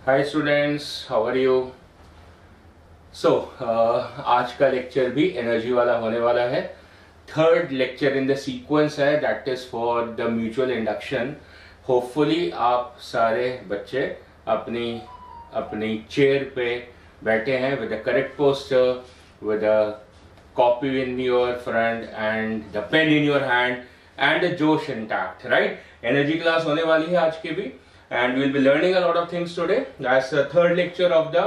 Hi students, how are you? So आज का lecture भी एनर्जी वाला होने वाला है। Third lecture in the sequence है, that is for the mutual induction. Hopefully आप सारे बच्चे अपनी अपनी चेयर पे बैठे हैं with the correct poster, with the copy in your front and the pen in your hand and the josh intact, right? Energy class होने वाली है आज की भी, and we'll be learning a lot of things today. That's the third lecture of the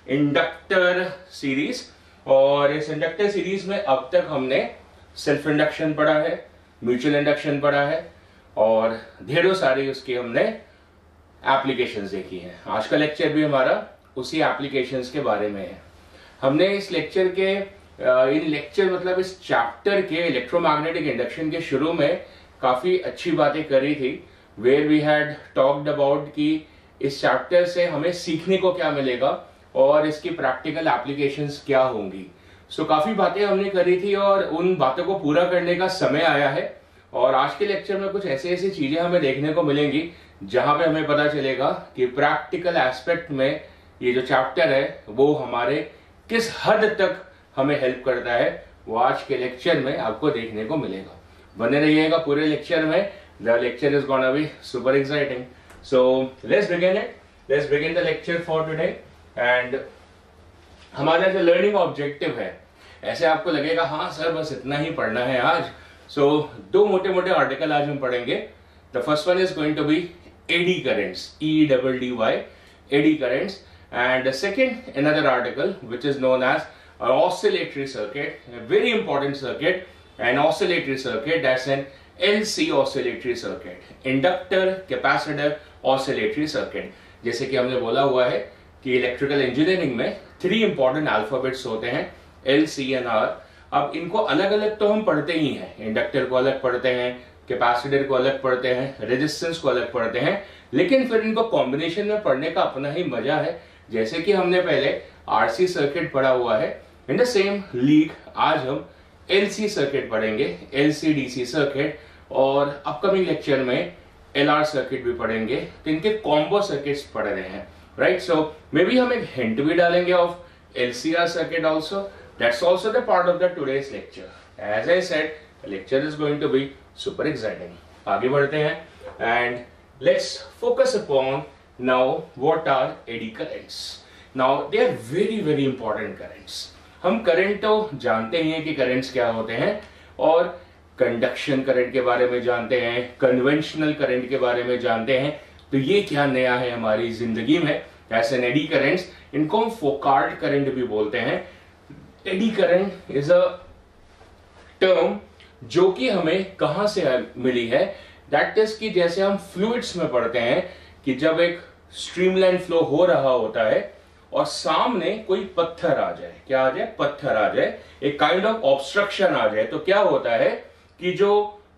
inductor series. और इस inductor series में अब तक हमने सेल्फ इंडक्शन पढ़ा है, म्यूचुअल इंडक्शन पढ़ा है और ढेरों सारी उसकी हमने एप्लीकेशंस देखी हैं। आज का लेक्चर भी हमारा उसी एप्लीकेशंस के बारे में है। हमने इस लेक्चर के मतलब इस चैप्टर के इलेक्ट्रोमैग्नेटिक इंडक्शन के शुरू में काफी अच्छी बातें करी थी, where we had talked about कि इस चैप्टर से हमें सीखने को क्या मिलेगा और इसकी प्रैक्टिकल एप्लीकेशंस क्या होंगी। सो काफी बातें हमने करी थी और उन बातों को पूरा करने का समय आया है। और आज के लेक्चर में कुछ ऐसी ऐसी चीजें हमें देखने को मिलेंगी जहां पे हमें पता चलेगा कि प्रैक्टिकल एस्पेक्ट में ये जो चैप्टर है वो हमारे किस हद तक हमें हेल्प करता है, वो आज के लेक्चर में आपको देखने को मिलेगा। बने रहिएगा पूरे लेक्चर में। The lecture is gonna be super exciting. So let's begin it. Let's begin the lecture for today. And हमारा जो learning objective है, ऐसे आपको लगेगा हाँ सर बस इतना ही पढ़ना है आज। So दो मोटे मोटे आर्टिकल आज हम पढ़ेंगे। The first one is going to be eddy currents, EDDY, eddy currents, and the second another article which is known as an oscillatory circuit, a very important circuit, an oscillatory circuit, that's an LC oscillatory circuit, inductor capacitor oscillatory circuit. जैसे कि हमने बोला हुआ है कि electrical engineering में 3 important alphabets होते हैं, L, C एंड R। अब इनको अलग अलग तो हम पढ़ते ही हैं, इंडक्टर को अलग पढ़ते हैं, कैपेसिटर को अलग पढ़ते हैं, रेजिस्टेंस को अलग पढ़ते हैं, लेकिन फिर इनको कॉम्बिनेशन में पढ़ने का अपना ही मजा है। जैसे कि हमने पहले RC सर्किट पढ़ा हुआ है, इन द सेम लीग आज हम LC सर्किट पढ़ेंगे, LC-DC सर्किट, और अपकमिंग लेक्चर में LR सर्किट भी पढ़ेंगे। तो इनके कॉम्बो सर्किट्स पढ़ रहे हैं, राइट? सो मे बी हम एक हिंट भी डालेंगे of LCR circuit also. That's also the part of the today's lecture. As I said, lecture is going to be super exciting. आगे बढ़ते हैं and let's focus upon now what are eddy currents. Now they are very very important currents. हम current तो जानते ही हैं कि currents क्या होते हैं, और कंडक्शन करंट के बारे में जानते हैं, कन्वेंशनल करंट के बारे में जानते हैं। तो ये क्या नया है हमारी जिंदगी में? ऐसे एडी करंट्स, इनको हम फोकार्ड करंट भी बोलते हैं। Eddy current is a term जो कि हमें कहां से मिली है, दैट इज कि जैसे हम फ्लूइड्स में पढ़ते हैं कि जब एक स्ट्रीमलाइन फ्लो हो रहा होता है और सामने कोई पत्थर आ जाए, क्या आ जाए? पत्थर आ जाए, एक काइंड ऑफ ऑब्स्ट्रक्शन आ जाए, तो क्या होता है कि जो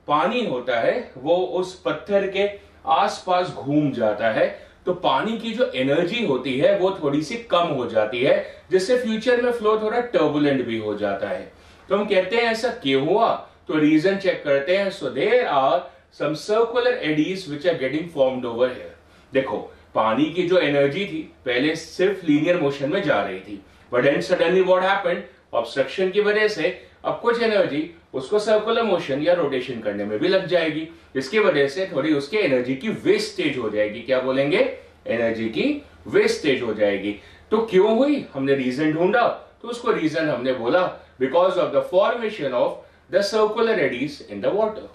पानी होता है वो उस पत्थर के आसपास घूम जाता है। तो पानी की जो एनर्जी होती है वो थोड़ी सी कम हो जाती है, जिससे फ्यूचर में फ्लो थोड़ा टर्बुलेंट भी हो जाता है। तो हम कहते हैं ऐसा क्यों हुआ, तो रीजन चेक करते हैं। So there are some circular eddies which are getting formed over here. देखो, पानी की जो एनर्जी थी पहले सिर्फ लीनियर मोशन में जा रही थी, but then suddenly what happened, obstruction की वजह से अब कुछ एनर्जी उसको सर्कुलर मोशन या रोटेशन करने में भी लग जाएगी। इसकी वजह से थोड़ी उसकी एनर्जी की वेस्टेज हो जाएगी। क्या बोलेंगे? एनर्जी की वेस्टेज हो जाएगी। तो क्यों हुई? हमने रीजन ढूंढा, तो उसको रीजन हमने बोला because of the formation of the circular eddies in the water.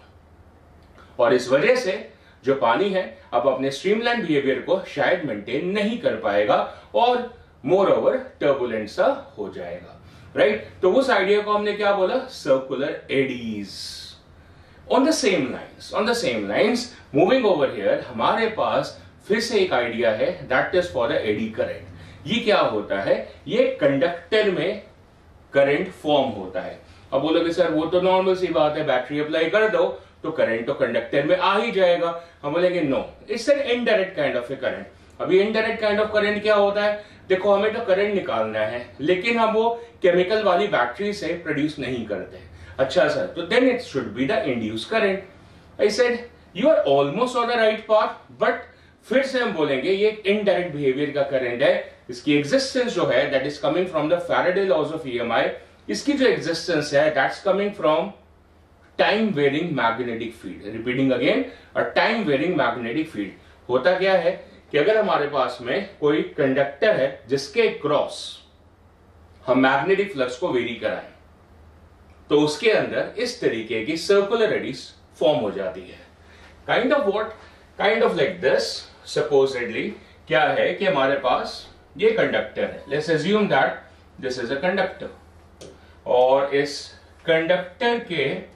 और इस वजह से जो पानी है अब अपने स्ट्रीमलाइन बिहेवियर को शायद मेंटेन नहीं कर पाएगा और मोर ओवर टर्बुलेंट सा हो जाएगा, राइट? तो उस आइडिया को हमने क्या बोला? Circular eddies. On the same lines moving over here, हमारे पास फिर से एक आइडिया है, that is for the eddy current. ये क्या होता है? ये कंडक्टर में करंट फॉर्म होता है। अब बोलोगे सर वो तो नॉर्मल सी बात है, बैटरी अप्लाई कर दो तो करंट तो कंडक्टर में आ ही जाएगा। हम बोलेंगे no, it's an indirect kind of a current. अभी इनडायरेक्ट काइंड ऑफ करंट क्या होता है? देखो, हमें तो करंट निकालना है, लेकिन हम वो केमिकल वाली बैटरी से प्रोड्यूस नहीं करते। अच्छा सर, तो then it should be the induce current. I said you are almost on the right path, but फिर से हम बोलेंगे ये एक इनडायरेक्ट बिहेवियर का करंट है। इसकी एग्जिस्टेंस जो है that is coming from the Faraday laws of EMI. इसकी जो एग्जिस्टेंस है that's coming from time varying magnetic field. Repeating again, a time varying magnetic field. होता क्या है कि अगर हमारे पास में कोई कंडक्टर है जिसके क्रॉस हम मैग्नेटिक फ्लक्स को वेरी कराएं, तो उसके अंदर इस तरीके की सर्कुलर एडीज फॉर्म हो जाती है। Kind of what, kind of like this. Supposedly क्या है कि हमारे पास ये कंडक्टर है, let's assume that this is a conductor, और इस कंडक्टर के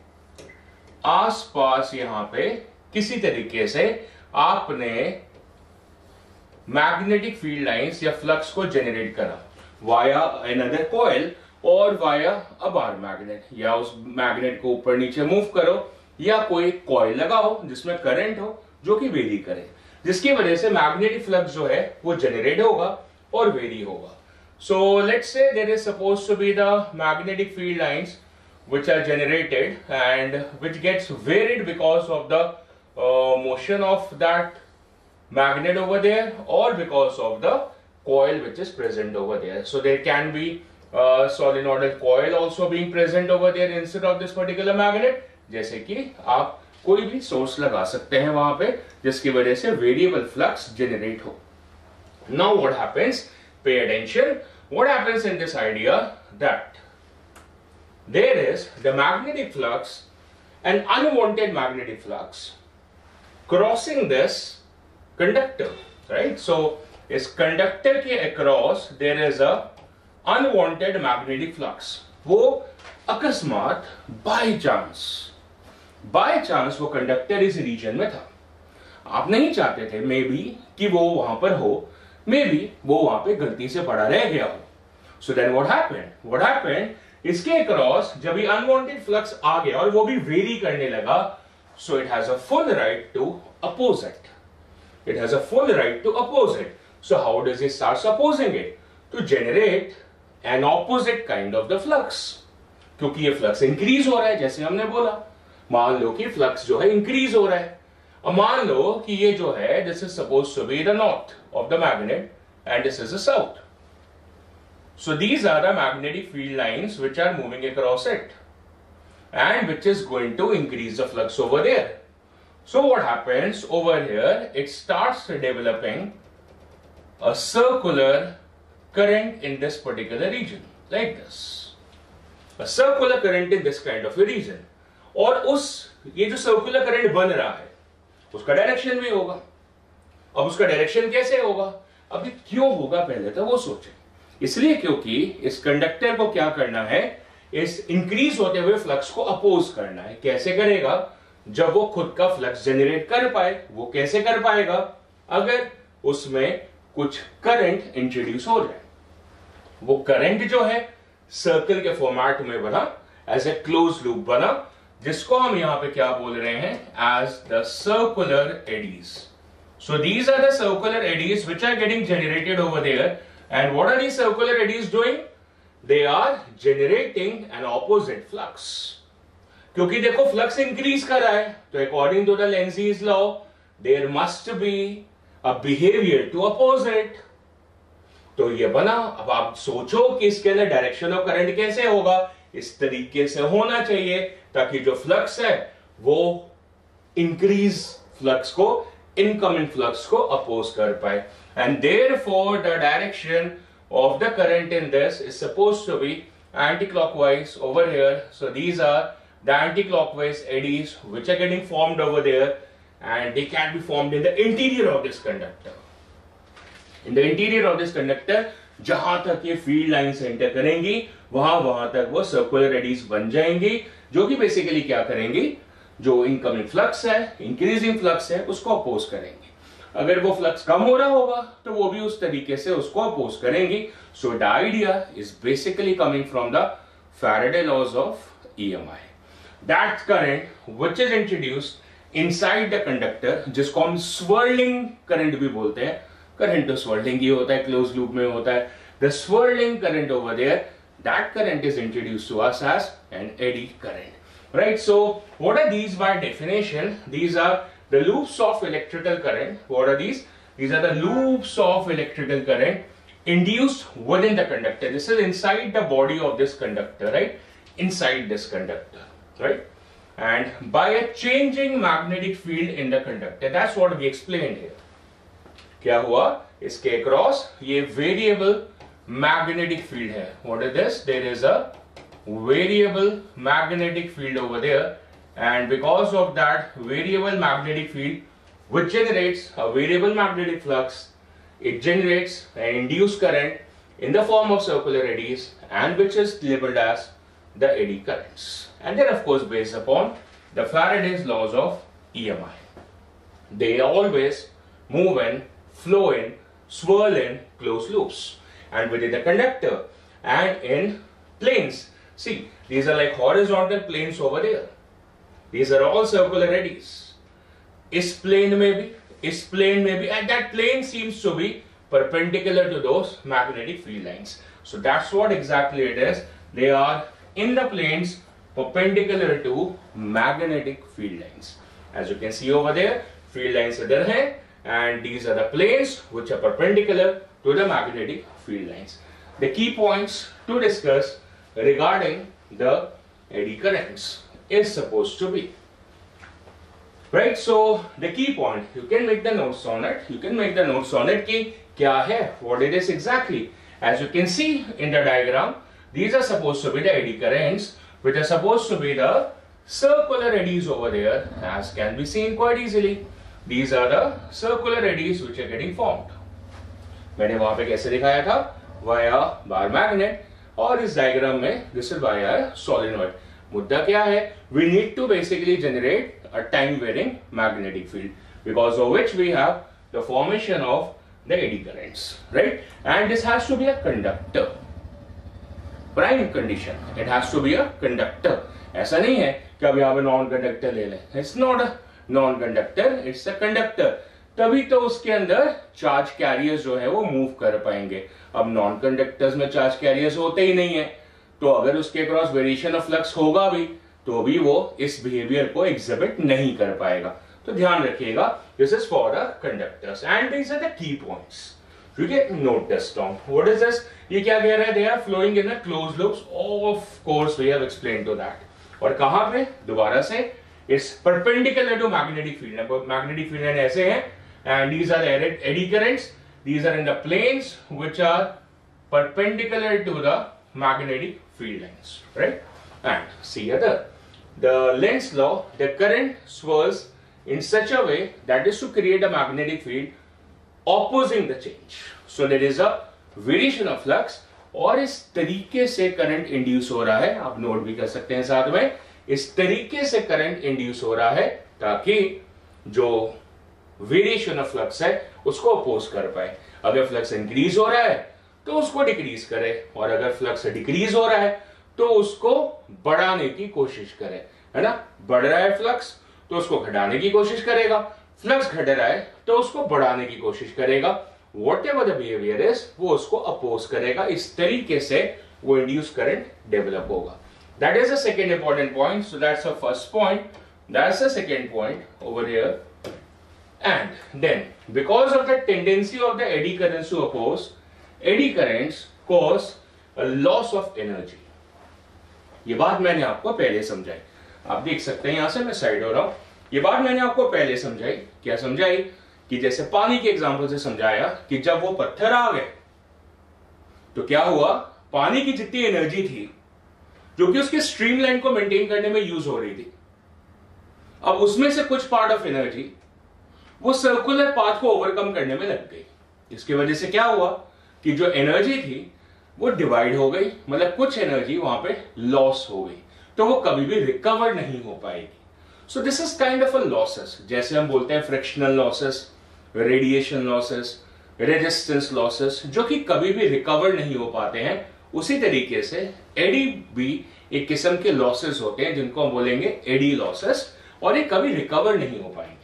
आसपास यहां पे किसी तरीके से आपने मैग्नेटिक फील्ड लाइंस या फ्लक्स को जनरेट करा वाया अनदर कॉइल और वाया अ बार मैग्नेट, या उस मैग्नेट को ऊपर नीचे मूव करो या कोई कॉइल लगाओ जिसमें करंट हो जो कि वेरी करे, जिसकी वजह से मैग्नेटिक फ्लक्स जो है वो जनरेट होगा और वेरी होगा। So let's say there is supposed to be the magnetic field lines which are generated and which gets varied because of the motion of that magnet over there or because of the coil which is present over there. So there can be solenoidal coil also being present over there instead of this particular magnet, जैसे कि आप कोई भी source लगा सकते हैं वहां पे जिसकी वजह से वेरिएबल फ्लक्स जनरेट हो। Now what happens? Pay attention. What happens in this idea that there is the magnetic flux, an unwanted magnetic flux crossing this conductor, right? So इस conductor के across there is a unwanted magnetic flux. वो अकस्मात by chance वो conductor इस region में था। आप नहीं चाहते थे मे बी कि वो वहां पर हो, मे बी वो वहां पे गलती से पड़ा रह गया हो। So then what happened? इसके क्रॉस जब भी अनवांटेड फ्लक्स आ गया और वो भी वेरी करने लगा, so it has a full right to oppose it. It has a full right to oppose it. So how does it start opposing it? To generate an opposite kind of the flux, क्योंकि ये flux increase हो रहा है। जैसे हमने बोला, मान लो कि फ्लक्स जो है इंक्रीज हो रहा है। अब मान लो कि ये जो है this is suppose to be the north of the magnet and this is the south. So these are the magnetic field lines which are moving across it and which is going to increase the flux over there. So what happens over here? It starts developing a circular current in this particular region like this. A circular current in this kind of a region. और ये जो circular current बन रहा है उसका direction भी होगा। अब उसका डायरेक्शन कैसे होगा? अभी क्यों होगा पहले तो वो सोचें। इसलिए क्योंकि इस कंडक्टर को क्या करना है, इस इंक्रीज होते हुए फ्लक्स को अपोज करना है। कैसे करेगा? जब वो खुद का फ्लक्स जनरेट कर पाए। वो कैसे कर पाएगा? अगर उसमें कुछ करंट इंट्रोड्यूस हो जाए। वो करंट जो है सर्कल के फॉर्मेट में बना, एज ए क्लोज लूप बना, जिसको हम यहां पे क्या बोल रहे हैं? As the circular eddies. So these are the circular eddies which are getting generated over there. And what are these circular eddies doing? They are generating an opposite flux. क्योंकि देखो फ्लक्स इंक्रीज कर रहा है, तो according to the Lenz's law there must be a behaviour to oppose it. तो ये बना। अब आप सोचो कि इसके अंदर डायरेक्शन ऑफ करंट कैसे होगा? इस तरीके से होना चाहिए ताकि जो फ्लक्स है वो इंक्रीज फ्लक्स को, इनकमिंग फ्लक्स को अपोज कर पाए। And therefore the direction of the current in this is supposed to be anti-clockwise over here. So these are the anti-clockwise eddies which are getting formed over there, and they can be formed in the interior of this conductor. In the interior of this conductor, जहां तक ये field lines enter करेंगी वहां तक वो circular Aedes बन जाएंगी, जो कि बेसिकली क्या करेंगी? जो इनकमिंग फ्लक्स है, इंक्रीजिंग फ्लक्स है, उसको अपोज करेंगे। अगर वो फ्लक्स कम हो रहा होगा तो वो भी उस तरीके से उसको अपोज करेंगी। So the idea is basically coming from the Faraday laws of EMI. That current which is introduced inside the conductor, जिसको हम स्वर्लिंग करंट भी बोलते हैं। करंट तो स्वर्लिंग ही होता है, क्लोज लूप में होता है। The swirling current over there, that current is introduced to us as an eddy current, right? So what are these by definition? These are the loops of electrical current. What are these? These are the loops of electrical current induced within the conductor. This is inside the body of this conductor, right? Inside this conductor, right? And by a changing magnetic field in the conductor, that's what we explained here. क्या हुआ? इसके across ये variable magnetic field है. What is this? There is a variable magnetic field over there, and because of that variable magnetic field, which generates a variable magnetic flux, it generates an induced current in the form of circular eddies, and which is labeled as the eddy currents. And then of course based upon the Faraday's laws of EMI. They always move in, flow in, swirl in closed loops, and within the conductor and in planes. See, these are like horizontal planes over there. These are all circular eddies. Is plane में भी, and that plane seems to be perpendicular to those magnetic field lines. So that's what exactly it is. They are in the planes perpendicular to magnetic field lines. As you can see over there, field lines are there, and these are the planes which are perpendicular to the magnetic field lines. The key points to discuss regarding the eddy currents is supposed to be, right? So the key point, you can make the notes on it. You can make the notes on it कि क्या है, what it is exactly. As you can see in the diagram, these are supposed to be the eddy currents, which are supposed to be the circular eddies over there, as can be seen quite easily. These are the circular eddies which are getting formed. मैंने वहां पे कैसे दिखाया था? Via bar magnet, और इस diagram में this is via solenoid. मुद्दा क्या है? We need to basically generate a time varying magnetic field, because of which we have the formation of the eddy currents, right? And this has to be a conductor. Prime condition, it has to be a conductor. ऐसा नहीं है कि अब यहाँ पे non conductor ले लें. It's not a non conductor, it's a conductor. तभी तो उसके अंदर चार्ज कैरियर्स जो है वो मूव कर पाएंगे. अब नॉन कंडक्टर्स में चार्ज कैरियर्स होते ही नहीं है, तो अगर उसके क्रॉस वेरिएशन ऑफ फ्लक्स होगा भी तो भी वो इस बिहेवियर को एग्जिबिट नहीं कर पाएगा. तो ध्यान रखिएगा, this is for the conductors and these are the key points. You get note this down. What is this? ये क्या कह रहा है? They are flowing in a closed loops. Of course, we have explained to that. और कहाँ पे? दोबारा से, it's perpendicular to magnetic field. Magnetic field ऐसे हैं, and these are the eddy currents. These are in the planes which are perpendicular to the magnetic field lines, right? And see other. The Lenz's law, the current swirls in such a way that is to create a magnetic field opposing the change. So there is a variation of flux, और इस तरीके से current induce हो रहा है. आप note भी कर सकते हैं साथ में, इस तरीके से करंट इंड्यूस हो रहा है ताकि जो वेरिएशन ऑफ फ्लक्स है उसको अपोज कर पाए. अगर फ्लक्स इंक्रीज हो रहा है तो उसको डिक्रीज करे, और अगर फ्लक्स डिक्रीज हो रहा है तो उसको बढ़ाने की कोशिश करे, है ना? बढ़ रहा है फ्लक्स तो उसको घटाने की कोशिश करेगा, फ्लक्स घट रहा है तो उसको बढ़ाने की कोशिश करेगा. Whatever the behavior is, वो उसको अपोज करेगा. इस तरीके से वो इंड्यूस करंट डेवलप होगा. That is the second important point. So that's the first point. That's the second point over here. And then, because of the tendency of the eddy currents to oppose, eddy currents cause a loss of energy. ये बात मैंने आपको पहले समझाई. आप देख सकते हैं, यहां से मैं साइड हो रहा हूं. ये बात मैंने आपको पहले समझाई. क्या समझाई? कि जैसे पानी के एग्जांपल से समझाया कि जब वो पत्थर आ गए तो क्या हुआ? पानी की जितनी एनर्जी थी जो कि उसके स्ट्रीम लाइन को मेंटेन करने में यूज हो रही थी, अब उसमें से कुछ पार्ट ऑफ एनर्जी वो सर्कुलर पाथ को ओवरकम करने में लग गई. जिसकी वजह से क्या हुआ कि जो एनर्जी थी वो डिवाइड हो गई, मतलब कुछ एनर्जी वहां पे लॉस हो गई, तो वो कभी भी रिकवर नहीं हो पाएगी. So this is kind of a losses. जैसे हम बोलते हैं frictional losses, radiation losses, resistance losses, जो कि कभी भी रिकवर नहीं हो पाते हैं. उसी तरीके से एडी भी एक किस्म के लॉसेस होते हैं जिनको हम बोलेंगे एडी लॉसेस, और ये कभी रिकवर नहीं हो पाएंगे.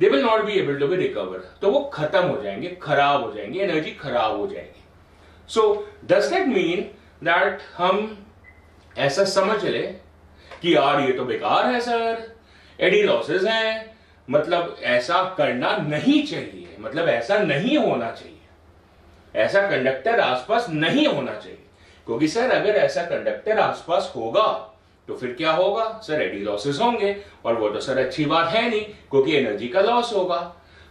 They will not be able to be recover. तो वो खत्म हो जाएंगे, खराब हो जाएंगे, एनर्जी खराब हो जाएगी. So does that mean that हम ऐसा समझ ले कि यार ये तो बेकार है सर, एडी लॉसेस हैं, मतलब ऐसा करना नहीं चाहिए? मतलब ऐसा नहीं होना चाहिए, ऐसा कंडक्टर आसपास नहीं होना चाहिए, क्योंकि सर अगर ऐसा कंडक्टर आसपास होगा तो फिर क्या होगा सर, एडी लॉसेस होंगे, और वो तो सर अच्छी बात है नहीं, क्योंकि एनर्जी का लॉस होगा।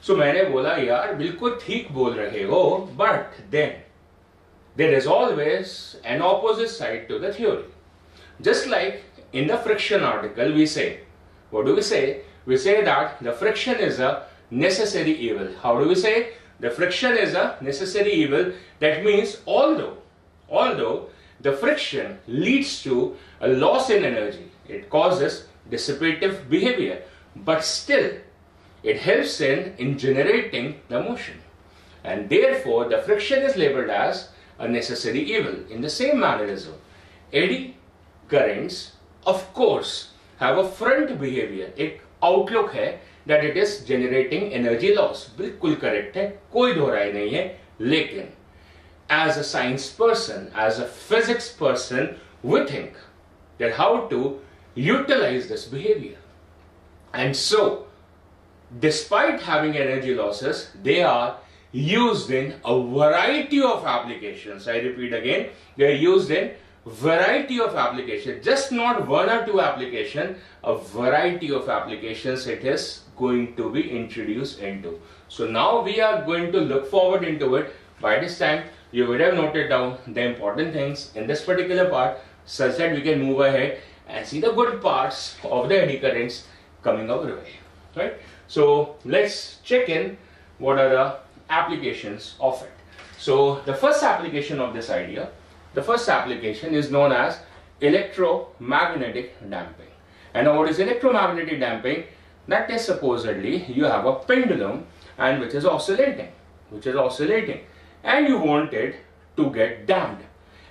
सो मैंने बोला यार बिल्कुल ठीक बोल रहे हो, but then there is always an opposite side to the theory. Just like in the friction article we say, what do we say? We say that the friction is a necessary evil. How do we say? The friction is a necessary evil. That means although the friction leads to a loss in energy, it causes dissipative behavior, but still it helps in generating the motion, and therefore the friction is labeled as a necessary evil. In the same mannerism, eddy currents of course have a front behavior, एक outlook है that it is generating energy loss. बिल्कुल correct है, कोई दो राय नहीं है, लेकिन as a science person, as a physics person, we think that how to utilize this behavior. And so, despite having energy losses, they are used in a variety of applications. I repeat again, they are used in variety of applications, just not one or two applications, a variety of applications it is going to be introduced into. So now we are going to look forward into it. By this time you would have noted down the important things in this particular part, such that we can move ahead and see the good parts of the eddy currents coming our way, right? So let's check in what are the applications of it. So the first application of this idea, the first application is known as electromagnetic damping. And what is electromagnetic damping? That is supposedly you have a pendulum and which is oscillating, and you want it to get damped.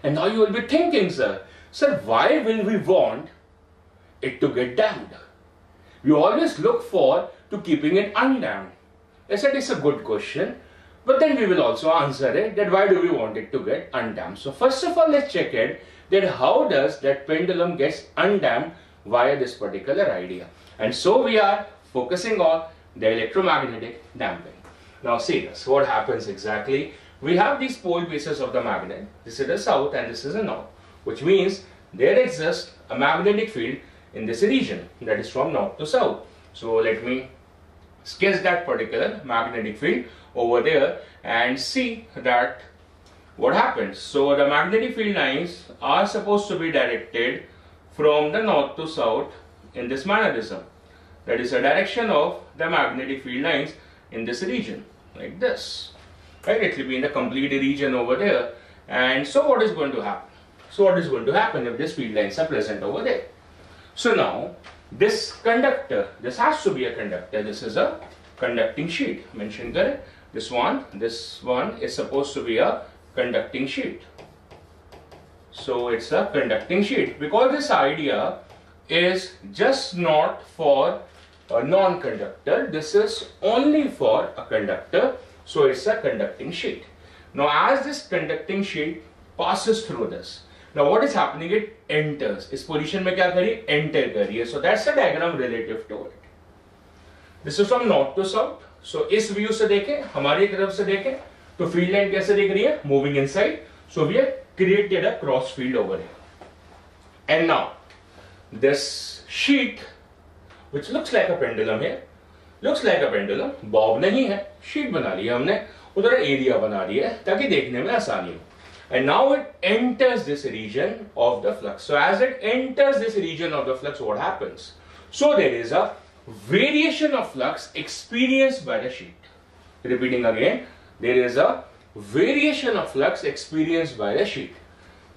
And now you will be thinking, sir, why will we want it to get damped? We always look for to keeping it undamped. I said it's a good question, but then we will also answer it that why do we want it to get undamped. So first of all, let's check it that how does that pendulum gets undamped via this particular idea. And so we are focusing on the electromagnetic damping. Now see this, what happens exactly. We have these pole bases of the magnet. This is the south and this is the north, which means there exists a magnetic field in this region, that is from north to south. So let me sketch that particular magnetic field over there and see that what happens. So the magnetic field lines are supposed to be directed from the north to south in this mannerism. That is the direction of the magnetic field lines in this region, like this, right? It will be in the complete region over there. And so what is going to happen? So what is going to happen if these field lines are present over there? So now this conductor, this has to be a conductor, this is a conducting sheet, mentioned there. This one is supposed to be a conducting sheet. So it's a conducting sheet, because this idea is just not for a non-conductor, this is only for a conductor, so it's a conducting sheet. Now as this conducting sheet passes through this, now what is happening, it enters, इस position में क्या करिए, enter करिए. So that's the diagram relative to it. This is from north to south. So इस view से देखें, हमारी तरफ से देखें, तो field line कैसे दिख रही है, moving inside. So we have created a cross field over here. And now this sheet, which looks like a pendulum here, looks like a pendulum, bob नहीं है, sheet बना लिया हमने, उधर area बना दिया है ताकि देखने में आसानी हो. And now it enters this region of the flux. So as it enters this region of the flux, what happens? So there is a variation of flux experienced by the sheet. Repeating again, there is a variation of flux experienced by the sheet.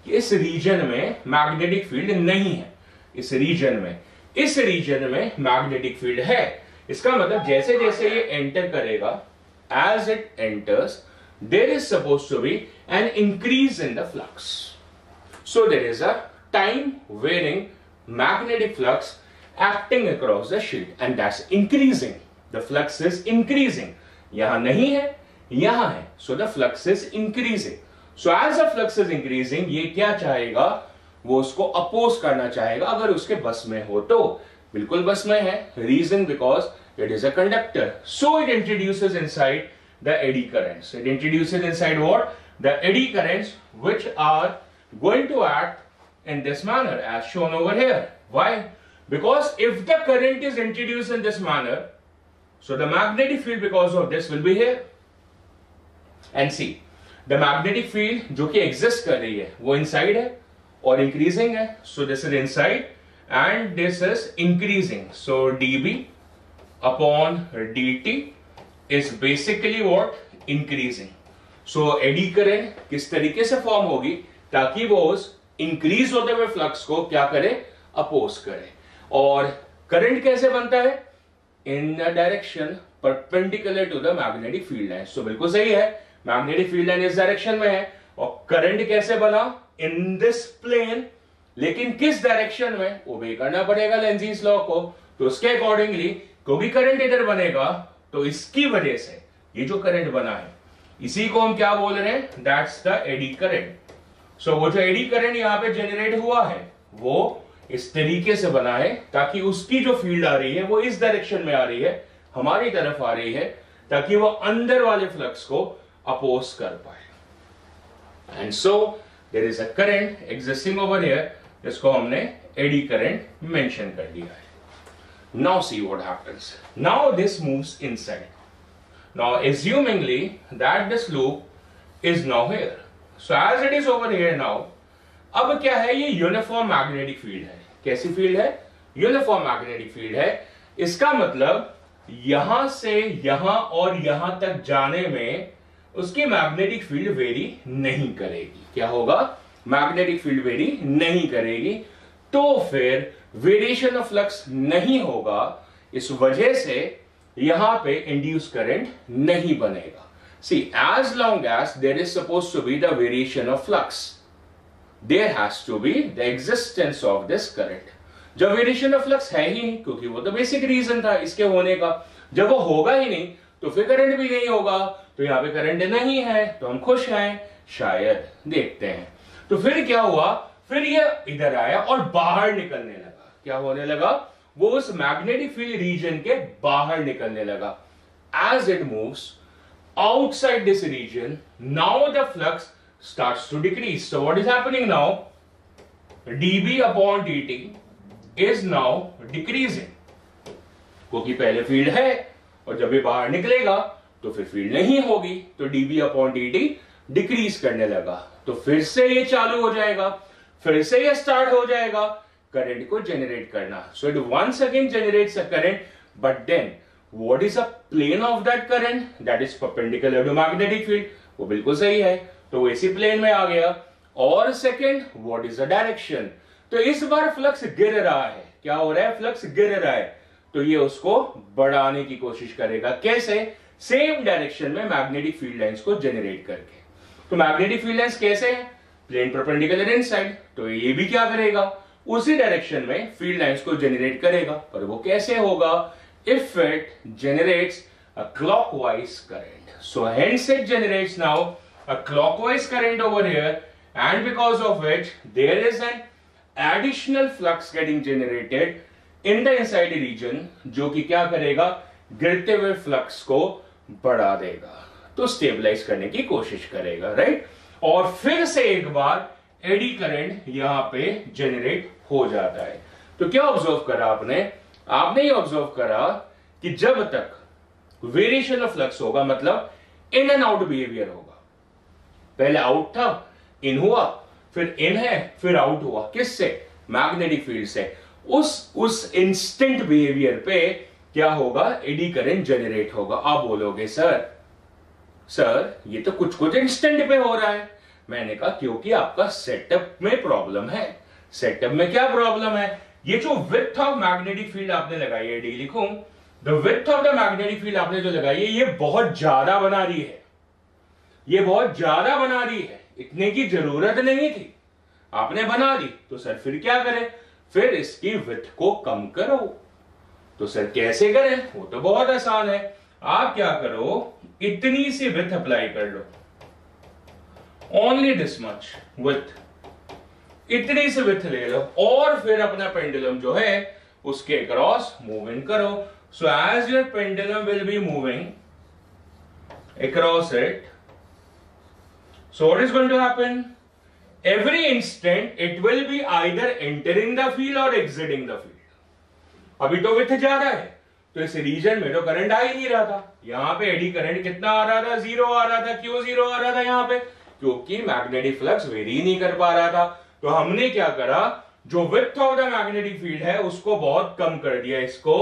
इस region में magnetic field नहीं है, इस region में magnetic field है. इसका मतलब जैसे जैसे ये enter करेगा, as it enters, there is supposed to be an increase in the flux. So there is a time varying magnetic flux acting across the sheet, and that's increasing. The flux is increasing. यहाँ नहीं है, यहाँ है. So the flux is increasing. So as the flux is increasing, ये क्या चाहेगा, वो उसको oppose करना चाहेगा. अगर उसके बस में हो तो बिल्कुल बस में है. Reason because it is a conductor. So it introduces inside the eddy currents. It introduces inside what? The eddy currents, which are going to act in this manner as shown over here. Why? Because if the current is introduced in this manner, so the magnetic field because of this will be here. And see, the magnetic field जो कि exist कर रही है वो inside है और increasing है. So this is inside and this is increasing. So dB upon dt is basically what? Increasing. So eddy current किस तरीके से फॉर्म होगी ताकि वो उस इंक्रीज होते हुए फ्लक्स को क्या करे? अपोज करे. और करंट कैसे बनता है? In the direction perpendicular to the magnetic field line. So बिल्कुल सही है, मैग्नेटिक फील्ड लाइन इस डायरेक्शन में है. और करंट कैसे बना? In this plane. लेकिन किस डायरेक्शन में? ओबे करना पड़ेगा लेंजीज लॉ को. तो उसके अकॉर्डिंगली क्योंकि करंट इधर बनेगा तो इसकी वजह से ये जो करंट बना है इसी को हम क्या बोल रहे हैं? That's the eddy current. So वो जो एडी करंट यहाँ पे जनरेट हुआ है वो इस तरीके से बना है ताकि उसकी जो फील्ड आ रही है वो इस डायरेक्शन में आ रही है, हमारी तरफ आ रही है, ताकि वो अंदर वाले फ्लक्स को अपोज कर पाए. And so there is a current existing over here जिसको हमने एडी करंट मेंशन कर दिया है. Now see what happens. Now this moves inside. Now assumingly that this loop is now here. So as it is over here now, अब क्या है? ये uniform magnetic field है. कैसी फील्ड है? यूनिफॉर्म मैग्नेटिक फील्ड है. इसका मतलब यहां से यहां और यहां तक जाने में उसकी मैग्नेटिक फील्ड वेरी नहीं करेगी. क्या होगा? मैग्नेटिक फील्ड वेरी नहीं करेगी. तो फिर वेरिएशन ऑफ फ्लक्स नहीं होगा. इस वजह से यहां पे इंड्यूस करंट नहीं बनेगा. See as long as there is suppose to be the variation of flux, there has to be the existence of this current. जब वेरिएशन ऑफ फ्लक्स है ही नहीं, क्योंकि वो तो बेसिक रीजन था इसके होने का, जब वो होगा ही नहीं तो फिर करंट भी नहीं होगा. तो यहां पे करंट नहीं है तो हम खुश हैं शायद. देखते हैं. तो फिर क्या हुआ? फिर ये इधर आया और बाहर निकलने लगा. क्या होने लगा? वो उस मैग्नेटिक फील्ड रीजन के बाहर निकलने लगा. As it moves outside this region, now the flux starts to decrease. So what is happening now? dB upon dt is now decreasing. क्योंकि पहले फील्ड है और जब ये बाहर निकलेगा तो फिर फील्ड नहीं होगी, तो dB अपॉन dt डिक्रीज करने लगा. तो फिर से ये चालू हो जाएगा, फिर से ये स्टार्ट हो जाएगा करंट को जनरेट करना. So it once again generates a current, but then what is a plane of that current? That is perpendicular to magnetic field. वो बिल्कुल सही है, तो वो इसी प्लेन में आ गया. और second, what is the direction? तो इस बार फ्लक्स गिर रहा है. क्या हो रहा है? फ्लक्स गिर रहा है. तो ये उसको बढ़ाने की कोशिश करेगा. कैसे? सेम डायरेक्शन में मैग्नेटिक फील्ड लाइंस को जनरेट करके. तो मैग्नेटिक फील्ड लाइंस कैसे है? Plane perpendicular inside. तो ये भी क्या करेगा? उसी डायरेक्शन में फील्ड लाइंस को जनरेट करेगा. पर वो कैसे होगा? If it generates a clockwise current. So hence it generates now a clockwise current over here, and because of which there is an additional flux getting generated in the inside region, जो कि क्या करेगा? गिरते हुए flux को बढ़ा देगा. तो स्टेबलाइज करने की कोशिश करेगा, राइट? और फिर से एक बार एडी करंट यहां पे जनरेट हो जाता है. तो क्या ऑब्जर्व करा आपने? आपने ये ऑब्जर्व करा कि जब तक वेरिएशन ऑफ फ्लक्स होगा, मतलब इन एंड आउट बिहेवियर होगा. पहले आउट था, इन हुआ, फिर इन है, फिर आउट हुआ. किससे? मैग्नेटिक फील्ड से. उस इंस्टेंट बिहेवियर पे क्या होगा? एडी करंट जनरेट होगा. आप बोलोगे सर ये तो कुछ इंस्टेंट पे हो रहा है. मैंने कहा क्योंकि आपका सेटअप में प्रॉब्लम है. सेटअप में क्या प्रॉब्लम है? ये जो विड्थ ऑफ मैग्नेटिक फील्ड आपने लगाई है, डी लिखूं, the width of the magnetic field आपने जो लगाई है ये बहुत ज्यादा बना रही है. ये बहुत ज्यादा बना रही है. इतने की जरूरत नहीं थी, आपने बना ली. तो सर फिर क्या करें? फिर इसकी विड्थ को कम करो. तो सर कैसे करें? वो तो बहुत आसान है. आप क्या करो? इतनी सी विड्थ अप्लाई कर लो. Only this much width. इतनी सी विड्थ ले लो और फिर अपना पेंडुलम जो है उसके क्रॉस मूव इन करो. So as your pendulum will be moving across it. So what is going to happen? Every instant it will be either entering the field or exiting the field. अभी तो with जा रहा है, तो इस reason में तो करंट आ ही नहीं रहा था. यहां पे एडी करंट कितना आ रहा था? 0 आ रहा था. क्यों 0 आ रहा था यहां पे? क्योंकि मैग्नेटिक फ्लक्स वेरी नहीं कर पा रहा था. तो हमने क्या करा, जो width of the magnetic field है उसको बहुत कम कर दिया, इसको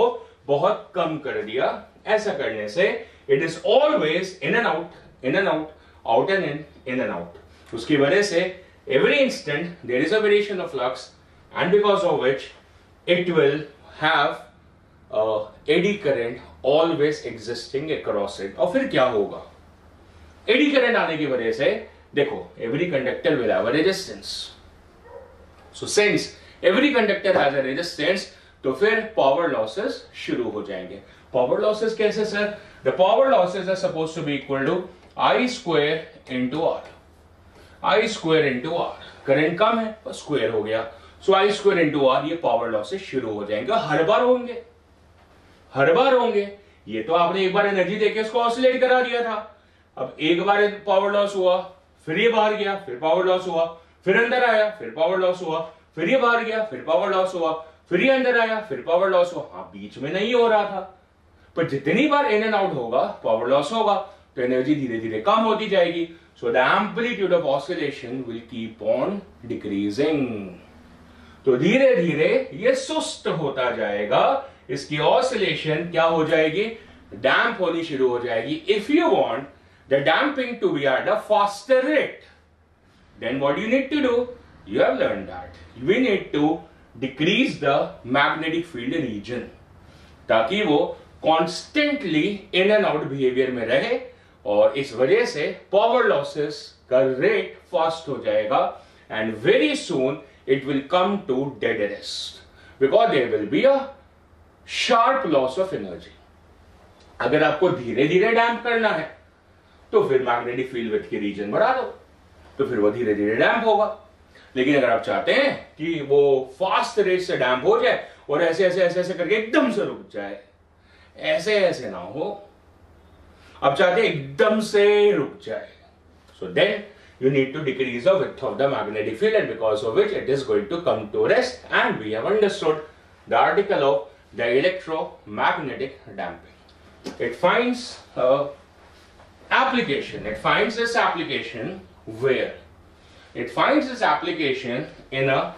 बहुत कम कर दिया. ऐसा करने से it is always in and out, in and out, out and in and out. उसकी वजह से every instant there is a variation of flux and because of which it will have eddy current always existing across it. और फिर क्या होगा? Eddy current आने की वजह से देखो, every conductor will have a resistance. So since every conductor has a resistance, तो फिर पावर लॉसेस शुरू हो जाएंगे. पावर लॉसेस कैसे sir? The power losses are supposed to be equal to I square into R. I square into R, current कम है तो square हो गया. So I square into R, ये पावर लॉसेस शुरू हो जाएंगे. हर बार होंगे, हर बार होंगे. ये तो आपने एक बार एनर्जी देके उसको ऑसिलेट करा दिया था. अब एक बार पावर लॉस हुआ, फिर ये बाहर गया, फिर पावर लॉस हुआ, फिर अंदर आया, फिर पावर लॉस हुआ, फिर ये बाहर गया, फिर पावर लॉस हुआ, फिर ये अंदर आया, फिर पावर लॉस हुआ. हाँ, बीच में नहीं हो रहा था, पर जितनी बार इन एंड आउट होगा पावर लॉस होगा, तो एनर्जी धीरे धीरे कम होती जाएगी. So the amplitude of oscillation will keep on decreasing. तो धीरे धीरे ये सुस्त होता जाएगा. इसकी ऑसिलेशन क्या हो जाएगी? डैम्प होनी शुरू हो जाएगी. If you want the damping to be at a faster rate, then what you need to do? You have learned that we need to decrease the magnetic field region, ताकि वो constantly in and out behavior में रहे, और इस वजह से power losses का rate fast हो जाएगा and very soon it will come to dead rest because there will be a sharp loss of energy. अगर आपको धीरे धीरे डैम्प करना है तो फिर मैग्नेटिक फील्ड विड्थ की रीजन बढ़ा दो, तो फिर वो धीरे धीरे डैम्प होगा. लेकिन अगर आप चाहते हैं कि वो फास्ट रेट से डैम्प हो जाए और ऐसे ऐसे ऐसे ऐसे करके एकदम से रुक जाए, ऐसे ऐसे ना हो, आप चाहते हैं एकदम से रुक जाए, so then you need to decrease the width of the magnetic field, and because of which it is going to come to rest. And we have understood the article of the electromagnetic damping. It finds application. It finds this application where? It finds this application in a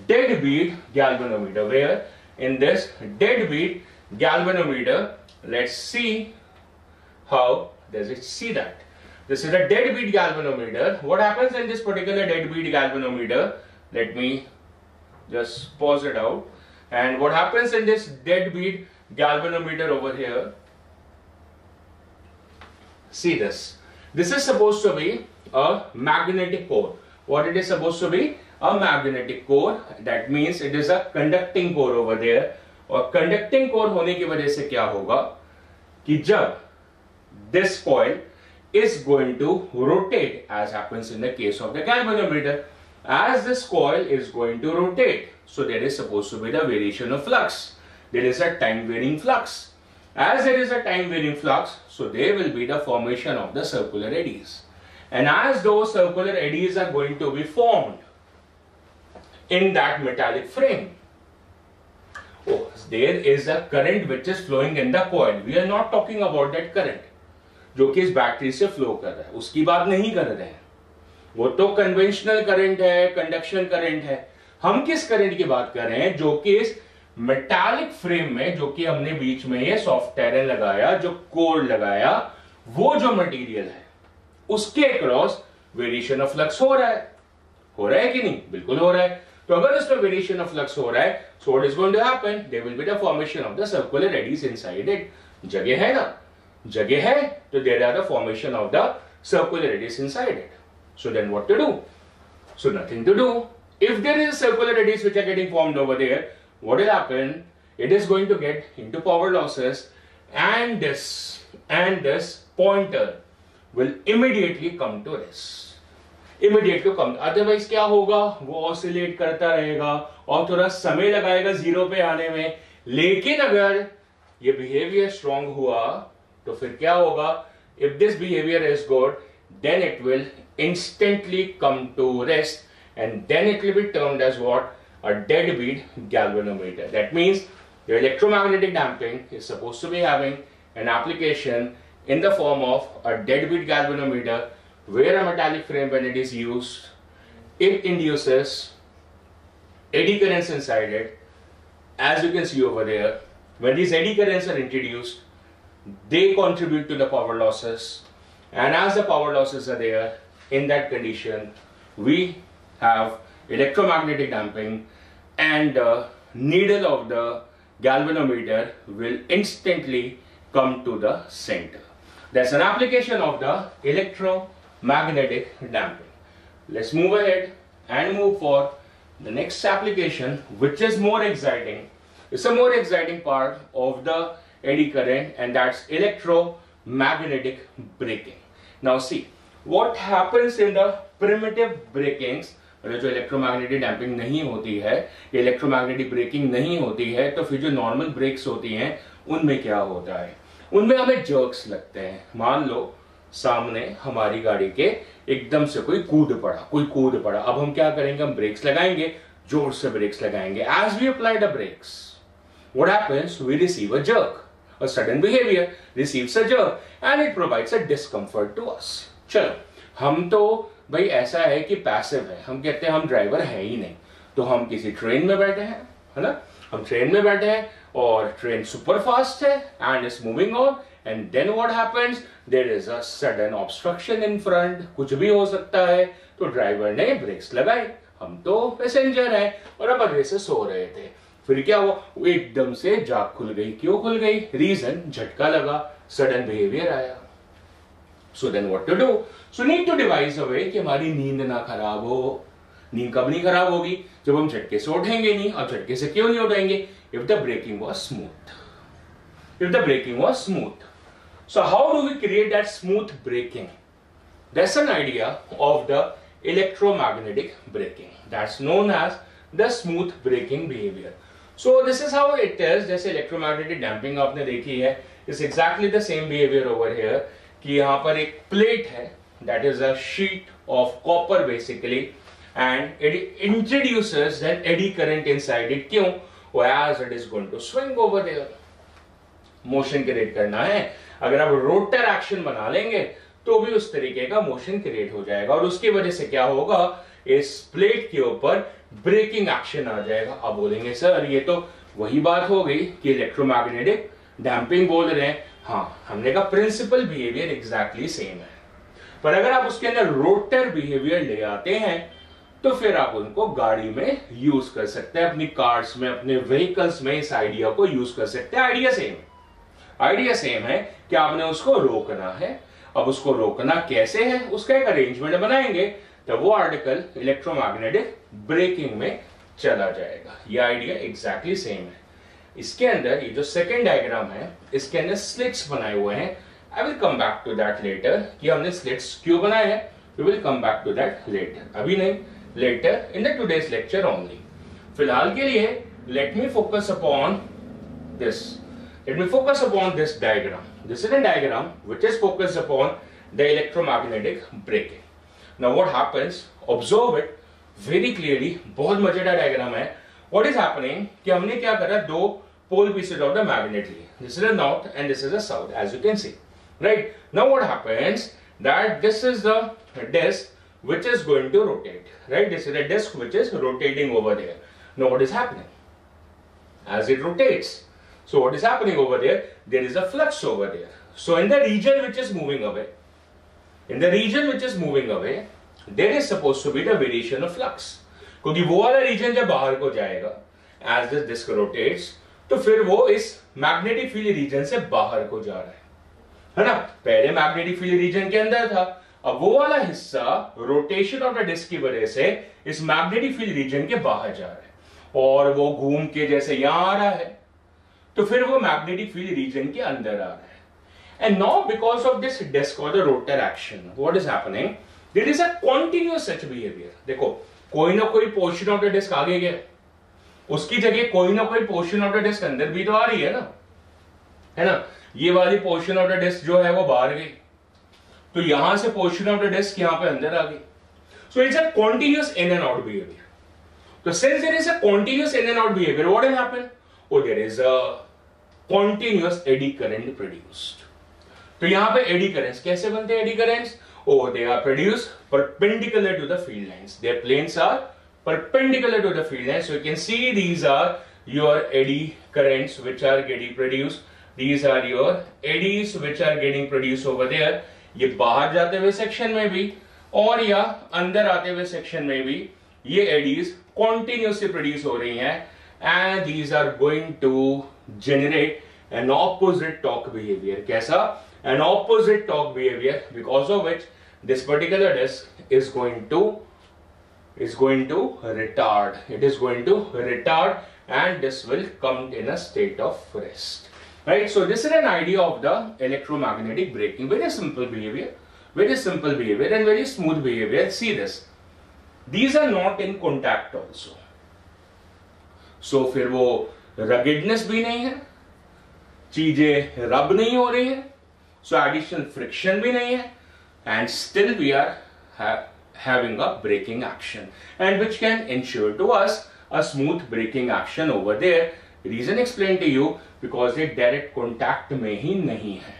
deadbeat galvanometer. Where? In this deadbeat galvanometer. Let's see how does it see that. This is a deadbeat galvanometer. What happens in this particular deadbeat galvanometer? Let me just pause it out. And what happens in this deadbeat galvanometer over here? See this. This is supposed to be a magnetic core. What it is supposed to be? A magnetic core. That means it is a conducting core over there. और conducting core होने की वजह से क्या होगा कि जब this coil is going to rotate, as happens in the case of the galvanometer, as this coil is going to rotate, so there is supposed to be the variation of flux. There is a time varying flux. As there is a time varying flux, so there will be the formation of the circular eddies. And as those circular eddies are going to be formed in that metallic frame, oh, there is a current which is flowing in the coil. We are not talking about that current जो कि इस battery से flow कर रहा है, उसकी बात नहीं कर रहे हैं. वो तो कन्वेंशनल करंट है, कंडक्शन करंट है. हम किस करंट की बात कर रहे हैं? जो कि इस मेटालिक फ्रेम में, जो कि हमने बीच में ये सॉफ्ट टेरन लगाया, जो कोर लगाया, वो जो मटेरियल है उसके अक्रॉस वेरिएशन ऑफ फ्लक्स हो रहा है. हो रहा है कि नहीं? बिल्कुल हो रहा है. तो अगर इसमें वेरिएशन ऑफ फ्लक्स हो रहा है, so what is going to happen? There will be the formation of the circular eddies inside it. जगह है ना, जगह है, तो there are the formation of the circular eddies inside it. So then what to do? So nothing to do. If there is circular eddies which are getting formed over there, what will happen? It is going to get into power losses, and this pointer will immediately come to rest. Immediately come. Otherwise क्या होगा? वो oscillate करता रहेगा और थोड़ा समय लगाएगा zero पे आने में. लेकिन अगर ये behavior strong हुआ तो फिर क्या होगा if this behavior is good, then it will instantly come to rest, and then it will be termed as what? A deadbeat galvanometer. That means the electromagnetic damping is supposed to be having an application in the form of a deadbeat galvanometer, where a metallic frame, when it is used, it induces eddy currents inside it. As you can see over there, when these eddy currents are introduced, they contribute to the power losses, and as the power losses are there, in that condition we have electromagnetic damping, and the needle of the galvanometer will instantly come to the center. That's an application of the electromagnetic damping. Let's move ahead and move for the next application, which is more exciting. It's a more exciting part of the eddy current, and that's electromagnetic braking. Now see, what happens in the primitive brakings, जो electromagnetic damping नहीं होती है, electromagnetic braking नहीं होती है, तो फिर जो नॉर्मल ब्रेक्स होती हैं उनमें क्या होता है? उनमें हमें जर्क्स लगते हैं. मान लो सामने हमारी गाड़ी के एकदम से कोई कूद पड़ा. अब हम क्या करेंगे? हम ब्रेक्स लगाएंगे, जोर से ब्रेक्स लगाएंगे. As we apply the brakes, what happens? We receive a jerk. A sudden behavior receives a jerk and it provides a discomfort to us. चलो, हम तो भाई ऐसा है कि पैसिव है, हम कहते हैं हम ड्राइवर है ही नहीं, तो हम किसी ट्रेन में बैठे हैं, है ना? हम ट्रेन में बैठे हैं और ट्रेन सुपर फास्ट है and is moving on, and then what happens? There is a sudden obstruction in front. कुछ भी हो सकता है, तो ड्राइवर ने ब्रेक्स लगाए. हम तो पैसेंजर हैं और अब अगले से सो रहे थे. फिर क्या हुआ? एकदम से जाग खुल गई. क्यों खुल गई? रीजन, झटका लगा, सडन बिहेवियर आया. So then what to do? So need to devise a way कि हमारी नींद ना खराब हो. नींद कब नहीं खराब होगी? जब हम झटके से उठेंगे नहीं. अब झटके से क्यों नहीं उठेंगे? If the braking was smooth. If the braking was smooth. So how do we create that smooth braking? That's an idea of the electromagnetic braking. That's known as the smooth braking behavior. So this is how it is. जैसे electromagnetic damping आपने देखी है, it's exactly the same behavior over here. कि यहाँ पर एक plate है, that is a sheet of copper basically, and it introduces an eddy current inside it. क्यों? As it is going to swing over there. Motion create करना है. अगर आप रोटर एक्शन बना लेंगे तो भी उस तरीके का मोशन क्रिएट हो जाएगा, और उसकी वजह से क्या होगा? इस प्लेट के ऊपर ब्रेकिंग एक्शन आ जाएगा. अब बोलेंगे सर ये तो वही बात हो गई कि इलेक्ट्रोमैग्नेटिक डैम्पिंग बोल रहे हैं. हाँ, हमने कहा प्रिंसिपल बिहेवियर एग्जैक्टली सेम है, पर अगर आप उसके अंदर रोटर बिहेवियर ले आते हैं तो फिर आप उनको गाड़ी में यूज कर सकते हैं, अपनी कार्स में, अपने व्हीकल्स में इस आइडिया को यूज कर सकते हैं. आइडिया सेम है कि आपने उसको रोकना है. अब उसको रोकना कैसे है, उसका एक अरेंजमेंट बनाएंगे, तो वो आर्टिकल इलेक्ट्रोमैग्नेटिक ब्रेकिंग में चला जाएगा. ये आइडिया एग्जैक्टली सेम है. इसके अंदर ये जो सेकेंड डायग्राम है, इसके अंदर स्लिट्स बनाए हुए हैं. I will come back to that later कि हमने स्लिट्स क्यों बनाए हैं. We will come back to that later. अभी नहीं, later in the today's lecture only. फिलहाल के लिए let me focus upon this. Let me focus upon this diagram. This is a diagram which is focused upon the electromagnetic braking. Now what happens? Observe it very clearly. बहुत मजेदार diagram है. What is happening? कि हमने क्या करा? दो pole pieces of the magnet लिए. This is a north and this is a south, as you can see. Right? Now what happens? That this is the disc which is going to rotate. Right? This is a disc which is rotating over there. Now what is happening? As it rotates, so what is happening over there? There is a flux over there. So in the region which is moving away, there is supposed to be the variation of flux. क्योंकि वो वाला reason जब बाहर को जाएगा, as this disc rotates, तो फिर वो इस मैग्नेटिक फील्ड रीजन से बाहर को जा रहा है ना? पहले मैग्नेटिक फील्ड रीजन के अंदर था, अब वो वाला हिस्सा रोटेशन ऑफ द डिस्क की वजह से इस मैग्नेटिक फील्ड रीजन के बाहर जा रहा है, और वो घूम के जैसे यहां आ रहा है, तो फिर वो मैग्नेटिक फील्ड रीजन के अंदर आ रहा है. And now because of this disc और the rotor action, what is happening? There is a continuous such behaviour. देखो, कोई ना कोई पोर्शन ऑफ द डिस्क आगे गया, उसकी जगह कोई ना कोई पोर्शन ऑफ द डिस्क अंदर भी तो आ रही है ना, है ना? ये वाली पोर्शन ऑफ द डिस्क जो है वो बाहर गई, तो यहां से पोर्शन ऑफ द डिस्क यहां पे अंदर आ गई. So it's a continuous in and out behavior. So since there is a continuous in and out behavior, what will happen? Oh, there is a continuous eddy current produced. तो यहाँ पे eddy currents कैसे बनते हैं? Eddy currents, oh, they are produced perpendicular to the field lines. Their planes are perpendicular to the field lines. So you can see these are your eddy currents which are getting produced. These are your eddies which are getting produced over there. ये बाहर जाते हुए section में भी और या अंदर आते हुए सेक्शन में भी ये एडीज कॉन्टिन्यूसली प्रोड्यूस हो रही हैं, and these are going to generate an opposite torque behaviour. कैसा? An opposite torque behaviour, because of which this particular disc is going to retard. It is going to retard, and this will come in a state of rest. Right? So this is an idea of the electromagnetic braking. Very simple behavior. Very simple behavior and very smooth behavior. See this. These are not in contact also. So फिर वो ruggedness भी नहीं है, चीजें रब नहीं हो रही है, so additional friction भी नहीं है, and still we are having a braking action, and which can ensure to us a smooth braking action over there. Reason explained to you, because ये direct contact में ही नहीं है,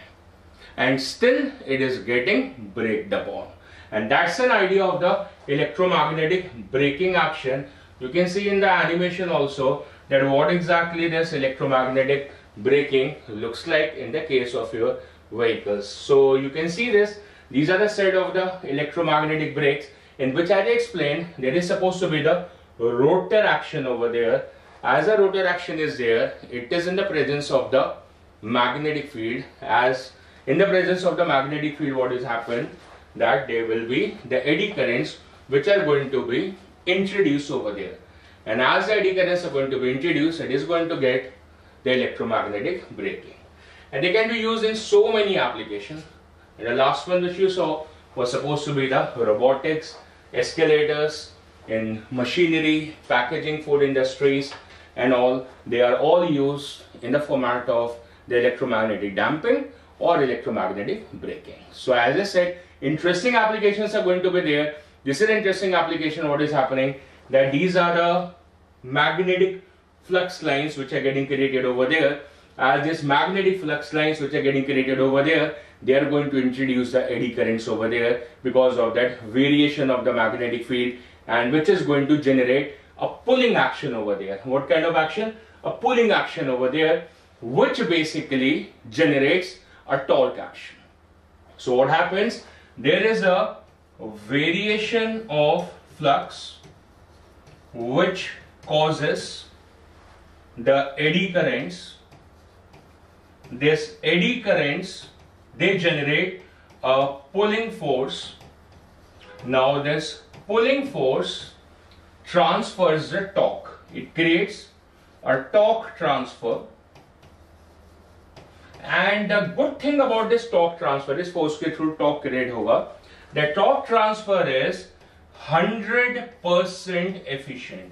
and still it is getting braked upon. And that's an idea of the electromagnetic braking action. You can see in the animation also that what exactly this electromagnetic braking looks like in the case of your vehicles. So you can see this. These are the set of the electromagnetic brakes, in which I explained there is supposed to be the rotor action over there. As the rotor action is there, it is in the presence of the magnetic field. As in the presence of the magnetic field, what is happened? That there will be the eddy currents which are going to be introduced over there, and as the eddy currents are going to be introduced, it is going to get the electromagnetic braking, and they can be used in so many applications. And the last one which you saw was supposed to be the robotics, escalators, in machinery, packaging, food industries, and all. They are all used in the format of the electromagnetic damping or electromagnetic braking. So as I said, interesting applications are going to be there. This is an interesting application. What is happening? That these are the magnetic flux lines which are getting created over there. As these magnetic flux lines which are getting created over there, they are going to introduce the eddy currents over there because of that variation of the magnetic field, and which is going to generate a pulling action over there. What kind of action? A pulling action over there, which basically generates a torque action. So what happens? There is a variation of flux which causes the eddy currents. This eddy currents, they generate a pulling force. Now this pulling force transfers the torque. It creates a torque transfer. And the good thing about this torque transfer is force के through torque create होगा. The torque transfer is 100% efficient.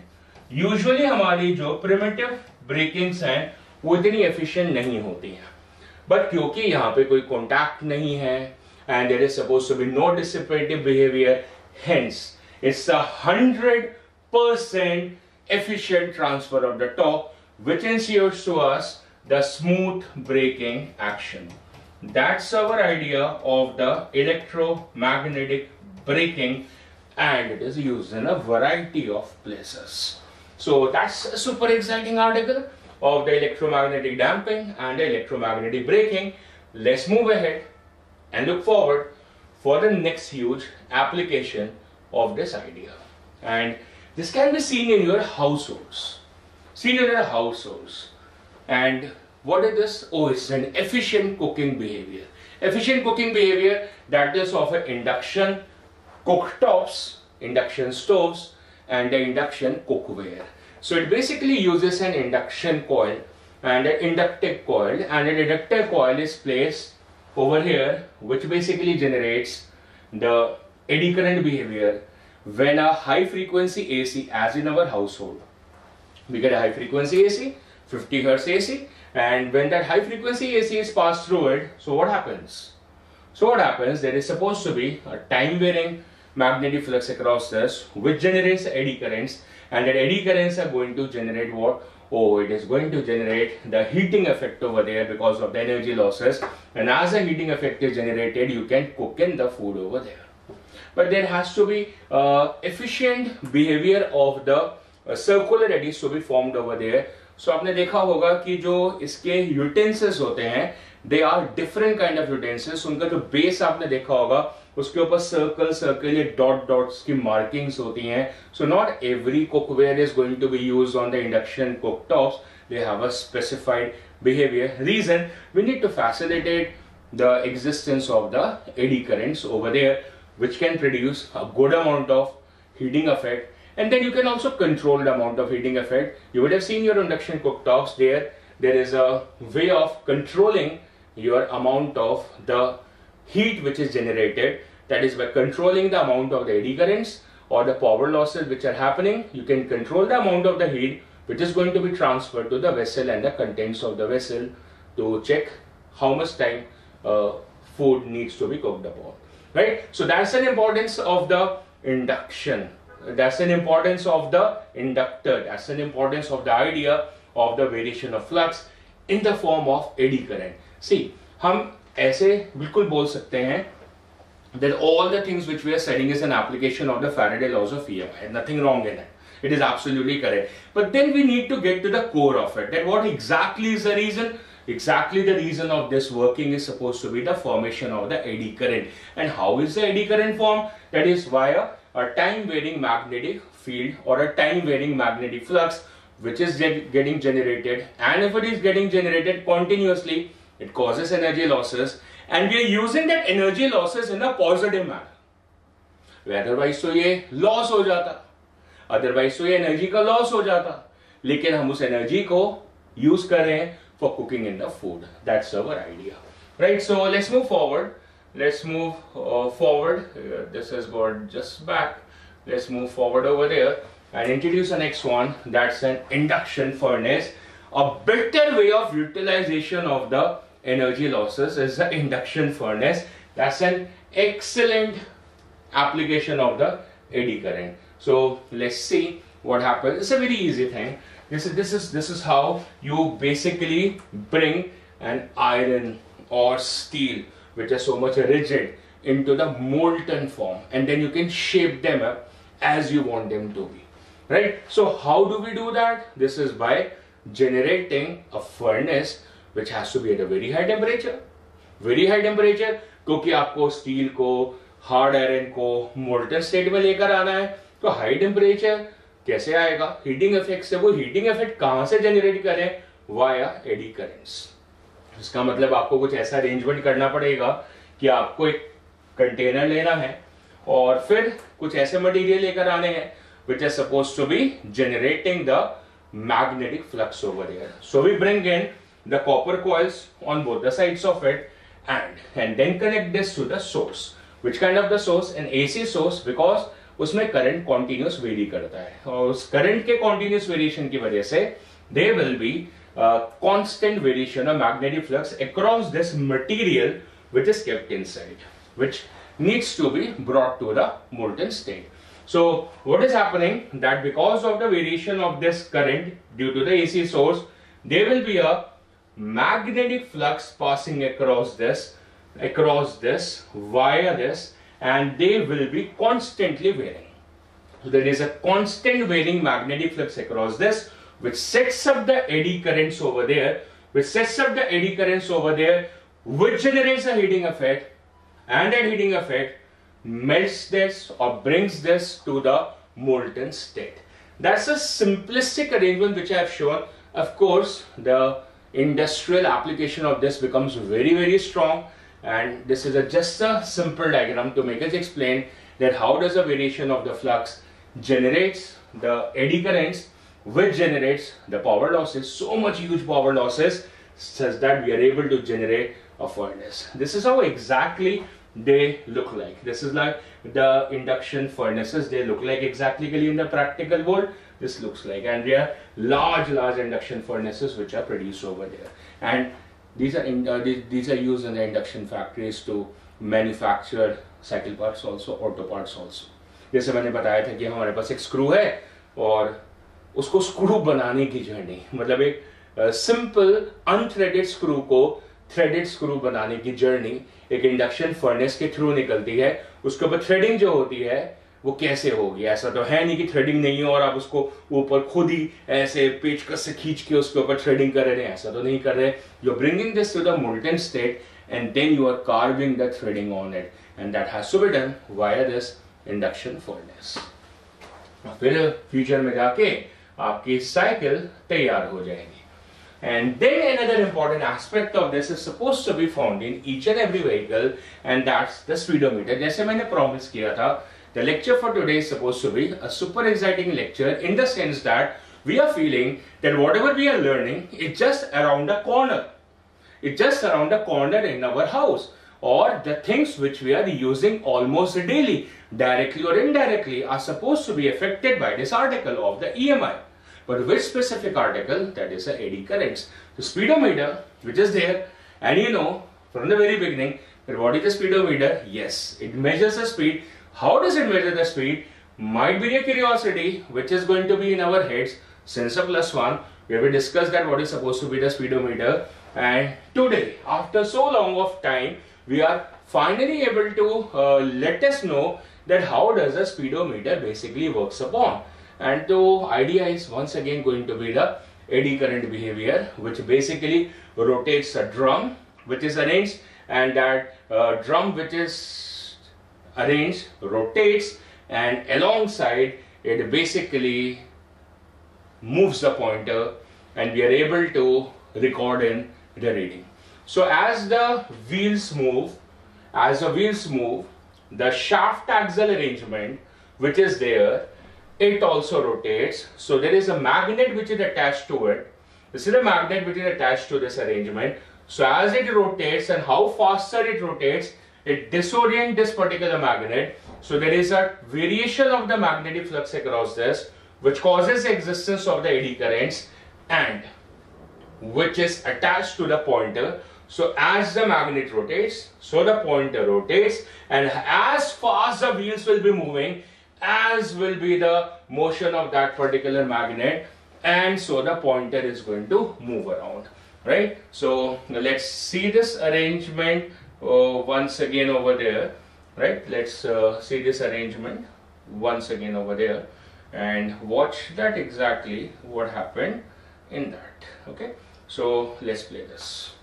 Usually हमारी जो primitive brakings हैं वो इतनी efficient नहीं होती हैं. But क्योंकि यहाँ पे कोई contact नहीं है and there is supposed to be no dissipative behavior, hence it's a 100% efficient transfer of the torque, which ensures to us the smooth braking action. That's our idea of the electromagnetic braking, and it is used in a variety of places. So that's a super exciting article of the electromagnetic damping and the electromagnetic braking. Let's move ahead and look forward for the next huge application of this idea. And this can be seen in your households. Seen in your households. And what is this? Oh, it's an efficient cooking behavior. Efficient cooking behavior, that is of an induction cooktops, induction stoves, and the induction cookware. So it basically uses an induction coil and an inductive coil, and an inductive coil is placed over here, which basically generates the eddy current behavior when a high frequency AC, as in our household, we get a high frequency AC, 50 Hz AC, and when that high frequency AC is passed through it, so what happens? So what happens, there is supposed to be a time varying magnetic flux across this which generates eddy currents, and that eddy currents are going to generate what? Oh, it is going to generate the heating effect over there because of the energy losses, and as the heating effect is generated, you can cook in the food over there. But there has to be efficient behavior of the circular eddies to be formed over there. So आपने देखा होगा कि जो इसके utensils होते हैं, they are different kind of utensils. उनका जो base आपने देखा होगा, उसके ऊपर circle या dots की markings होती हैं. So not every cookware is going to be used on the induction cooktops. They have a specified behavior. Reason, we need to facilitate the existence of the eddy currents over there, which can produce a good amount of heating effect. And then you can also control the amount of heating effect. You would have seen your induction cooktops there is a way of controlling your amount of the heat which is generated. That is, by controlling the amount of the eddy currents or the power losses which are happening, you can control the amount of the heat which is going to be transferred to the vessel and the contents of the vessel to check how much time food needs to be cooked upon. Right? So that's an importance of the induction. That's an importance of the inductor. That's an importance of the idea of the variation of flux in the form of eddy current. See, हम ऐसे बिल्कुल बोल सकते हैं that all the things which we are studying is an application of the Faraday laws of EMI. Nothing wrong in it. It is absolutely correct. But then we need to get to the core of it. That what exactly is the reason? Exactly the reason of this working is supposed to be the formation of the eddy current. And how is the eddy current formed? That is via a time varying magnetic field or a time varying magnetic flux which is getting generated, and if it is getting generated continuously, it causes energy losses, and we are using that energy losses in a positive manner. Otherwise तो ये loss हो जाता, otherwise तो ये energy का loss हो जाता, लेकिन हम उस energy को use कर रहे हैं for cooking in the food. That's our idea, right? So let's move forward. Let's move forward. This has got just back. Let's move forward over there and introduce the next one. That's an induction furnace. A better way of utilization of the energy losses is the induction furnace. That's an excellent application of the eddy current. So let's see what happens. It's a very easy thing. This is how you basically bring an iron or steel which are so much rigid into the molten form, and then you can shape them up as you want them to be, right? So how do we do that? This is by generating a furnace which has to be at a very high temperature. Very high temperature, क्योंकि आपको steel को, hard iron को molten state में लेकर आना है, तो high temperature कैसे आएगा? हीटिंग इफेक्ट से। वो हीटिंग इफेक्ट कहां से जनरेट करें? Via AD currents. इसका मतलब आपको कुछ ऐसा अरेंजमेंट करना पड़ेगा कि आपको एक कंटेनर लेना है और फिर कुछ ऐसे मटेरियल लेकर आने हैं which are supposed to be generating the magnetic flux over here. So we bring in the copper coils on both the sides of it and then connect this to the source. Which kind of the source? An AC source, because उसमें current continuous vary करता है और उस current के continuous variation की वजह से there will be constant variation of magnetic flux across this material which is kept inside, which needs to be brought to the molten state. So what is happening, that because of the variation of this current due to the AC source, there will be a magnetic flux passing across this via this, and they will be constantly varying. So there is a constant varying magnetic flux across this, which sets up the eddy currents over there, which generates a heating effect, and that heating effect melts this or brings this to the molten state. That's a simplistic arrangement which I have shown. Of course, the industrial application of this becomes very, very strong, and this is just a simple diagram to make us explain that how does a variation of the flux generates the eddy currents, which generates the power losses, so much huge power losses, such that we are able to generate a furnace. This is how exactly they look like. This is like the induction furnaces. They look like exactly in the practical world. This looks like, and they are large induction furnaces which are produced over there, and these are used in the induction factories to manufacture cycle parts also, auto parts also. जैसे मैंने बताया था कि हमारे पास एक screw है और उसको स्क्रू बनाने की जर्नी, मतलब एक सिंपल अनथ्रेडेड स्क्रू को थ्रेडेड स्क्रू बनाने की जर्नी एक इंडक्शन फर्नेस के थ्रू निकलती है। उसके ऊपर थ्रेडिंग जो होती है वो कैसे होगी? ऐसा तो है नहीं कि थ्रेडिंग नहीं है और आप उसको ऊपर खुद ही ऐसे पेचकस से खींच के उसके ऊपर थ्रेडिंग कर रहे हैं, ऐसा तो नहीं कर रहे। You are bringing this to the molten state and then you are carving the threading on it, and that has to be done via this induction furnace. फिर फ्यूचर में जाके आपकी साइकिल तैयार हो जाएगी। And then another important aspect of this is supposed to be found in each and every vehicle, and that's the speedometer. जैसे मैंने promise किया था, the lecture for today is supposed to be a super exciting lecture in the sense that we are feeling that whatever we are learning is just around the corner. It's just around the corner in our house, or the things which we are using almost daily, directly or indirectly, are supposed to be affected by this article of the EMI. But which specific article? That is the eddy currents. The speedometer, which is there, and you know from the very beginning that what is the speedometer? Yes, it measures the speed. How does it measure the speed? Might be a curiosity which is going to be in our heads since a +1. We have discussed that what is supposed to be the speedometer, and today, after so long of time, we are finally able to let us know that how does the speedometer basically works upon. And the idea is once again going to be the eddy current behavior, which basically rotates a drum which is arranged, and that drum which is arranged rotates, and alongside it basically moves the pointer, and we are able to record in the reading. So as the wheels move, the shaft axle arrangement which is there, it also rotates. So there is a magnet which is attached to it. This is a magnet which is attached to this arrangement. So as it rotates, and how faster it rotates, it disorients this particular magnet. So there is a variation of the magnetic flux across this, which causes the existence of the eddy currents, and which is attached to the pointer. So as the magnet rotates, so the pointer rotates, and as fast the wheels will be moving, as will be the motion of that particular magnet, and so the pointer is going to move around, right? So let's see this arrangement once again over there, right? Let's see this arrangement once again over there and watch that exactly what happened in that. Okay, so let's play this.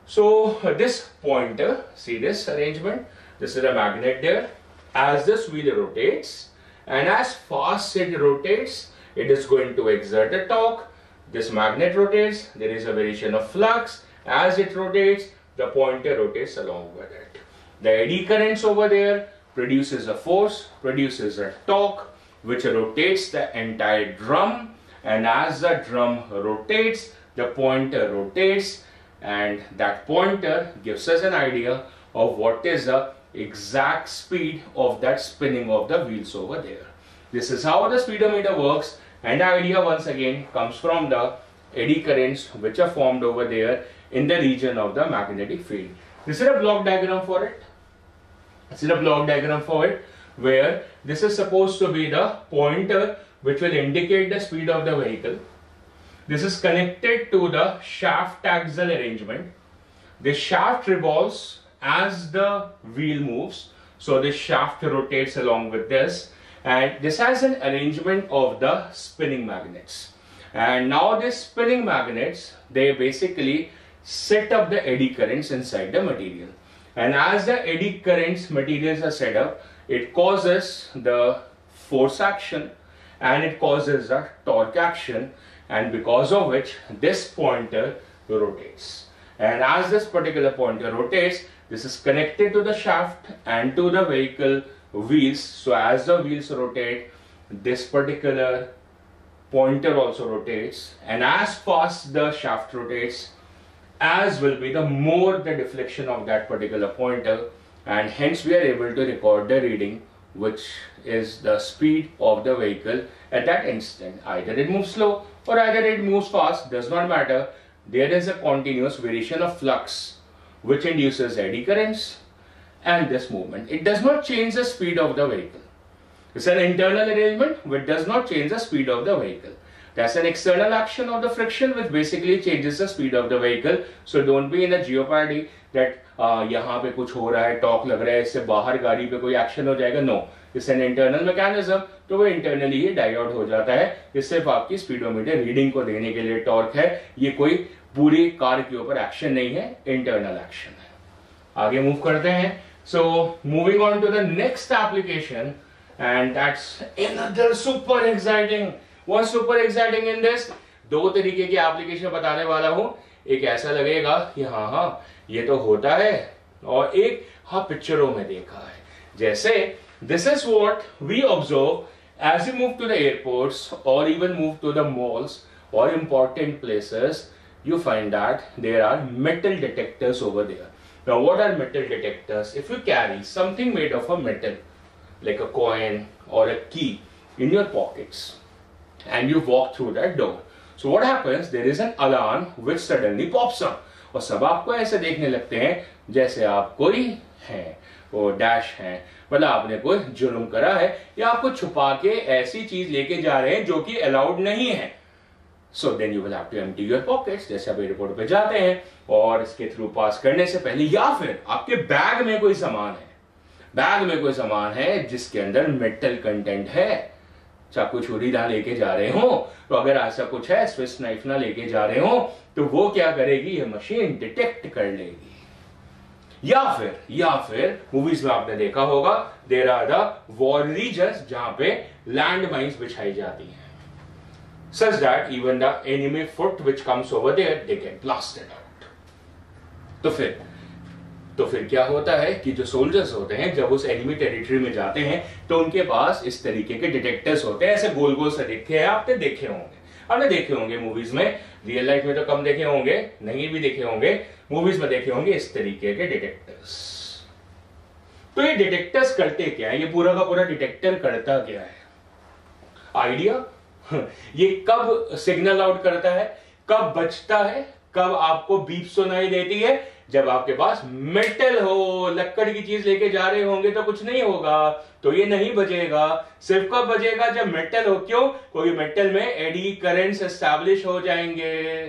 So this pointer, see this arrangement, this is a magnet there. As this wheel rotates, and as fast it rotates, it is going to exert a torque. This magnet rotates, there is a variation of flux. As it rotates, the pointer rotates along with it. The eddy currents over there produces a force, produces a torque, which rotates the entire drum, and as the drum rotates, the pointer rotates, and that pointer gives us an idea of what is the exact speed of that spinning of the wheels over there. This is how the speedometer works, and the idea once again comes from the eddy currents which are formed over there in the region of the magnetic field. This is a block diagram for it. This is a block diagram for it, where this is supposed to be the pointer which will indicate the speed of the vehicle. This is connected to the shaft axle arrangement. The shaft revolves as the wheel moves, so the shaft rotates along with this, and this has an arrangement of the spinning magnets. And now these spinning magnets, they basically set up the eddy currents inside the material, and as the eddy currents materials are set up, it causes the force action and it causes a torque action, and because of which this pointer rotates. And as this particular pointer rotates, this is connected to the shaft and to the vehicle wheels. So as the wheels rotate, this particular pointer also rotates, and as fast the shaft rotates, as will be the more the deflection of that particular pointer, and hence we are able to record the reading, which is the speed of the vehicle at that instant. Either it moves slow or either it moves fast, does not matter. There is a continuous variation of flux which induces eddy currents and this movement. It does not change the speed of the vehicle. It's an internal arrangement which does not change the speed of the vehicle. That's an external action of the friction which basically changes the speed of the vehicle. So don't be in a jeopardy that यहाँ पे कुछ हो रहा है, torque लग रहा है, इससे बाहर गाड़ी पे कोई एक्शन हो जाएगा. No, it's an internal mechanism. तो वो इंटरनली ही डाई आउट हो जाता है. ये सिर्फ आपकी स्पीडोमीटर रीडिंग को देने के लिए टॉर्क है. ये कोई पूरी कार के ऊपर एक्शन नहीं है, इंटरनल एक्शन है. आगे मूव करते हैं. So moving on to the next application, and that's another super exciting. What's super exciting in this? दो तरीके की एप्लीकेशन बताने वाला हूं. एक ऐसा लगेगा कि हाँ ये तो होता है, और एक हाँ पिक्चरों में देखा है. जैसे this is what we observe as you move to the airports or even move to the malls or important places. You find that there are metal detectors over there. Now what are metal detectors? If you carry something made of a metal like a coin or a key in your pockets and you walk through that door, so what happens? There is an alarm which suddenly pops up. और सब आपको ऐसे देखने लगते हैं जैसे आप कोई हैं, वो डैश हैं, मतलब आपने कोई जुर्म करा है या आपको छुपा के ऐसी चीज लेके जा रहे हैं जो कि अलाउड नहीं है. So then you will have to empty your pockets. जैसे आप एयरपोर्ट पे जाते हैं और इसके थ्रू पास करने से पहले, या फिर आपके बैग में कोई सामान है, बैग में कोई सामान है जिसके अंदर मेटल कंटेंट है, चाकू छुरी ना लेके जा रहे हो, तो अगर ऐसा कुछ है, स्विस नाइफ ना लेके जा रहे हो, तो वो क्या करेगी? ये मशीन डिटेक्ट कर लेगी. या फिर मूवीज में आपने देखा होगा, there are the war regions जहां पे लैंड माइन्स बिछाई जाती हैं, such that even the enemy foot which comes over there, they get blasted out. तो फिर क्या होता है कि जो सोल्जर्स होते हैं जब उस एनिमी टेरिटरी में जाते हैं तो उनके पास इस तरीके के डिटेक्टर्स होते हैं. ऐसे गोल गोल से दिखते हैं, आपने देखे होंगे मूवीज में. रियल लाइफ में तो कम देखे होंगे, नहीं भी देखे होंगे, मूवीज में देखे होंगे इस तरीके के डिटेक्टर्स. तो ये डिटेक्टर्स करते क्या है? ये पूरा का पूरा डिटेक्टर करता क्या है? आइडिया? ये कब सिग्नल आउट करता है, कब बचता है, कब आपको बीप सुनाई देती है? जब आपके पास मेटल हो, लक्कड़ की चीज लेके जा रहे होंगे तो कुछ नहीं होगा, तो ये नहीं बजेगा. सिर्फ कब बजेगा? जब मेटल हो. क्यों? क्योंकि मेटल में एडी करंट्स एस्टैब्लिश हो जाएंगे.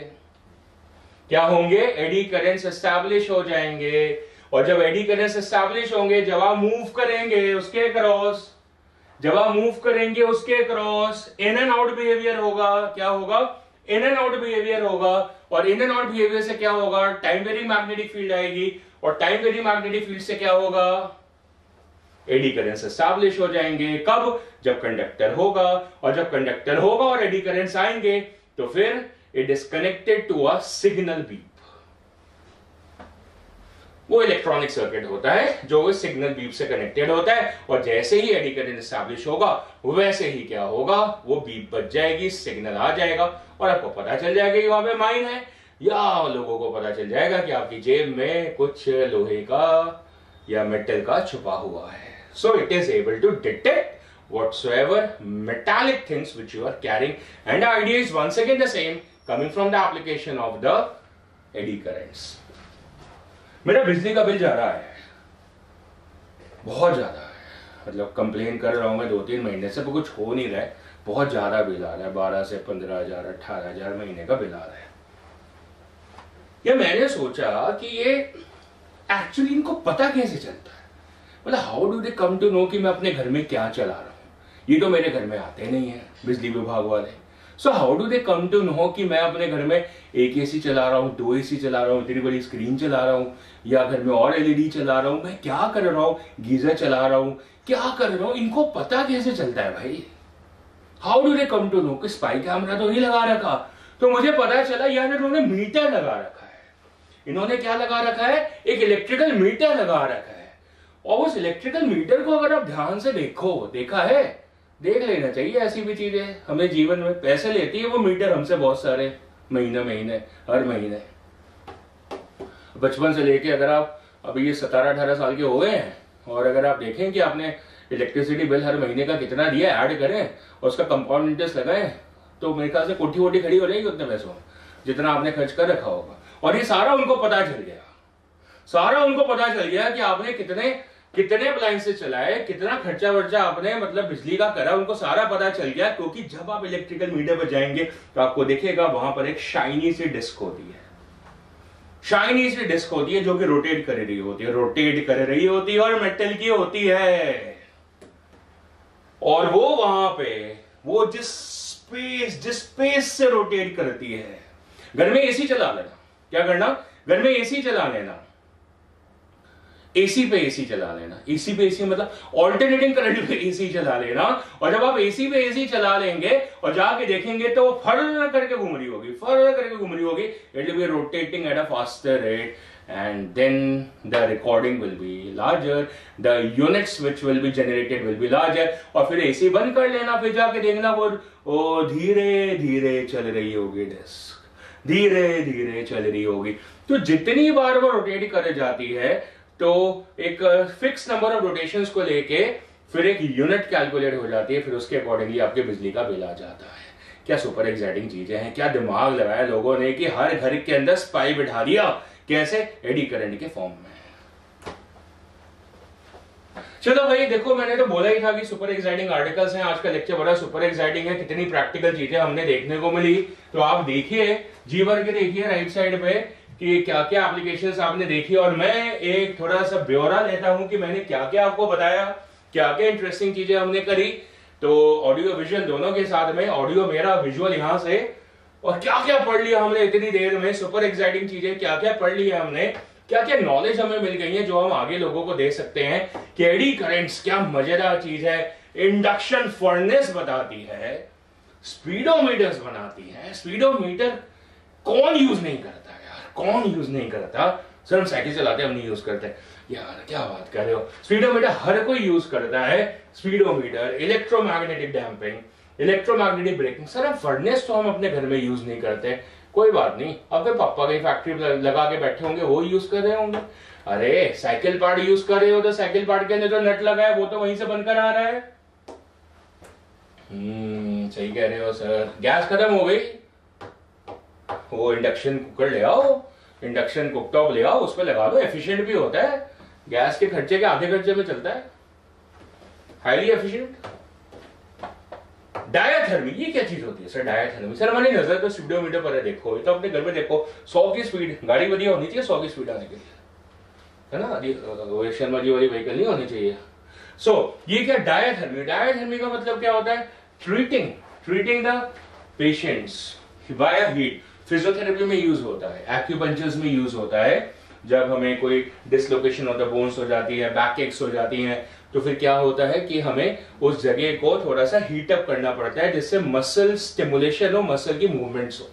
क्या होंगे? एडी करंट्स एस्टैब्लिश हो जाएंगे. और जब एडी करंट्स एस्टैब्लिश होंगे, जब आप मूव करेंगे उसके cross, in and out behaviour होगा. क्या होगा? इन एंड आउट बिहेवियर होगा. और इन एंड आउट बिहेवियर से क्या होगा? टाइम वेरिंग मैग्नेटिक फील्ड आएगी. और टाइम वेरिंग मैग्नेटिक फील्ड से क्या होगा? एडी करेंट्स एस्टैब्लिश हो जाएंगे. कब? जब कंडक्टर होगा. और जब कंडक्टर होगा और एडी करेंट्स आएंगे तो फिर it is connected to a signal beep. वो इलेक्ट्रॉनिक सर्किट होता है जो इस सिग्नल बीप से कनेक्टेड होता है. और जैसे ही एडी करंट एस्टैब्लिश होगा वैसे ही क्या होगा? वो बीप बज जाएगी, सिग्नल आ जाएगा और आपको पता चल जाएगा कि वहां पे माइन है, या लोगों को पता चल जाएगा कि आपकी जेब में कुछ लोहे का या मेटल का छुपा हुआ है. So it is able to detect whatsoever metallic things which you are carrying, and the idea is once again the same, coming from the application of the eddy currents. मेरा बिजली का बिल जा रहा है, बहुत ज्यादा है, मतलब कंप्लेन कर रहा हूं मैं 2-3 महीने से, पर कुछ हो नहीं रहा है. बहुत ज्यादा बिल आ रहा है, 12 से 15,000 18,000 महीने का बिल आ रहा है. ये मैंने सोचा कि ये एक्चुअली इनको पता कैसे चलता है, मतलब how do they come to know कि मैं अपने घर में क्या चला रहा हूं. ये तो मेरे घर में आते नहीं है बिजली विभाग वाले. So how do they come to know कि मैं अपने घर में एक एसी चला रहा हूं, 2 एसी चला रहा हूं, इतनी बड़ी स्क्रीन चला रहा हूं, या घर में और एलईडी चला रहा हूं, मैं क्या कर रहा हूं, गीजर चला रहा हूं, क्या कर रहा हूं, इनको पता कैसे चलता है भाई? How do they come to know? कि स्पाई कैमरा तो नहीं लगा रखा, तो मुझे पता चला यार इन्होंने मीटर लगा रखा है. इन्होंने क्या लगा रखा है? एक इलेक्ट्रिकल मीटर लगा रखा है. और उस इलेक्ट्रिकल मीटर को अगर आप ध्यान से देखा है, देख लेना चाहिए. ऐसी भी चीजें हमें जीवन में पैसे लेती है वो मीटर हमसे बहुत सारे, महीने हर महीने. बचपन से लेके अगर आप अभी ये 17-18 साल के हो गए हैं और अगर आप देखें कि आपने इलेक्ट्रिसिटी बिल हर महीने का कितना दिया, ऐड करें और उसका कंपाउंड इंटरेस्ट लगाएं, तो मेरे ख्याल से कोठी वोटी खड़ी हो जाएगी उतने पैसों में जितना आपने खर्च कर रखा होगा. और ये सारा उनको पता चल गया. सारा उनको पता चल गया कि आपने कितने कितने अप्लायंसेस चलाए, कितना खर्चा वर्चा आपने मतलब बिजली का करा, उनको सारा पता चल गया। क्योंकि जब आप इलेक्ट्रिकल मीटर पर जाएंगे तो आपको दिखेगा वहां पर एक शाइनी सी डिस्क होती है, शाइनी सी डिस्क होती है जो कि रोटेट कर रही होती है, रोटेट कर रही होती है और मेटल की होती है। और वो वहां पे वो जिस स्पेस से रोटेट करती है, घर में एसी चला लेना, क्या करना, घर में एसी चला लेना, एसी पे एसी चला लेना, एसी पे एसी मतलब ऑल्टरनेटिंग करंट पे एसी चला लेना। और जब आप एसी पे एसी चला लेंगे और जाके देखेंगे तो वो फर करके घूम रही होगी, फर करके घूम रही होगी, it will be rotating at a faster rate and then the recording will be larger, the units which will be generated will be larger। और फिर एसी बंद कर लेना, फिर जाके देखना वो धीरे धीरे चल रही होगी डिस्क, धीरे धीरे चल रही होगी। तो जितनी बार वो रोटेट कर जाती है तो एक फिक्स नंबर ऑफ रोटेशंस को लेके फिर एक यूनिट कैलकुलेट हो जाती है, फिर उसके अकॉर्डिंगली आपके बिजली का बिल आ जाता है। क्या सुपर एक्साइटिंग चीजें हैं, क्या दिमाग लगाया लोगों ने कि हर घर के अंदर स्पाई बिठा दिया, कैसे, एडी करंट के फॉर्म में। चलो भाई देखो, मैंने तो बोला ही था कि सुपर एक्साइटिंग आर्टिकल्स हैं, आज का लेक्चर बड़ा सुपर एक्साइटिंग है, कितनी प्रैक्टिकल चीजें हमने देखने को मिली। तो आप देखिए, जी भर के देखिए राइट साइड पे कि क्या क्या एप्लीकेशंस आपने देखी, और मैं एक थोड़ा सा ब्यौरा लेता हूं कि मैंने क्या क्या आपको बताया, क्या क्या इंटरेस्टिंग चीजें हमने करी। तो ऑडियो विजुअल दोनों के साथ में, ऑडियो मेरा, विजुअल यहां से, और क्या क्या पढ़ लिया हमने इतनी देर में, सुपर एक्साइटिंग चीजें क्या क्या पढ़ ली है हमने, क्या क्या नॉलेज हमें मिल गई है जो हम आगे लोगों को दे सकते हैं कि एडी करंट्स क्या मजेदार चीज है, इंडक्शन फर्नेस बताती है, स्पीडोमीटर्स बनाती है। स्पीडोमीटर कौन यूज नहीं करता यार, कौन यूज नहीं करता, सर हम साइकिल चलाते हम नहीं यूज करते यार, क्या बात कर रहे हो, स्पीडोमीटर हर कोई यूज करता है। Speedometer, electromagnetic damping, electromagnetic braking, sir हम फर्नेस तो हम अपने घर में यूज नहीं करते, कोई बात नहीं, अब पापा की फैक्ट्री लगा के बैठे होंगे वो यूज कर रहे होंगे। अरे साइकिल पार्ट यूज कर रहे हो तो साइकिल पार्ट के अंदर जो नट लगा है वो तो वहीं से बनकर आ रहा है। सही कह रहे हो सर, गैस खत्म हो गई, वो इंडक्शन कुकर ले आओ, इंडक्शन कुकटॉप ले आओ, उस पर लगा दो, एफिशिएंट भी होता है, गैस के खर्चे के आधे खर्चे में चलता है, हाईली एफिशिएंट। डायाथर्मी, ये क्या चीज होती है सर, डायाथर्मी? सर हमारी नजर तो स्पीडोमीटर पर है, देखो ये तो अपने घर में देखो, 100 की स्पीड, गाड़ी बढ़िया होनी चाहिए 100 की स्पीड आने के लिए, है ना, शर्मा जी वाली व्हीकल नहीं होनी चाहिए। सो ये क्या डायाथर्मी, डायाथर्मी का मतलब क्या होता है, treating the patients by heat. Physiotherapy में यूज होता है, एक्यूपंक्चर्स में यूज होता है, जब हमें कोई डिसलोकेशन होता है, बोन्स हो जाती है, बैक एक्स हो जाती हैं, तो फिर क्या होता है कि हमें उस जगह को थोड़ा सा हीट अप करना पड़ता है जिससे मसल स्टिमुलेशन हो, मसल की मूवमेंट्स हो,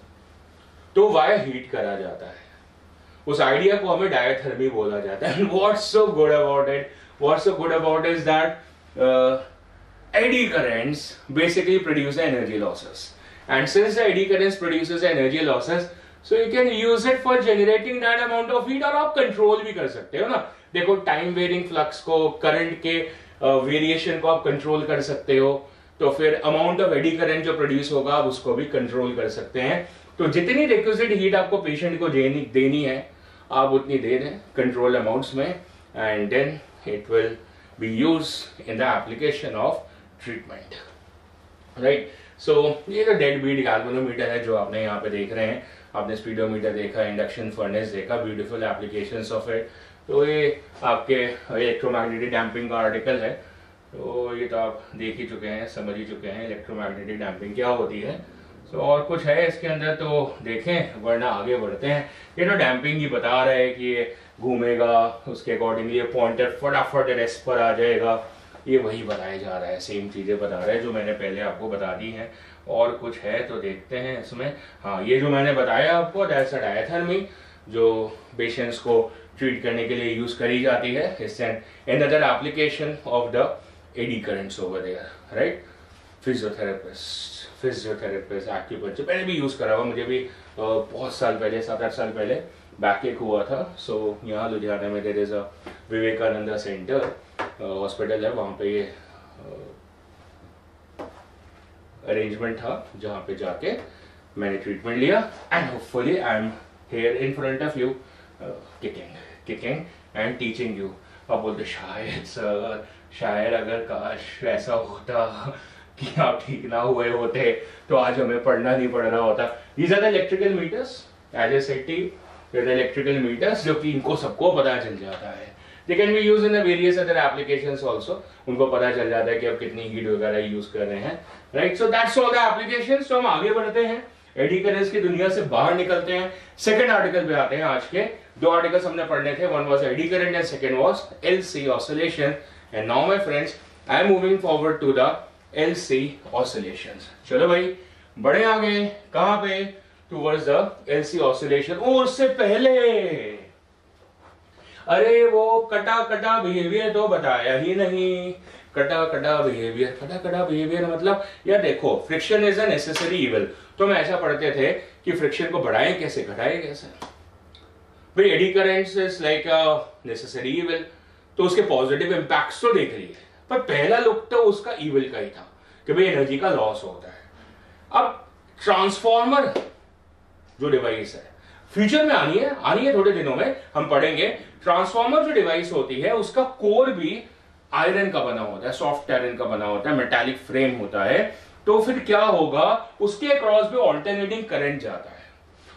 तो वाया हीट करा जाता है। उस आइडिया को हमें डायाथर्मी बोला जाता है। What's so good about it, what's so good about is that eddy currents basically produce energy losses, and since the eddy currents produces energy losses, so you can use it for generating that amount of heat, और आप control भी कर सकते हो ना। देखो time varying flux को, current के वेरिएशन को आप कंट्रोल कर सकते हो, तो फिर अमाउंट ऑफ एडी करंट जो प्रोड्यूस होगा आप उसको भी कंट्रोल कर सकते हैं। तो जितनी रिक्विजिट हीट आपको पेशेंट को देनी है आप उतनी दे दें कंट्रोल अमाउंट्स में, and then it will be used in the application of treatment, right. So ये जो डेड बीट गैल्वेनोमीटर है जो आपने यहाँ पे देख रहे हैं, आपने स्पीडोमीटर देखा, इंडक्शन फर्नेस देखा, ब्यूटीफुल एप्लीकेशंस ऑफ इट। तो ये आपके इलेक्ट्रोमैग्नेटिक डैम्पिंग का आर्टिकल है, तो ये तो आप देख ही चुके हैं, समझ ही चुके हैं इलेक्ट्रोमैग्नेटिक डैम्पिंग क्या होती है। सो और कुछ है इसके अंदर तो देखें, वरना आगे बढ़ते हैं। ये तो डैम्पिंग ही बता रहा है कि ये घूमेगा, उसके अकॉर्डिंगली ये पॉइंटर फटाफट रेस्ट पर आ जाएगा, ये वही बताया जा रहा है, सेम चीजें बता रहा है जो मैंने पहले आपको बता दी हैं। और कुछ है तो देखते हैं इसमें। हाँ, ये जो मैंने बताया आपको, दैट्स अ डायाथर्मी, जो पेशेंट्स को ट्रीट करने के लिए यूज करी जाती है। It's another application of the eddy currents over there, right. Physiotherapist, acupuncture मैंने भी यूज करा हुआ, मुझे भी बहुत साल पहले, 7-8 साल पहले बैक एक हुआ था। सो यहाँ लुधियाना में there is a Vivekananda centre hospital है, वहाँ पे ये अरेंजमेंट था जहाँ पे जाके मैंने ट्रीटमेंट लिया, and hopefully I am here in front of you kicking. kicking and teaching you. अब बोलते शायद सर, शायद अगर काश ऐसा होता कि आप ठीक ना हुए होते तो आज हमें पढ़ना नहीं पड़ रहा होता. These are the electrical meters, as I said to you, they're the electrical meters जो कि इनको सबको पता चल जाता है. They can be used in the various other applications also. उनको पता चल जाता है कि अब कितनी हीट वगैरह यूज कर रहे हैं, right. So that's all the applications. तो हम आगे बढ़ते हैं, एडी करेंट्स की दुनिया से बाहर निकलते हैं. सेकंड आर्टिकल पे आते हैं. आज के दो आर्टिकल्स हमने पढ़ने थे. One was eddy current and second was LC oscillation. And now my friends, I am moving forward to the LC oscillations. चलो भाई बड़े आगे. कहां पे? Towards the LC oscillation. और उससे पहले अरे वो कटा कटा बिहेवियर तो बताया ही नहीं. कटा कटा बिहेवियर, कटा कटा बिहेवियर मतलब यार देखो, friction is a necessary evil. तो हम ऐसा पढ़ते थे कि फ्रिक्शन को बढ़ाएं कैसे, घटाएं कैसे. भाई eddy currents is like a necessary evil, तो उसके पॉजिटिव इंपैक्ट्स तो देख रही है, पर पहला लुक तो उसका इविल का ही था कि भाई एनर्जी का लॉस होता है. अब ट्रांसफॉर्मर जो डिवाइस है फ्यूचर में आनी है थोड़े दिनों में हम पढ़ेंगे. ट्रांसफॉर्मर जो डिवाइस होती है उसका कोर भी आयरन का बना होता है, सॉफ्ट आयरन का बना होता है, मेटालिक फ्रेम होता है. तो फिर क्या होगा, उसके अक्रॉस भी ऑल्टरनेटिंग करंट जाता है.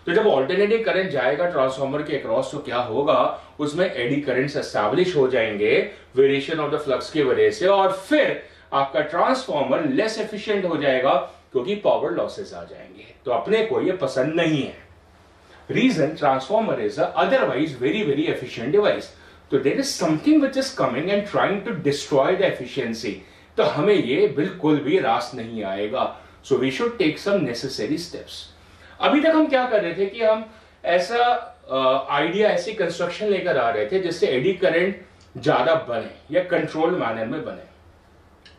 तो जब ऑल्टरनेटिंग करंट जाएगा ट्रांसफॉर्मर के अक्रॉस, तो क्या होगा, उसमें एडी करंट्स एस्टैब्लिश हो जाएंगे वेरिएशन ऑफ द फ्लक्स की वजह से. और फिर आपका ट्रांसफॉर्मर लेस एफिशिएंट हो जाएगा क्योंकि पावर लॉसेस आ जाएंगे. तो अपने को ये पसंद नहीं है. Reason transformer is a otherwise very efficient device. So there is something which is coming and trying to destroy the efficiency. तो हमें ये बिल्कुल भी रास नहीं आएगा. So we should take some necessary steps. अभी तक हम क्या कर रहे थे कि हम ऐसा आइडिया, ऐसी कंस्ट्रक्शन लेकर आ रहे थे जिससे एडी करंट ज्यादा बने या कंट्रोल मैनर में बने.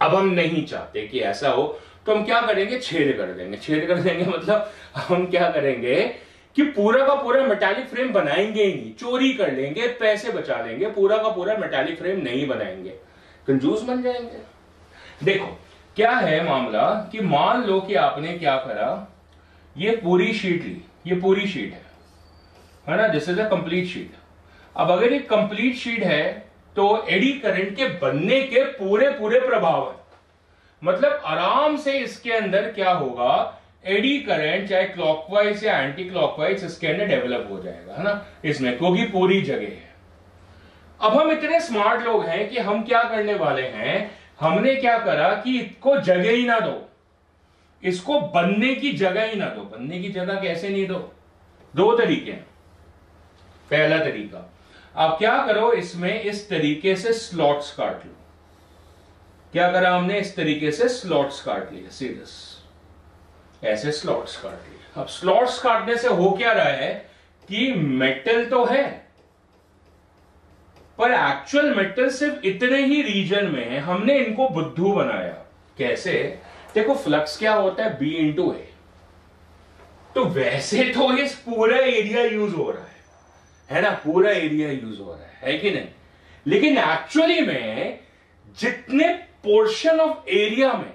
अब हम नहीं चाहते कि ऐसा हो, तो हम क्या करेंगे, छेद कर देंगे. छेद कर देंगे मतलब हम क्या करेंगे कि पूरा का पूरा मेटालिक फ्रेम बनाएंगे ही नहीं, चोरी कर लेंगे, पैसे बचा लेंगे, पूरा का पूरा मेटालिक फ्रेम नहीं बनाएंगे, कंजूस बन जाएंगे. देखो क्या है मामला कि मान लो कि आपने क्या करा, ये पूरी शीट ली, ये पूरी शीट है ना, this is a complete sheet. अब अगर ये कंप्लीट शीट है तो एडी करंट के बनने के पूरे पूरे प्रभाव है. मतलब आराम से इसके अंदर क्या होगा, एडी करंट चाहे क्लॉकवाइज या एंटी क्लॉकवाइज इसके अंदर डेवलप हो जाएगा, है ना, इसमें, क्योंकि पूरी जगह है. अब हम इतने स्मार्ट लोग हैं कि हम क्या करने वाले हैं, हमने क्या करा कि इसको जगह ही ना दो, इसको बनने की जगह ही ना दो. बनने की जगह कैसे नहीं दो, दो तरीके हैं. पहला तरीका, आप क्या करो, इसमें इस तरीके से स्लॉट्स काट लो. क्या करा हमने, इस तरीके से स्लॉट्स काट लिए, सीधे ऐसे स्लॉट्स काट लिए. अब स्लॉट्स काटने से हो क्या रहा है कि मेटल तो है, पर एक्चुअल मेटल सिर्फ इतने ही रीजन में है. हमने इनको बुद्धू बनाया. कैसे, देखो फ्लक्स क्या होता है, B इंटू ए. तो वैसे तो इस पूरा एरिया यूज हो रहा है ना, पूरा एरिया यूज हो रहा है कि नहीं, लेकिन एक्चुअली में जितने पोर्शन ऑफ एरिया में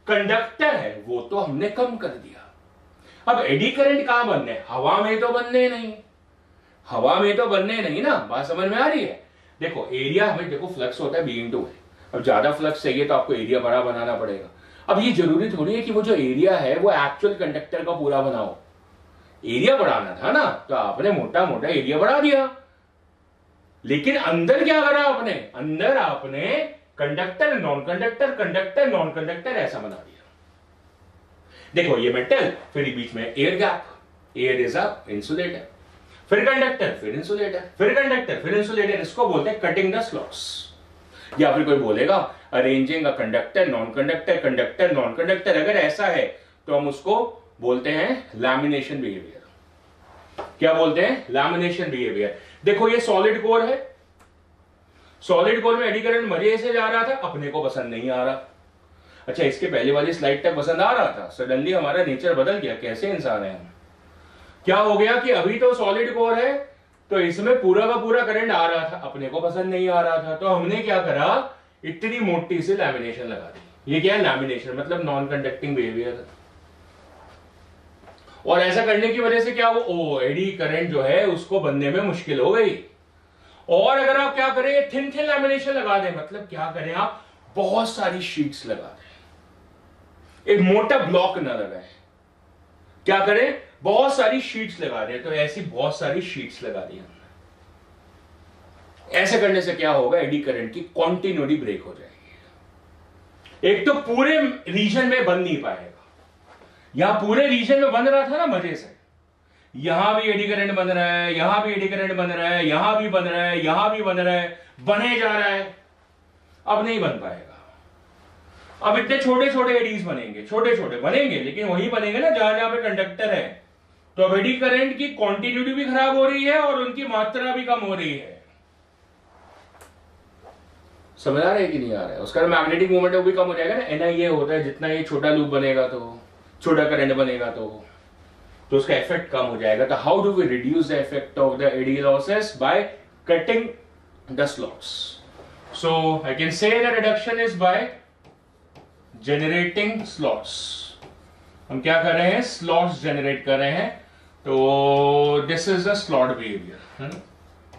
कंडक्टर है वो तो हमने कम कर दिया. अब एडी करंट कहां बनने, हवा में तो बनने नहीं, हवा में तो बनने नहीं ना. बात समझ में आ रही है. देखो एरिया हमें, देखो फ्लक्स होता है B इंटू है. अब ज्यादा फ्लक्स चाहिए तो आपको एरिया बड़ा बनाना पड़ेगा. अब ये जरूरी थोड़ी है कि वो जो एरिया है वो एक्चुअल कंडक्टर का पूरा बनाओ. एरिया बढ़ाना था ना, तो आपने मोटा मोटा एरिया बढ़ा दिया, लेकिन अंदर क्या करा आपने, अंदर आपने conductor non conductor, conductor non conductor ऐसा बना दिया. देखो ये मेटल, फिर बीच में air gap, air is a insulator, फिर कंडक्टर, फिर इंसुलेटर, फिर कंडक्टर, फिर इंसुलेटर. इसको बोलते हैं कटिंग द स्लॉट्स. या फिर कोई बोलेगा arranging a conductor non conductor, conductor non conductor. अगर ऐसा है तो हम उसको बोलते हैं लैमिनेशन बिहेवियर. क्या बोलते हैं, लैमिनेशन बिहेवियर. देखो ये सॉलिड कोर है, सॉलिड कोर में एडी करंट मजे से जा रहा था, अपने को पसंद नहीं आ रहा. अच्छा इसके पहले वाली स्लाइड तक पसंद आ रहा था, सडनली हमारा नेचर बदल गया. कैसे इंसान है हम, क्या हो गया कि अभी तो सॉलिड कोर है तो इसमें पूरा का पूरा करंट आ रहा था, अपने को पसंद नहीं आ रहा था, तो हमने क्या करा, इतनी मोटी सी लैमिनेशन लगा दी. ये क्या है, लैमिनेशन मतलब नॉन कंडक्टिंग बिहेवियर. और ऐसा करने की वजह से क्या वो एडी करंट जो है उसको बनने में मुश्किल हो गई। और अगर आप क्या करें, थिन थिन लैमिनेशन लगा दें, मतलब क्या करें आप, बहुत सारी शीट्स लगा दें, एक मोटा ब्लॉक ना लगाएं, क्या करें, बहुत सारी शीट्स लगा दें। तो ऐसी बहुत सारी शीट्स लगा दी हमने। ऐसे करने से क्या होगा, एडी करंट की कॉन्टिन्यूटी ब्रेक हो जाएगी। एक तो पूरे रीजन में बन नहीं पाएगा, यहां पूरे रीजन में बन रहा था ना मजे से, यहां भी एडी करंट बन रहा है, यहां भी एडी करंट बन रहा है, यहां भी बन रहा है, यहां भी बन रहा है, बने जा रहा है। अब नहीं बन पाएगा। अब इतने छोटे छोटे एडीज बनेंगे, छोटे छोटे बनेंगे, लेकिन वही बनेंगे ना जहां जहां पे कंडक्टर है। तो अब एडी करंट की क्वांटिटी भी खराब हो रही है और उनकी मात्रा भी कम हो रही है। समझ आ रहा है कि नहीं आ रहा है? उसका मैग्नेटिक मोमेंट भी कम हो जाएगा ना। एनआई ये होता है, जितना ये छोटा लूप बनेगा तो छोटा करंट बनेगा तो उसका इफेक्ट कम हो जाएगा। तो how do we reduce the effect of the eddy losses? By cutting the slots. So I can say the reduction is by generating slots. हम क्या कर रहे हैं, स्लॉट्स जनरेट कर रहे हैं। तो this is the slot behaviour,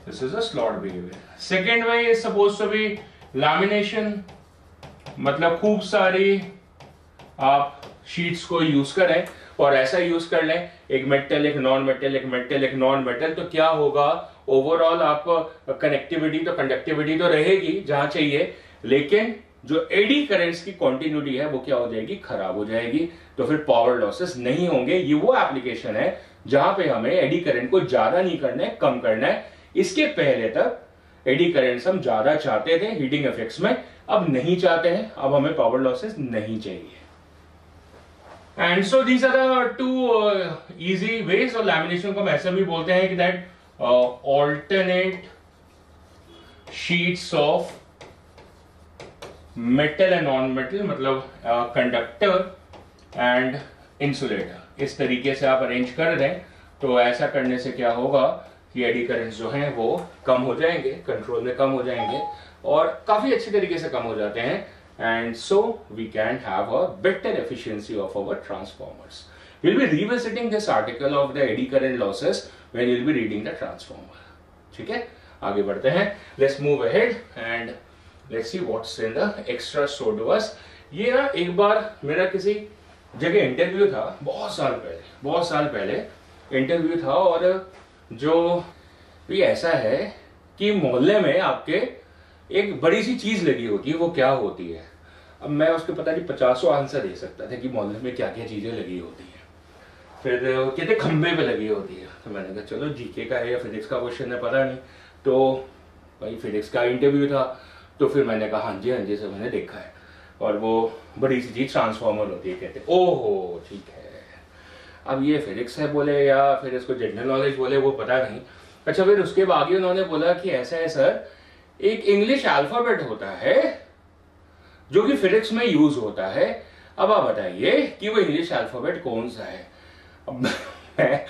this is the slot behaviour. Second way is suppose to be lamination, मतलब खूब सारी आप शीट्स को यूज करें और ऐसा यूज कर लें, एक मेटल एक नॉन मेटल, एक मेटल एक नॉन मेटल। तो क्या होगा, ओवरऑल आप कनेक्टिविटी तो कंडक्टिविटी तो रहेगी जहां चाहिए, लेकिन जो एडी करंट्स की कॉन्टिन्यूटी है वो क्या हो जाएगी, खराब हो जाएगी। तो फिर पावर लॉसेस नहीं होंगे। ये वो एप्लीकेशन है जहां पे हमें एडी करंट को ज्यादा नहीं करना है, कम करना है। इसके पहले तक एडी करंट्स हम ज्यादा चाहते थे हीटिंग इफेक्ट्स में, अब नहीं चाहते हैं, अब हमें पावर लॉसेस नहीं चाहिए। And so these are the two easy ways. और लैमिनेशन को हम ऐसा भी बोलते हैं कि that alternate sheets of metal and non metal, मतलब कंडक्टर एंड इंसुलेटर, इस तरीके से आप अरेंज कर दें। तो ऐसा करने से क्या होगा कि एडी करंट्स जो हैं वो कम हो जाएंगे, कंट्रोल में कम हो जाएंगे और काफी अच्छे तरीके से कम हो जाते हैं। And so we can have a better efficiency of our transformers. We'll be revisiting this article of the eddy current losses when we'll be reading the transformer. ठीक है, आगे बढ़ते हैं। Let's move ahead and let's see what's in the extra show to us. ये ना एक बार मेरा किसी जगह इंटरव्यू था, बहुत साल पहले इंटरव्यू था। और जो भी ऐसा है कि मोहल्ले में आपके एक बड़ी सी चीज लगी होती है, वो क्या होती है। अब मैं उसके पता नहीं 50 आंसर दे सकता था कि मोहल्ले में क्या क्या चीजें लगी होती है। फिर कहते खंबे पे लगी होती है। तो मैंने कहा चलो जीके का है या फिजिक्स का क्वेश्चन है, पता नहीं। तो भाई फिजिक्स का इंटरव्यू था, तो फिर मैंने कहा हाँ जी सर मैंने देखा है। और वो बड़ी सी चीज ट्रांसफॉर्मर होती है। कहते ओहो ठीक है। अब ये फिजिक्स है बोले या फिर इसको जनरल नॉलेज बोले वो पता नहीं। अच्छा, फिर उसके बाद उन्होंने बोला कि ऐसा है सर, एक इंग्लिश अल्फाबेट होता है जो कि फिजिक्स में यूज होता है। अब आप बताइए कि वो इंग्लिश अल्फाबेट कौन सा है। अब मैं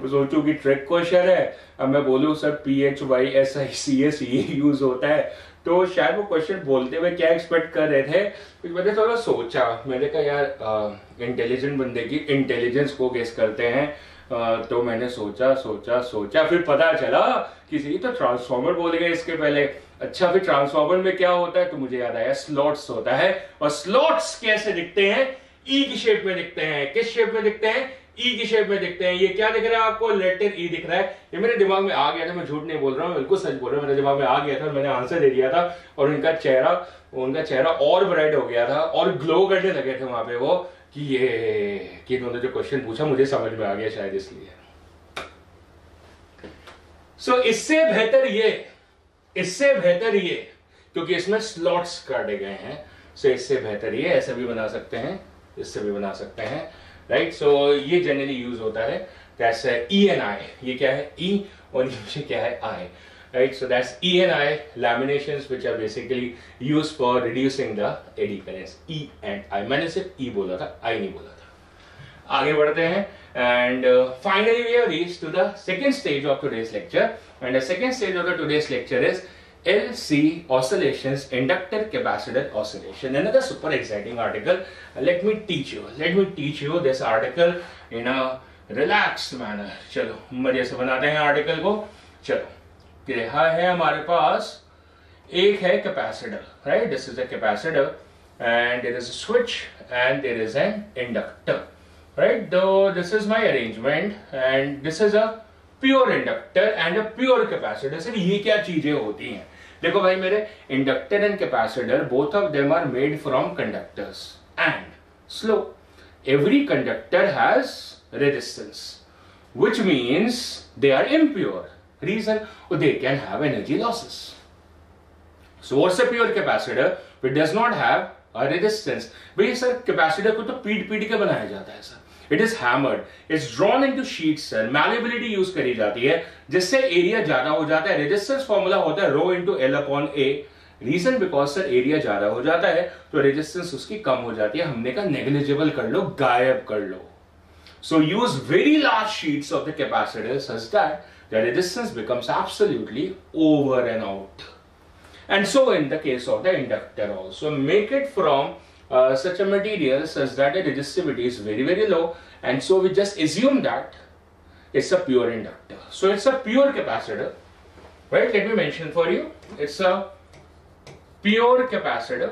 सोचूं कि ट्रिक क्वेश्चन है, अब मैं बोलूं सर PHYSICS ये यूज होता है, तो शायद वो क्वेश्चन बोलते हुए क्या एक्सपेक्ट कर रहे थे। फिर मैंने थोड़ा सोचा, मैंने कहा यार इंटेलिजेंट बंदे की इंटेलिजेंस को गेस करते हैं। तो मैंने सोचा फिर पता चला किसी तो ट्रांसफॉर्मर बोल गए इसके पहले। अच्छा, फिर ट्रांसफॉर्मर में क्या होता है, तो मुझे याद आया स्लॉट्स होता है। और स्लॉट्स कैसे दिखते हैं, ई की शेप में दिखते हैं। किस शेप में दिखते हैं, ई की शेप में दिखते हैं। ये क्या दिख रहा है आपको, लेटर ई दिख रहा है। ये मेरे दिमाग में आ गया था, मैं झूठ नहीं बोल रहा हूँ, बिल्कुल सच बोल रहा हूँ। मेरे दिमाग में आ गया था, मैंने आंसर दे दिया था और उनका चेहरा और ब्राइट हो गया था और ग्लो करने लगे थे वहां पे वो, कि ये कि उन्होंने जो क्वेश्चन पूछा मुझे समझ में आ गया शायद इसलिए। सो इससे बेहतर ये क्योंकि इसमें स्लॉट्स काटे गए हैं, सो इससे बेहतर ये ऐसे भी बना सकते हैं, इससे भी बना सकते हैं, राइट। सो ये जनरली यूज होता है दैट्स ई एंड आई। ये क्या है, ई, और ये क्या है, आई, right? So that's E and I laminations which are basically used for reducing the eddy currents. E and I. मैंने सिर्फ E बोला था, I नहीं बोला था। आगे बढ़ते हैं and finally we have reached to the second stage of today's lecture, and the second stage of the today's lecture is LC oscillations, inductor capacitor oscillation. Another super exciting article. Let me teach you this article in a relaxed manner. चलो मजे से बनाते हैं article को। चलो यहाँ है हमारे पास एक है capacitor, right, this is a capacitor and there is a switch and there is an inductor, right? Though this is my arrangement and this is a pure inductor and a pure capacitor. सिर्फ ये क्या चीजें होती हैं? देखो भाई मेरे, inductor and capacitor both of them are made from conductors and slow. Every conductor has resistance, which means they are impure. Reason, they can have energy losses. So what's a pure capacitor? It does not have resistance. भाई sir capacitor को तो पीट के बनाया जाता है sir. It is hammered, it's drawn into sheets sir. Malleability use करी जाती है जिससे एरिया ज्यादा हो जाता है। रेजिस्टेंस फॉर्मूला होता है rho into L upon A. Reason because sir area ज्यादा हो जाता है तो रेजिस्टेंस उसकी कम हो जाती है। हमने कहा नेग्लिजिबल कर लो, गायब कर लो। So use very large sheets of the capacitor such that the resistance becomes absolutely over and out. And so in the case of the inductor also, make it from such a material such that the resistivity is very low, and so we just assume that it's a pure inductor. So it's a pure capacitor, right? Let me mention for you, it's a pure capacitor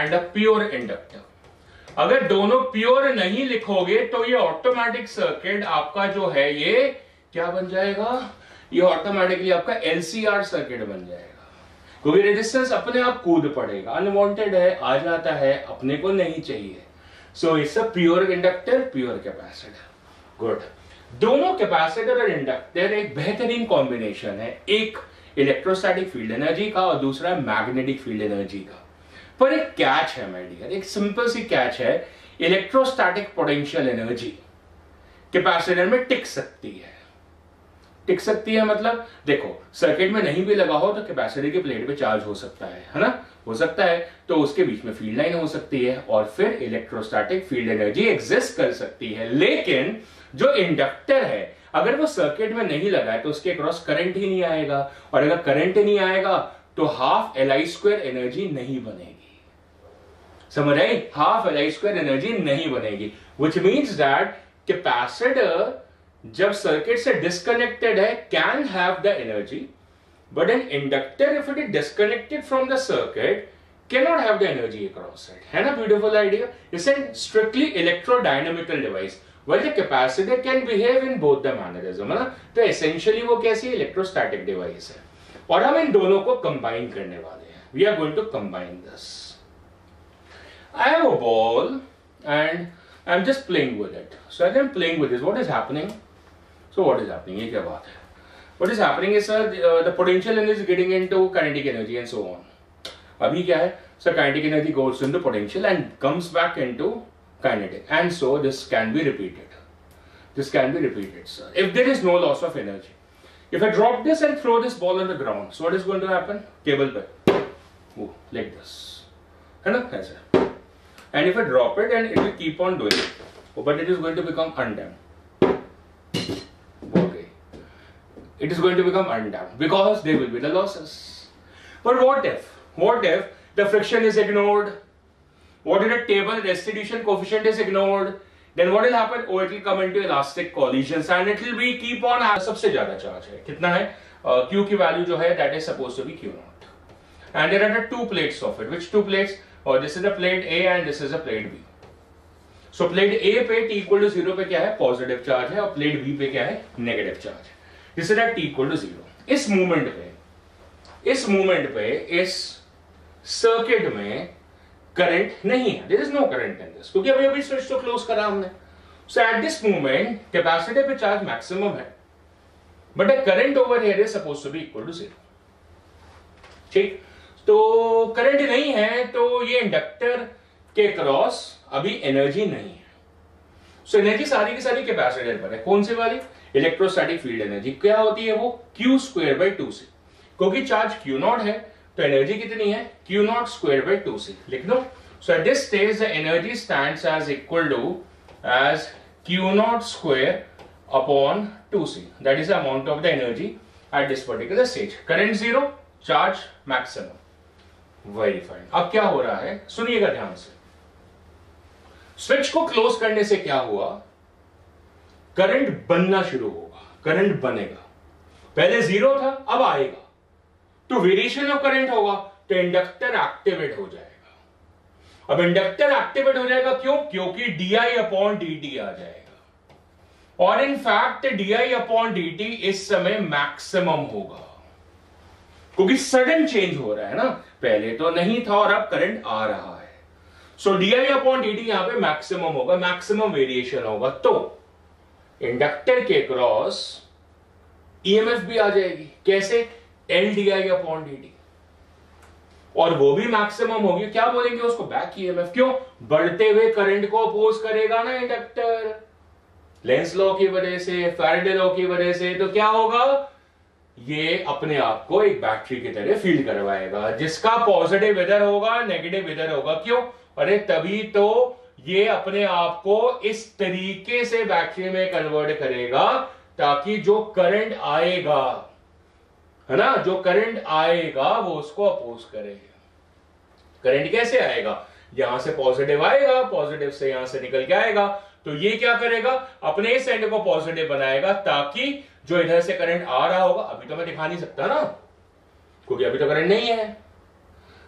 and a pure inductor. अगर दोनों pure नहीं लिखोगे तो ये automatic circuit आपका जो है ये क्या बन जाएगा? ये ऑटोमेटिकली आपका एलसीआर सर्किट बन जाएगा, क्योंकि रेजिस्टेंस अपने आप कूद पड़ेगा। अनवांटेड है, आ जाता है, अपने को नहीं चाहिए। So it's a pure inductor, pure capacitor. Good. दोनों कैपेसिटर और इंडक्टर एक बेहतरीन कॉम्बिनेशन है, एक इलेक्ट्रोस्टैटिक फील्ड एनर्जी का और दूसरा मैग्नेटिक फील्ड एनर्जी का। पर एक कैच है माय डियर, एक सिंपल सी कैच है। इलेक्ट्रोस्टैटिक पोटेंशियल एनर्जी कैपेसिटर में टिक सकती है। टिक सकती है मतलब देखो, सर्किट में नहीं भी लगा हो तो कैपेसिटर की प्लेट पे चार्ज हो सकता है ना, हो सकता है, तो उसके बीच में फील्ड लाइन हो सकती है और फिर इलेक्ट्रोस्टैटिक फील्ड एनर्जी एग्जिस्ट कर सकती है। लेकिन जो इंडक्टर है अगर वो सर्किट में नहीं लगा है तो उसके क्रॉस करंट ही नहीं आएगा, और अगर करंट नहीं आएगा तो हाफ Li² एनर्जी नहीं बनेगी। समझ आई? हाफ Li² एनर्जी नहीं बनेगी, विच मीन्स दैट कैपेसिटर जब सर्किट से डिस्कनेक्टेड है can have the energy, but an inductor if it is disconnected from the circuit can not have the energy across it. है ना beautiful idea? It's an strictly electrodynamical device, while the capacitor can behave in both the mannerism. है ना? तो essentially वो कैसी electrostatic device है, और हम इन दोनों को कंबाइन करने वाले हैं। We are going to combine this. I have a ball and I'm just playing with it. So as I'm playing with this, what is happening? So what is happening? ये क्या बात है? What is happening is the potential energy is getting into kinetic energy and so on. अभी क्या है? So kinetic energy goes into potential and comes back into kinetic, and so this can be repeated. This can be repeated, sir. If there is no loss of energy, if I drop this and throw this ball on the ground, so what is going to happen? Cable पे, like this, है ना? ऐसा. And if I drop it, and it will keep on doing it, but it is going to become undamped. Okay, it is going to become undamped because there will be the losses. But what if the friction is ignored? What if the table restitution coefficient is ignored? Then what will happen? Oh, it will come into elastic collisions and it will be keep on. सबसे ज्यादा charge है कितना है? Q की value जो है that is supposed to be Q0. And there are the two plates of it. Which two plates? और this is a plate A and this is a plate B. So plate A पे T equal to 0 पे क्या है? Positive charge है, और plate B पे क्या है? नेगेटिव चार्ज है। This is at T equal to 0. इस मूवमेंट पे इस सर्किट में करंट नहीं है। There is no current in this, क्योंकि अभी स्विच तो क्लोज करा हमने। So at this moment capacitor पे चार्ज मैक्सिमम है, but the current over here is supposed to be equal to 0. ठीक, तो करंट नहीं है तो ये इंडक्टर के क्रॉस अभी एनर्जी नहीं है। सो एनर्जी सारी की सारी कैपेसिटर पर है। कौन सी वाली? Electrostatic field energy. क्या होती है वो? Q²/2c, क्योंकि चार्ज Q0 है तो एनर्जी कितनी है? Q0²/2c। लिख दो। So at this stage the energy stands as equal to as Q0²/2c, that is the amount of the energy at this particular stage. Current 0, charge maximum. Very fine. अब क्या हो रहा है सुनिएगा ध्यान से। स्विच को क्लोज करने से क्या हुआ? करंट बनना शुरू होगा, करंट बनेगा। पहले 0 था, अब आएगा तो वेरिएशन ऑफ करंट होगा, तो इंडक्टर एक्टिवेट हो जाएगा। अब इंडक्टर एक्टिवेट हो जाएगा क्यों? क्योंकि di/dt आ जाएगा, और इन फैक्ट di/dt इस समय मैक्सिमम होगा, क्योंकि सडन चेंज हो रहा है ना, पहले तो नहीं था और अब करंट आ रहा है। सो di/dt यहां पे मैक्सिमम होगा, मैक्सिमम वेरिएशन होगा, तो इंडक्टर के क्रॉस ईएमएफ भी आ जाएगी। कैसे? LDI/dt, और वो भी मैक्सिमम होगी। क्या बोलेंगे उसको? Back EMF. क्यों? बढ़ते हुए करंट को अपोज करेगा ना इंडक्टर, लेंस लॉ की वजह से, फैराडे लॉ की वजह से। तो क्या होगा? ये अपने आप को एक बैटरी की तरह फील करवाएगा, जिसका पॉजिटिव इधर होगा, नेगेटिव इधर होगा। क्यों? अरे तभी तो ये अपने आप को इस तरीके से बैटरी में कन्वर्ट करेगा ताकि जो करंट आएगा, है ना, जो करंट आएगा वो उसको अपोज करेगा। करंट कैसे आएगा? यहां से पॉजिटिव आएगा, पॉजिटिव से यहां से निकल के आएगा, तो ये क्या करेगा? अपने इस एंड को पॉजिटिव बनाएगा, ताकि जो इधर से करंट आ रहा होगा, अभी तो मैं दिखा नहीं सकता ना, क्योंकि अभी तो करंट नहीं है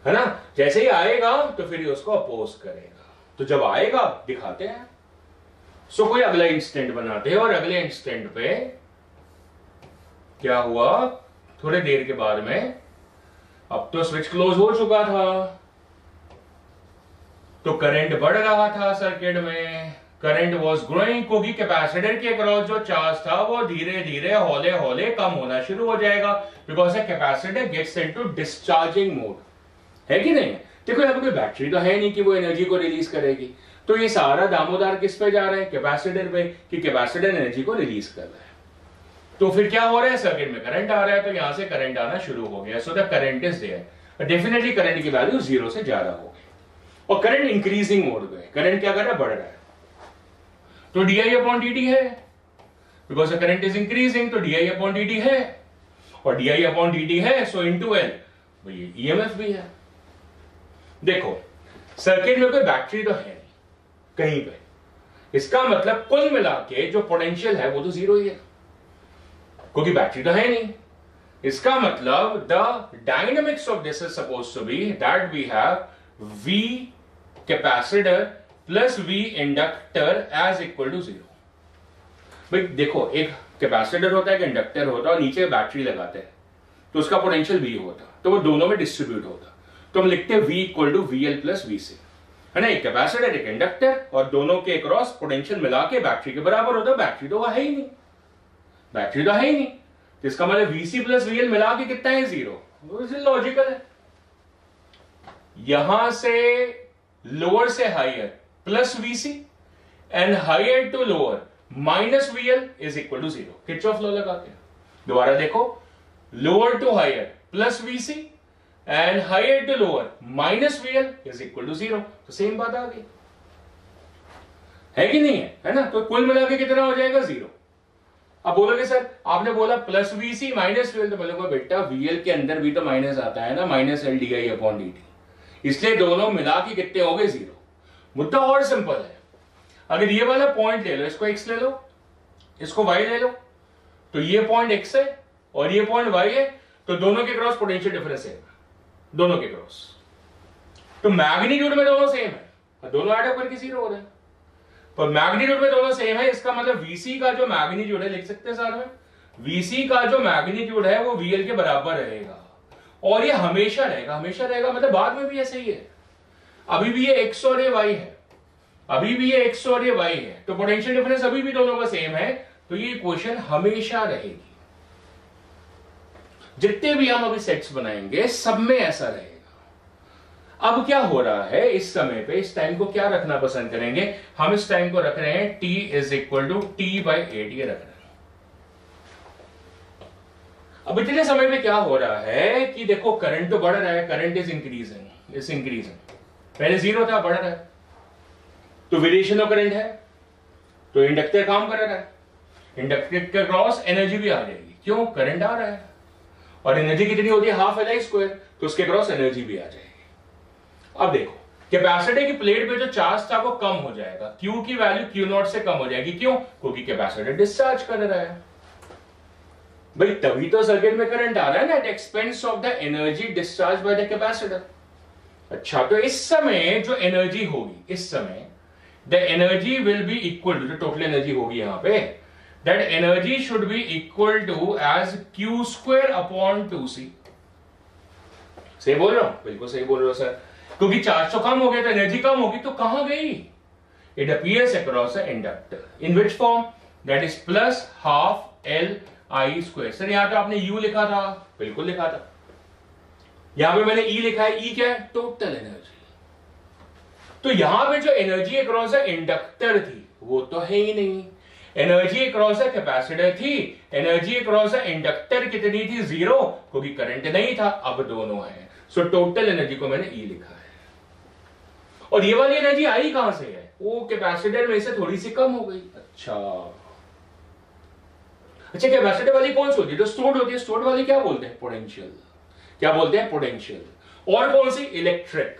ना, जैसे ही आएगा तो फिर ये उसको अपोज करेगा। तो जब आएगा दिखाते हैं। सो कोई अगला इंस्टेंट बनाते हैं, और अगले इंस्टेंट पे क्या हुआ? थोड़े देर के बाद में, अब तो स्विच क्लोज हो चुका था, तो करंट बढ़ रहा था सर्किट में, करंट वॉज ग्रोइंग, क्योंकि कैपेसिटर के अक्रॉस जो चार्ज था वो धीरे धीरे हौले हौले कम होना शुरू हो जाएगा, because capacitor gets into discharging mode, है कि नहीं? देखो यहां पर कोई बैटरी तो है नहीं कि वो एनर्जी को रिलीज करेगी, तो ये सारा दामोदार किस पे जा रहा है? कैपेसिटर पे, कि कैपेसिटर एनर्जी को रिलीज कर रहा है। तो फिर क्या हो रहा है? सर्किट में करंट आ रहा है, तो यहां से करंट आना शुरू हो गया। So the current is there, definitely current की वैल्यू 0 से ज्यादा हो गई, और करंट इंक्रीजिंग मोड पे, करंट क्या कर रहा है? बढ़ रहा है। तो di/dt है, because the current is increasing, तो di/dt है, और di/dt है, सो इनटू L, ये ईएमएफ भी है। देखो सर्किट में कोई बैटरी तो है नहीं कहीं पे, इसका मतलब कुल मिला के जो पोटेंशियल है वो तो 0 ही है, क्योंकि बैटरी तो है नहीं। इसका मतलब the dynamics of this is suppose to be that we have V capacitor plus V inductor as equal to 0। भाई देखो, एक कैपेसिटर होता है, एक इंडक्टर होता है, और नीचे बैटरी लगाते हैं, तो उसका पोटेंशियल V होता, तो वो दोनों में डिस्ट्रीब्यूट होता, तो हम लिखते हैं V equal to VL plus VC, है ना। एक कैपेसिटर, एक इंडक्टर, और दोनों के क्रॉस पोटेंशियल मिला के बैटरी के बराबर होता है। बैटरी तो है ही नहीं, बैटरी तो है ही नहीं, तो इसका मतलब VC प्लस VL मिला के कितना है? 0। लॉजिकल है। यहां से लोअर से higher plus VC and higher to lower minus VL is equal to 0। Kirchhoff law लगाते हैं। दोबारा देखो, lower to higher plus VC and higher to lower minus VL is equal to 0, तो सेम बात आ गई, है कि नहीं है? है ना। तो कुल मिला के कितना हो जाएगा? 0। अब बोलोगे सर आपने बोला प्लस VC माइनस VL, तो बोलोगे बेटा VL के अंदर भी तो माइनस आता है ना, माइनस LDI/dt, इसलिए दोनों मिला के कितने हो गए? 0। मुद्दा और सिंपल है। अगर ये वाला पॉइंट ले लो, इसको x ले लो, इसको y ले लो, तो ये पॉइंट x है और ये पॉइंट y है, तो दोनों के क्रॉस पोटेंशियल डिफरेंस है, दोनों के क्रॉस, तो मैग्नीट्यूड में दोनों सेम है, दोनों ऐड अप करके 0 हो रहे हैं, पर मैग्नीट्यूड में दोनों सेम है। इसका मतलब VC का जो मैग्नीट्यूड है, लिख सकते हैं साथ में, VC का जो मैग्नीट्यूड है वो VL के बराबर रहेगा, और ये हमेशा रहेगा। हमेशा रहेगा मतलब बाद में भी ऐसे ही है, अभी भी ये x और ये y है, अभी भी ये x और ये y है, तो पोटेंशियल डिफरेंस अभी भी दोनों का सेम है, तो ये इक्वेशन हमेशा रहेगी। जितने भी हम अभी सेट्स बनाएंगे सब में ऐसा रहेगा। अब क्या हो रहा है इस समय पे, इस टाइम को क्या रखना पसंद करेंगे हम? इस टाइम को रख रहे हैं t is equal to T/8 ये रख रहे हैं। अब इतने समय पे क्या हो रहा है कि देखो करंट तो बढ़ रहा है, करंट इज इंक्रीजिंग, पहले 0 था, बढ़ रहा है, तो वेरिएशन ऑफ करंट है, तो इंडक्टर काम कर रहा है, इंडक्टर के क्रॉस एनर्जी भी आ जाएगी। क्यों? करंट आ रहा है, और एनर्जी कितनी होती है? ½ Li², तो उसके क्रॉस एनर्जी भी आ जाएगी। अब देखो कैपेसिटर की प्लेट पे जो चार्ज था वो कम हो जाएगा, क्यू की वैल्यू क्यू नॉट से कम हो जाएगी। क्यों? क्योंकि कैपेसिटर डिस्चार्ज कर रहा है। भाई तभी तो सर्किट में करंट आ रहा है ना, at expense of the energy discharge by the capacitor. अच्छा, तो इस समय जो एनर्जी होगी, इस समय the energy will be equal to, जो टोटल एनर्जी होगी यहां पे, that energy should be equal to as Q square upon 2c। सही बोल रहा हूं? बिल्कुल सही बोल रहे हो सर, क्योंकि चार्ज तो कम हो गया तो एनर्जी कम होगी, तो कहां गई? It appears across a inductor in which form, that is plus half L I square. Sir यहां पे आपने यू लिखा था, बिल्कुल लिखा था, यहां पे मैंने ई लिखा है। ई क्या है? Total energy. तो यहां पे जो एनर्जी अक्रॉस अ इंडक्टर थी वो तो है ही नहीं, एनर्जी अक्रॉस अ कैपेसिटर थी, एनर्जी अक्रॉस अ इंडक्टर कितनी थी? 0, क्योंकि करंट नहीं था। अब दोनों है, सो टोटल एनर्जी को मैंने ई लिखा है। और ये वाली एनर्जी आई कहां से है? वो कैपेसिटर में से थोड़ी सी कम हो गई। अच्छा, कैपेसिटर वाली कौन सी होती है? जो स्टोर्ड होती है। स्टोर्ड वाली क्या बोलते हैं? पोटेंशियल। क्या बोलते हैं? पोटेंशियल। और कौन सी? इलेक्ट्रिक।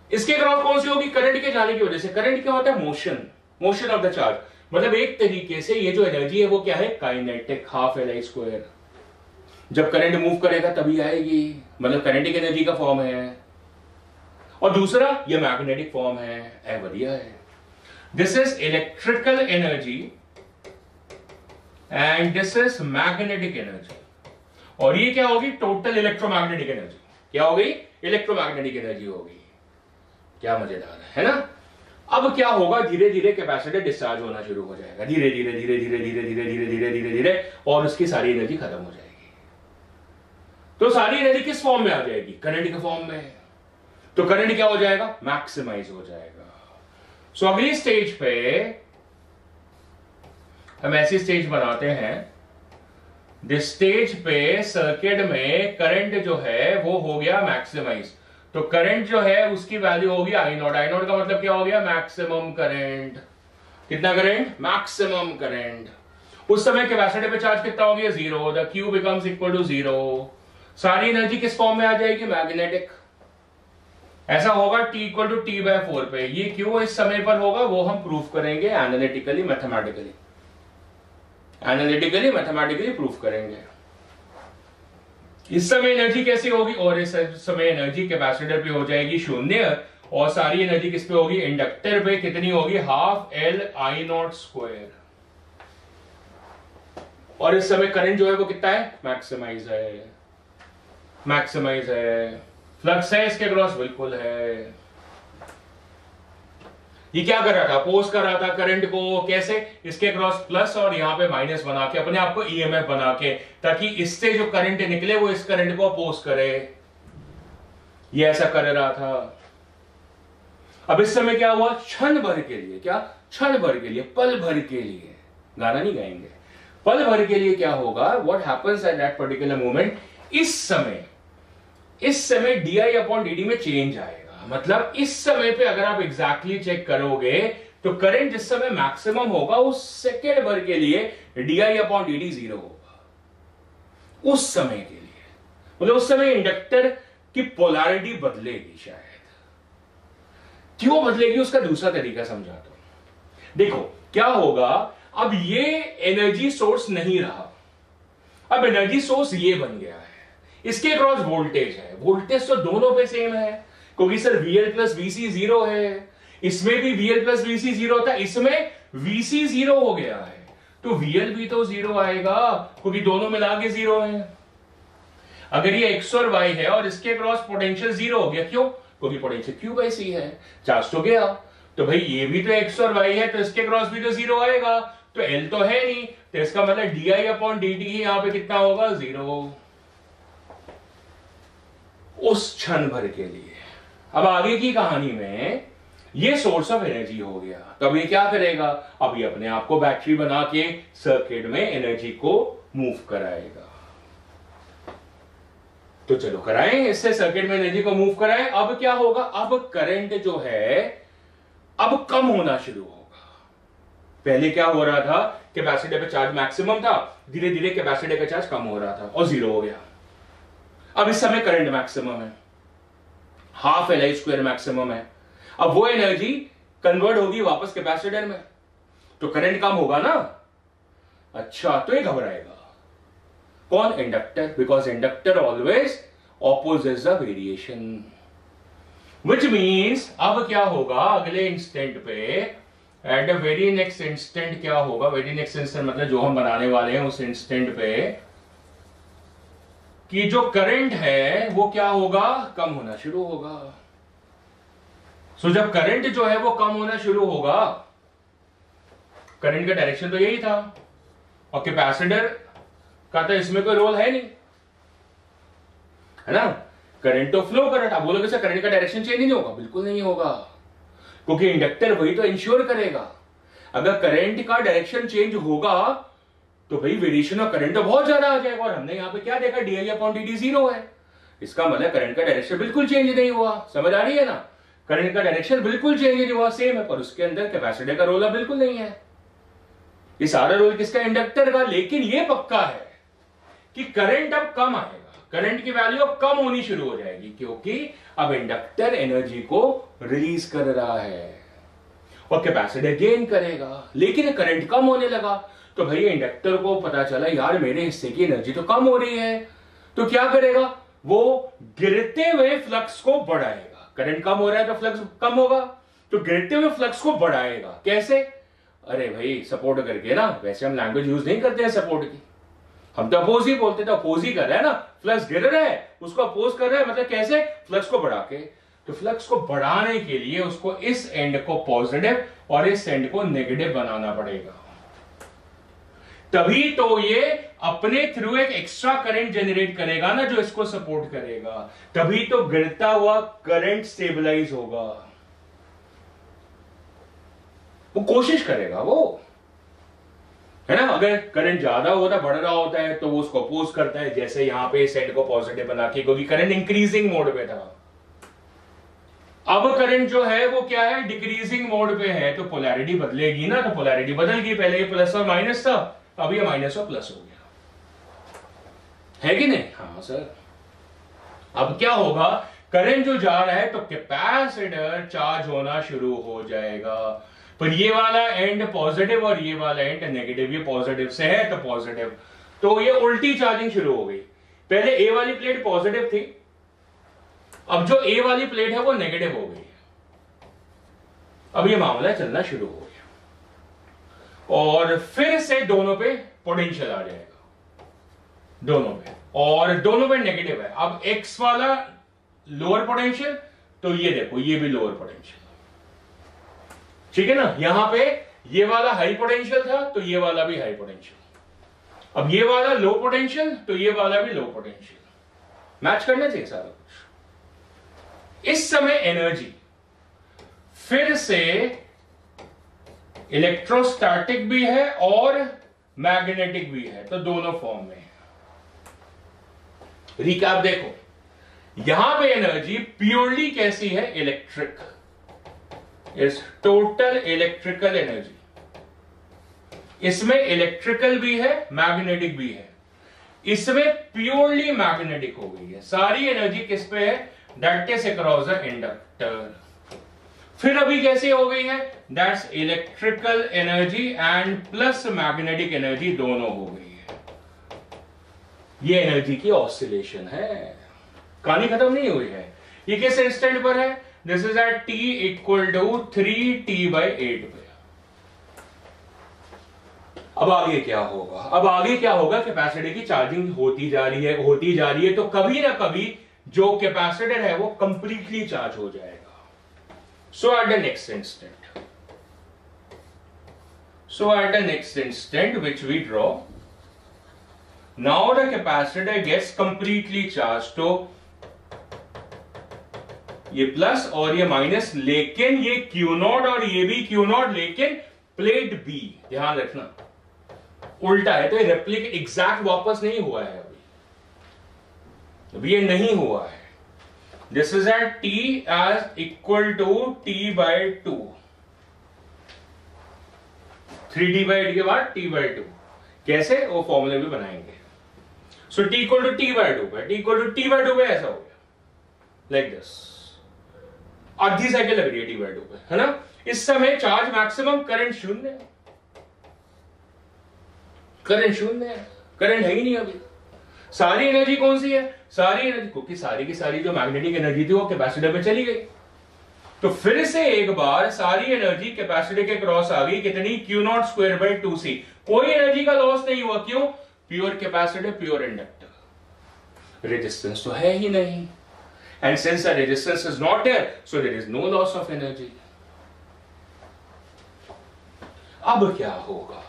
इसके अलावा कौन सी होगी? करंट के जाने की वजह से। करंट क्या होता है? Motion, motion of the charge. मतलब एक तरीके से ये जो एनर्जी है वो क्या है? Kinetic, half L I square. जब करंट मूव करेगा तभी आएगी, मतलब काइनेटिक एनर्जी का फॉर्म है। और दूसरा ये मैग्नेटिक फॉर्म है। बढ़िया है। This is electrical energy and this is magnetic energy. और ये क्या होगी? Total electromagnetic energy. क्या होगी? इलेक्ट्रोमैग्नेटिक एनर्जी होगी। क्या मजेदार है ना? अब क्या होगा? धीरे धीरे कैपेसिटर डिस्चार्ज होना शुरू हो जाएगा, धीरे धीरे धीरे धीरे धीरे धीरे धीरे धीरे धीरे धीरे, और उसकी सारी एनर्जी खत्म हो जाएगी। तो सारी एनर्जी किस फॉर्म में आ जाएगी? करंट के फॉर्म में। तो करंट क्या हो जाएगा? मैक्सिमाइज हो जाएगा। सो अगली स्टेज पे हम ऐसी स्टेज बनाते हैं, दिस स्टेज पे सर्किट में करंट जो है वो हो गया मैक्सिमाइज। तो करंट जो है उसकी वैल्यू होगी आई नॉट। आई नॉट का मतलब क्या हो गया? Maximum current. कितना करंट? Maximum current. उस समय कैपेसिटर पे चार्ज कितना हो गया? 0। The Q becomes equal to 0। सारी एनर्जी किस फॉर्म में आ जाएगी? मैग्नेटिक। ऐसा होगा t इक्वल टू T/4 पे। ये क्यों इस समय पर होगा वो हम प्रूफ करेंगे analytically, mathematically. Analytically mathematically proof करेंगे। इस समय एनर्जी कैसी होगी? और इस समय एनर्जी कैपेसिटर पे हो जाएगी 0, और सारी एनर्जी किस पे होगी? इंडक्टर पे। कितनी होगी? Half L I not square. और इस समय करंट जो है वो कितना है? मैक्सिमाइज है, मैक्सिमाइज है। फ्लक्स है इसके क्रॉस? बिल्कुल है। ये क्या कर रहा था? अपोज कर रहा था करंट को। कैसे? इसके क्रॉस प्लस और यहां पे माइनस बना के, अपने आप को ईएमएफ बना के, ताकि इससे जो करंट निकले वो इस करंट को अपोज करे। ये ऐसा कर रहा था। अब इस समय क्या हुआ? क्षण भर के लिए, क्या? क्षण भर के लिए, पल भर के लिए, गाना नहीं गाएंगे, पल भर के लिए क्या होगा? What happens at that particular moment? इस समय di/dt में चेंज आएगा। मतलब इस समय पे अगर आप एग्जैक्टली चेक करोगे तो करंट जिस समय मैक्सिमम होगा उस सेकेंड भर के लिए di/dt 0 होगा। उस समय के लिए, मतलब उस समय इंडक्टर की पोलैरिटी बदलेगी। शायद क्यों बदलेगी उसका दूसरा तरीका समझाता हूं। देखो क्या होगा, अब ये एनर्जी सोर्स नहीं रहा, अब एनर्जी सोर्स ये बन गया है। इसके अक्रॉस वोल्टेज है, वोल्टेज तो दोनों पे सेम है, क्योंकि सर VL प्लस VC 0 है। इसमें भी VL प्लस VC 0 था, इसमें VC 0 हो गया है, तो VL भी तो 0 आएगा, क्योंकि दोनों मिला के 0 है। अगर ये X और Y है और इसके अक्रॉस पोटेंशियल 0 हो गया, क्यों? क्योंकि पोटेंशियल Q/C है, चार्ज तो गया। तो भाई ये भी तो X और Y है, तो इसके अक्रॉस भी तो 0 आएगा, तो L तो है नहीं, तो इसका मतलब di/dt ही यहां पे कितना होगा? 0। उस क्षण भर के लिए। अब आगे की कहानी में ये सोर्स ऑफ एनर्जी हो गया, तो अब ये क्या करेगा? अब ये अपने आप को बैटरी बना के सर्किट में एनर्जी को मूव कराएगा। तो चलो कराएं, इससे सर्किट में एनर्जी को मूव कराएं। अब क्या होगा? अब करंट जो है अब कम होना शुरू होगा। पहले क्या हो रहा था? कैपेसिटर पे चार्ज मैक्सिमम था, धीरे धीरे कैपेसिटर का चार्ज कम हो रहा था और 0 हो गया। अब इस समय करंट मैक्सिमम है, हाफ Li² मैक्सिमम है। अब वो एनर्जी कन्वर्ट होगी वापस कैपेसिटर में, तो करंट कम होगा ना। अच्छा, तो ये घबराएगा कौन? Inductor, because inductor always opposes the variation, which means अब क्या होगा अगले इंस्टेंट पे, at the very next instant क्या होगा, वेरी नेक्स्ट इंस्टेंट मतलब जो हम बनाने वाले हैं उस इंस्टेंट पे, कि जो करंट है वो क्या होगा? कम होना शुरू होगा। सो जब करंट जो है वो कम होना शुरू होगा, करंट का डायरेक्शन तो यही था और कैपेसिटर का तो इसमें कोई रोल है नहीं, है ना। करंट तो फ्लो करंट, आप बोलोगे सर करंट का डायरेक्शन चेंज नहीं होगा, बिल्कुल नहीं होगा, क्योंकि इंडक्टर वही तो इंश्योर करेगा। अगर करंट का डायरेक्शन चेंज होगा तो भाई वेरिएशन ऑफ करंट तो बहुत ज्यादा आ जाएगा, और हमने यहां पे क्या देखा, di/dt 0 है। इसका मतलब करंट का डायरेक्शन बिल्कुल चेंज नहीं हुआ। समझ आ रही है ना, करंट का डायरेक्शन बिल्कुल चेंज नहीं हुआ, सेम है, पर उसके अंदर कैपेसिटर का रोल अब बिल्कुल नहीं है। ये सारा रोल किसका? इंडक्टर का। लेकिन ये पक्का है कि करंट अब कम आएगा, करंट की वैल्यू अब कम होनी शुरू हो जाएगी, क्योंकि अब इंडक्टर एनर्जी को रिलीज कर रहा है और कैपेसिटर गेन करेगा। लेकिन करंट कम होने लगा तो भाई इंडक्टर को पता चला यार मेरे हिस्से की एनर्जी तो कम हो रही है, तो क्या करेगा? वो गिरते हुए फ्लक्स को बढ़ाएगा। करंट कम हो रहा है तो फ्लक्स कम होगा, तो गिरते हुए फ्लक्स को बढ़ाएगा। कैसे? अरे भाई सपोर्ट करके ना। वैसे हम लैंग्वेज यूज नहीं करते हैं सपोर्ट की, हम तो अपोज ही बोलते थे। अपोज ही कर रहा है ना, फ्लक्स गिर रहा है उसको अपोज कर रहा है, मतलब कैसे? फ्लक्स को बढ़ा के। तो फ्लक्स को बढ़ाने के लिए उसको इस एंड को पॉजिटिव और इस एंड को नेगेटिव बनाना पड़ेगा, तभी तो ये अपने थ्रू एक एक्स्ट्रा करंट जनरेट करेगा ना, जो इसको सपोर्ट करेगा, तभी तो गिरता हुआ करंट स्टेबलाइज होगा। वो कोशिश करेगा वो, है ना। अगर करंट ज्यादा होता, बढ़ रहा होता है, तो वो उसको अपोज करता है, जैसे यहां पे इस एंड को पॉजिटिव बना के, क्योंकि करंट इंक्रीजिंग मोड पे था। अब करंट जो है वो क्या है? डिक्रीजिंग मोड पे है, तो पोलैरिटी बदलेगी ना, तो पोलैरिटी बदल गई। पहले ये प्लस और माइनस था, अब ये माइनस और प्लस हो गया, है कि नहीं? हाँ सर। अब क्या होगा? करंट जो जा रहा है तो कैपेसिटर चार्ज होना शुरू हो जाएगा, पर ये वाला एंड पॉजिटिव और ये वाला एंड नेगेटिव। ये पॉजिटिव से है तो पॉजिटिव, तो ये उल्टी चार्जिंग शुरू हो गई। पहले ए वाली प्लेट पॉजिटिव थी, अब जो ए वाली प्लेट है वो नेगेटिव हो गई। अब ये मामला चलना शुरू हो गया और फिर से दोनों पे पोटेंशियल आ जाएगा, दोनों पे, और दोनों पे नेगेटिव है। अब एक्स वाला लोअर पोटेंशियल, तो ये देखो ये भी लोअर पोटेंशियल, ठीक है ना। यहां पे ये वाला हाई पोटेंशियल था, तो ये वाला भी हाई पोटेंशियल। अब ये वाला लो पोटेंशियल, तो ये वाला भी लो पोटेंशियल। मैच करना चाहिए सारा कुछ। इस समय एनर्जी फिर से इलेक्ट्रोस्टैटिक भी है और मैग्नेटिक भी है, तो दोनों फॉर्म में है। रिकैप देखो, यहां पे एनर्जी प्योरली कैसी है? Electric, is total electrical energy. इसमें इलेक्ट्रिकल भी है, मैग्नेटिक भी है। इसमें प्योरली मैग्नेटिक हो गई है। सारी एनर्जी किस पे है? That is across the inductor. फिर अभी कैसे हो गई है? That's electrical energy and plus magnetic energy, दोनों हो गई है। ये एनर्जी की ऑसिलेशन है, कहानी खत्म नहीं हुई है। ये किस इंस्टेंट पर है? This is at t equal to 3t/8 पे। अब आगे क्या होगा? अब आगे क्या होगा? कैपेसिटर की चार्जिंग होती जा रही है, तो कभी ना कभी जो कैपेसिटर है वो कंप्लीटली चार्ज हो जाएगा। So at the next instant which we draw, now the capacitor gets completely charged, तो ये प्लस और ये माइनस, लेकिन ये Q0 और ये भी Q0, लेकिन प्लेट B, ध्यान रखना उल्टा है, तो ये रेप्लिकेट एग्जैक्ट वापस नहीं हुआ है अभी ये नहीं हुआ है। This is at t as equal to t/2, 3t/8 के बाद t/2, कैसे? वो फॉर्मूले भी बनाएंगे। So t equal to t/2 पे, t equal to t/2 पे ऐसा हो गया, like this, आधी साइकिल लग रही है T/2 पे, है ना। इस समय चार्ज मैक्सिमम, करंट शून्य है, करंट शून्य है, करंट है ही नहीं अभी। सारी एनर्जी कौन सी है? सारी एनर्जी, क्योंकि सारी की सारी जो मैग्नेटिक एनर्जी थी वो कैपेसिटर में चली गई। तो फिर से एक बार सारी एनर्जी कैपेसिटर के क्रॉस आ गई, कितनी? Q0²/2C। कोई एनर्जी का लॉस नहीं हुआ, क्यों? Pure capacitor, pure inductor, resistance तो है ही नहीं, and since the resistance is not there, so there is no loss of energy. अब क्या होगा?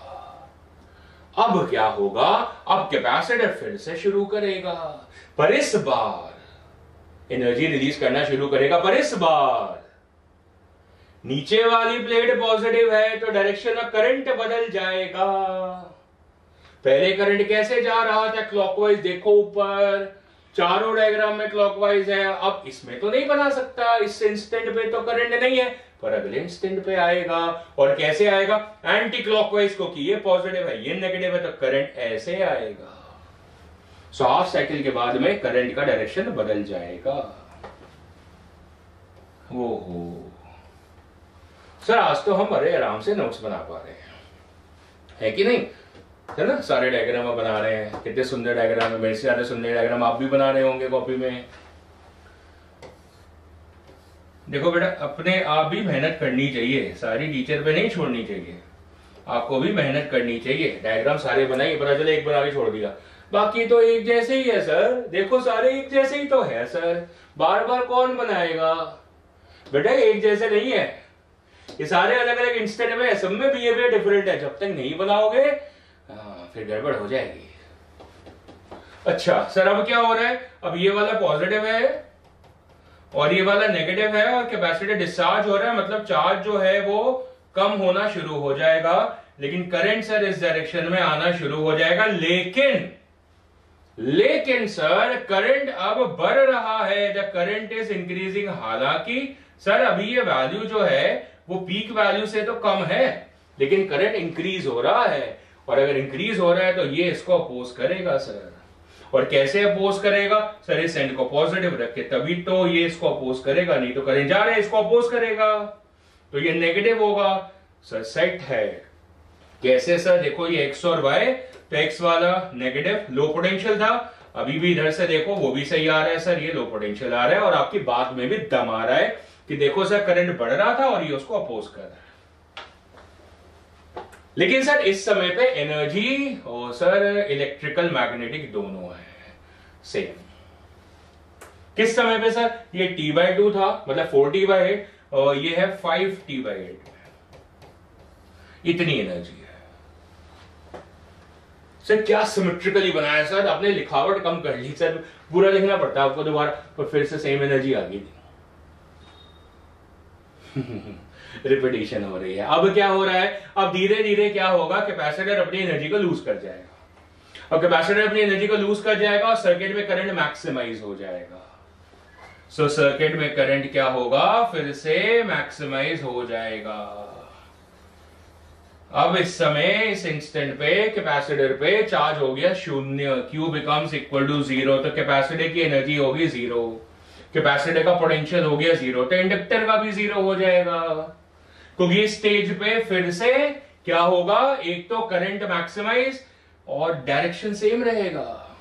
अब क्या होगा? अब कैपेसिटर फिर से शुरू करेगा, पर इस बार एनर्जी रिलीज करना शुरू करेगा, पर इस बार नीचे वाली प्लेट पॉजिटिव है तो डायरेक्शन ऑफ करंट बदल जाएगा। पहले करंट कैसे जा रहा था? क्लॉकवाइज, देखो ऊपर चारों डायग्राम में क्लॉकवाइज है। अब इसमें तो नहीं बना सकता, इस इंस्टेंट पे तो करंट नहीं है, पर अगले इंस्टेंट पे आएगा। और कैसे आएगा? एंटी क्लॉकवाइज, क्योंकि ये पॉजिटिव है, ये नेगेटिव है, तो करंट ऐसे आएगा। सो हाफ साइकिल के बाद में करंट का डायरेक्शन बदल जाएगा। ओहो सर, आज तो हम बड़े आराम से नोट्स बना पा रहे हैं, है कि नहीं? है ना, सारे डायग्राम बना रहे हैं, कितने सुंदर डायग्राम है। मेरे से ज्यादा सुंदर डायग्राम आप भी बना रहे होंगे कॉपी में। देखो बेटा, अपने आप भी मेहनत करनी चाहिए, सारी टीचर पे नहीं छोड़नी चाहिए, आपको भी मेहनत करनी चाहिए। डायग्राम सारे बनाइए, पता चले एक बना के छोड़ दिया, बाकी तो एक जैसे ही है सर। देखो सारे एक जैसे ही तो है सर, बार बार कौन बनाएगा? बेटा एक जैसे नहीं है, ये सारे अलग अलग इंस्टेंट में है, सब में बिहेवियर डिफरेंट है। जब तक नहीं बनाओगे फिर गड़बड़ हो जाएगी। अच्छा सर, अब क्या हो रहा है? अब ये वाला पॉजिटिव है और ये वाला नेगेटिव है, और कैपेसिटर डिस्चार्ज हो रहा है, मतलब चार्ज जो है वो कम होना शुरू हो जाएगा, लेकिन करंट सर इस डायरेक्शन में आना शुरू हो जाएगा। लेकिन सर करंट अब बढ़ रहा है, द करंट इज इंक्रीजिंग। हालांकि सर अभी ये वैल्यू जो है वो पीक वैल्यू से तो कम है, लेकिन करंट इंक्रीज हो रहा है, और अगर इंक्रीज हो रहा है तो ये इसको अपोज करेगा सर। और कैसे अपोज करेगा सर? इस एंड को पॉजिटिव रख के, तभी तो ये इसको अपोज करेगा, नहीं तो करंट जा रहा है इसको अपोज करेगा, तो ये नेगेटिव होगा सर। सेट है कैसे सर? देखो ये एक्स और वाई, तो एक्स वाला नेगेटिव लो पोटेंशियल था, अभी भी इधर से देखो वो भी सही आ रहा है सर, ये लो पोटेंशियल आ रहा है, और आपकी बात में भी दम आ रहा है कि देखो सर करंट बढ़ रहा था और ये उसको अपोज कर रहा है। लेकिन सर इस समय पे एनर्जी और सर इलेक्ट्रिकल मैग्नेटिक दोनों है सेम। किस समय पे सर? ये T/2 था, मतलब 4T/8, और ये है 5T/8। इतनी एनर्जी है सर। क्या सिमेट्रिकली बनाया सर, आपने लिखावट कम कर ली सर, पूरा लिखना पड़ता है आपको दोबारा, पर फिर से सेम एनर्जी आ गई। रिपीटेशन हो रही है। अब क्या हो रहा है? अब धीरे धीरे क्या होगा? कैपेसिटर अपनी एनर्जी को लूज कर जाएगा, और कैपेसिटर अपनी एनर्जी को लूज कर जाएगा और सर्किट में करंट मैक्सिमाइज हो जाएगा। सो सर्किट में करंट क्या होगा? फिर से मैक्सिमाइज हो जाएगा। अब इस समय इस इंस्टेंट पे कैपेसिटर पे चार्ज हो गया शून्य, Q बिकम्स इक्वल टू 0, तो कैपेसिटर की एनर्जी होगी 0, कैपेसिटर का पोटेंशियल हो गया 0, तो इंडक्टर का भी 0 हो जाएगा। क्योंकि इस स्टेज पे फिर से क्या होगा? एक तो करंट मैक्सिमाइज और डायरेक्शन सेम रहेगा,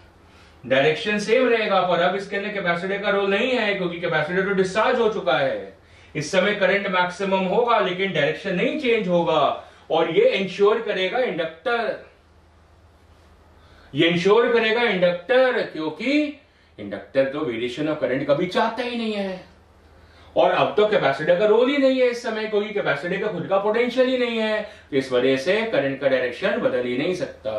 डायरेक्शन सेम रहेगा, पर अब इसके अंदर कैपेसिटर का रोल नहीं है, क्योंकि कैपेसिटर तो डिस्चार्ज हो चुका है। इस समय करंट मैक्सिमम होगा, लेकिन डायरेक्शन नहीं चेंज होगा, और ये इंश्योर करेगा इंडक्टर, ये इंश्योर करेगा इंडक्टर, क्योंकि इंडक्टर तो वेरिएशन ऑफ करंट कभी चाहता ही नहीं है। और अब तो कैपेसिटर का रोल ही नहीं है इस समय, क्योंकि कैपेसिटर का खुद का पोटेंशियल ही नहीं है, तो इस वजह से करंट का डायरेक्शन बदल ही नहीं सकता,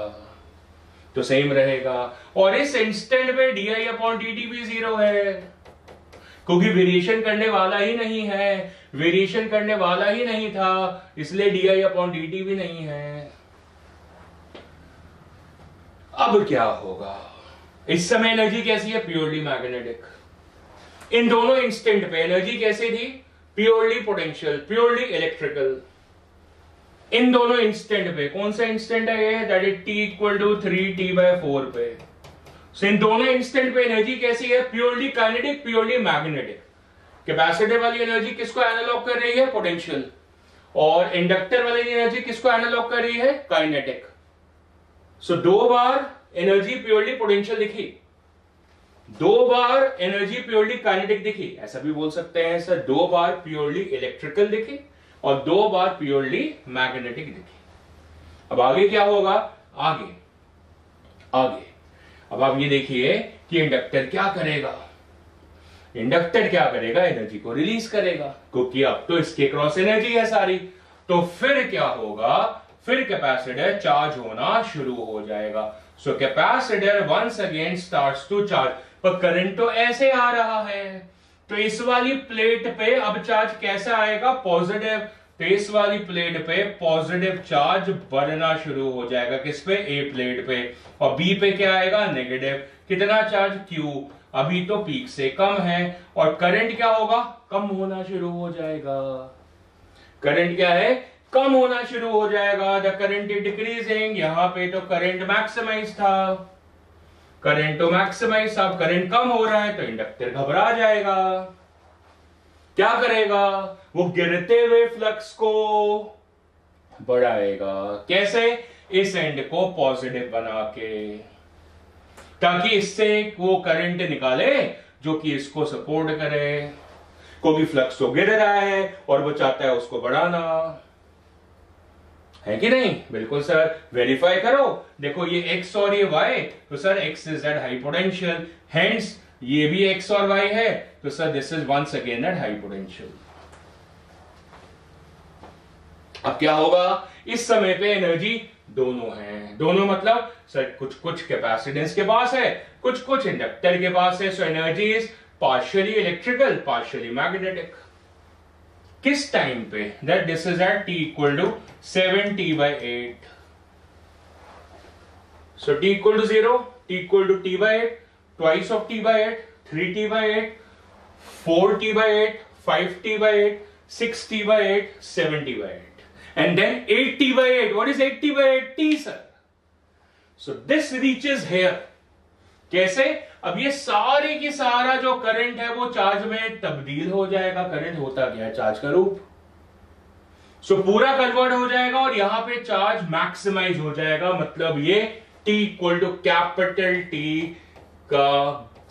तो सेम रहेगा। और इस इंस्टेंट पे di/dt भी 0 है, क्योंकि वेरिएशन करने वाला ही नहीं है, वेरिएशन करने वाला ही नहीं था, इसलिए di/dt भी नहीं है। अब क्या होगा? इस समय एनर्जी कैसी है? Purely magnetic. इन दोनों इंस्टेंट पे एनर्जी कैसी थी? Purely potential, purely electrical. इन दोनों इंस्टेंट पे, कौन सा इंस्टेंट है ये? That is t equal to 3T/4 पे। सो इन दोनों इंस्टेंट पे एनर्जी कैसी है? Purely kinetic, purely magnetic. Capacitor वाली एनर्जी किसको एनालॉग कर रही है? पोटेंशियल। और इंडक्टर वाली एनर्जी किसको एनालॉग कर रही है? काइनेटिक। सो 2 बार एनर्जी प्योरली पोटेंशियल दिखी, 2 बार एनर्जी प्योरली काइनेटिक दिखी, ऐसा भी बोल सकते हैं सर 2 बार प्योरली इलेक्ट्रिकल दिखी और 2 बार प्योरली मैग्नेटिक दिखी। अब आगे क्या होगा? आगे अब आप ये देखिए कि इंडक्टर क्या करेगा। इंडक्टर क्या करेगा? एनर्जी को रिलीज करेगा, क्योंकि अब तो इसके क्रॉस एनर्जी है सारी। तो फिर क्या होगा? फिर कैपेसिटर चार्ज होना शुरू हो जाएगा। So capacitor once again starts to charge. पर करंट तो ऐसे आ रहा है, तो इस वाली प्लेट पे अब चार्ज कैसा आएगा? पॉजिटिव। तो इस वाली प्लेट पे पॉजिटिव चार्ज बढ़ना शुरू हो जाएगा। किस पे? ए प्लेट पे। और बी पे क्या आएगा? नेगेटिव। कितना चार्ज? क्यू। अभी तो पीक से कम है और करंट क्या होगा? कम होना शुरू हो जाएगा। करंट क्या है? कम होना शुरू हो जाएगा। The current is decreasing. यहां पे तो करंट मैक्सिमाइज था, करंट तो मैक्सिमाइज, अब करंट कम हो रहा है तो इंडक्टर घबरा जाएगा। क्या करेगा? वो गिरते हुए फ्लक्स को बढ़ाएगा। कैसे? इस एंड को पॉजिटिव बना के, ताकि इससे वो करंट निकाले जो कि इसको सपोर्ट करे। कोई भी फ्लक्स तो गिर रहा है और वो चाहता है उसको बढ़ाना, है कि नहीं? बिल्कुल सर, वेरीफाई करो। देखो ये x और ये y, तो sir x is at high potential, hence ये भी x और y है, तो sir this is once again at high potential. अब क्या होगा? इस समय पे एनर्जी दोनों है। दोनों मतलब सर कुछ कैपेसिटेंस के पास है, कुछ इंडक्टर के पास है। So energy is partially electrical, partially magnetic. किस टाइम पे? That this is at t equal to 7t/8। So t equal to 0, t equal to t/8, twice of t/8, 3t/8, 4t/8, 5t/8, 6t/8, 7t/8, and then 8t/8. What is 8t/8? T, sir. So this reaches here. कैसे? अब ये सारे की सारा जो current है वो charge में तब्दील हो जाएगा। करंट होता क्या है? चार्ज का रूप। सो पूरा कन्वर्ट हो जाएगा और यहां पे चार्ज मैक्सिमाइज हो जाएगा। मतलब ये T equal to capital T का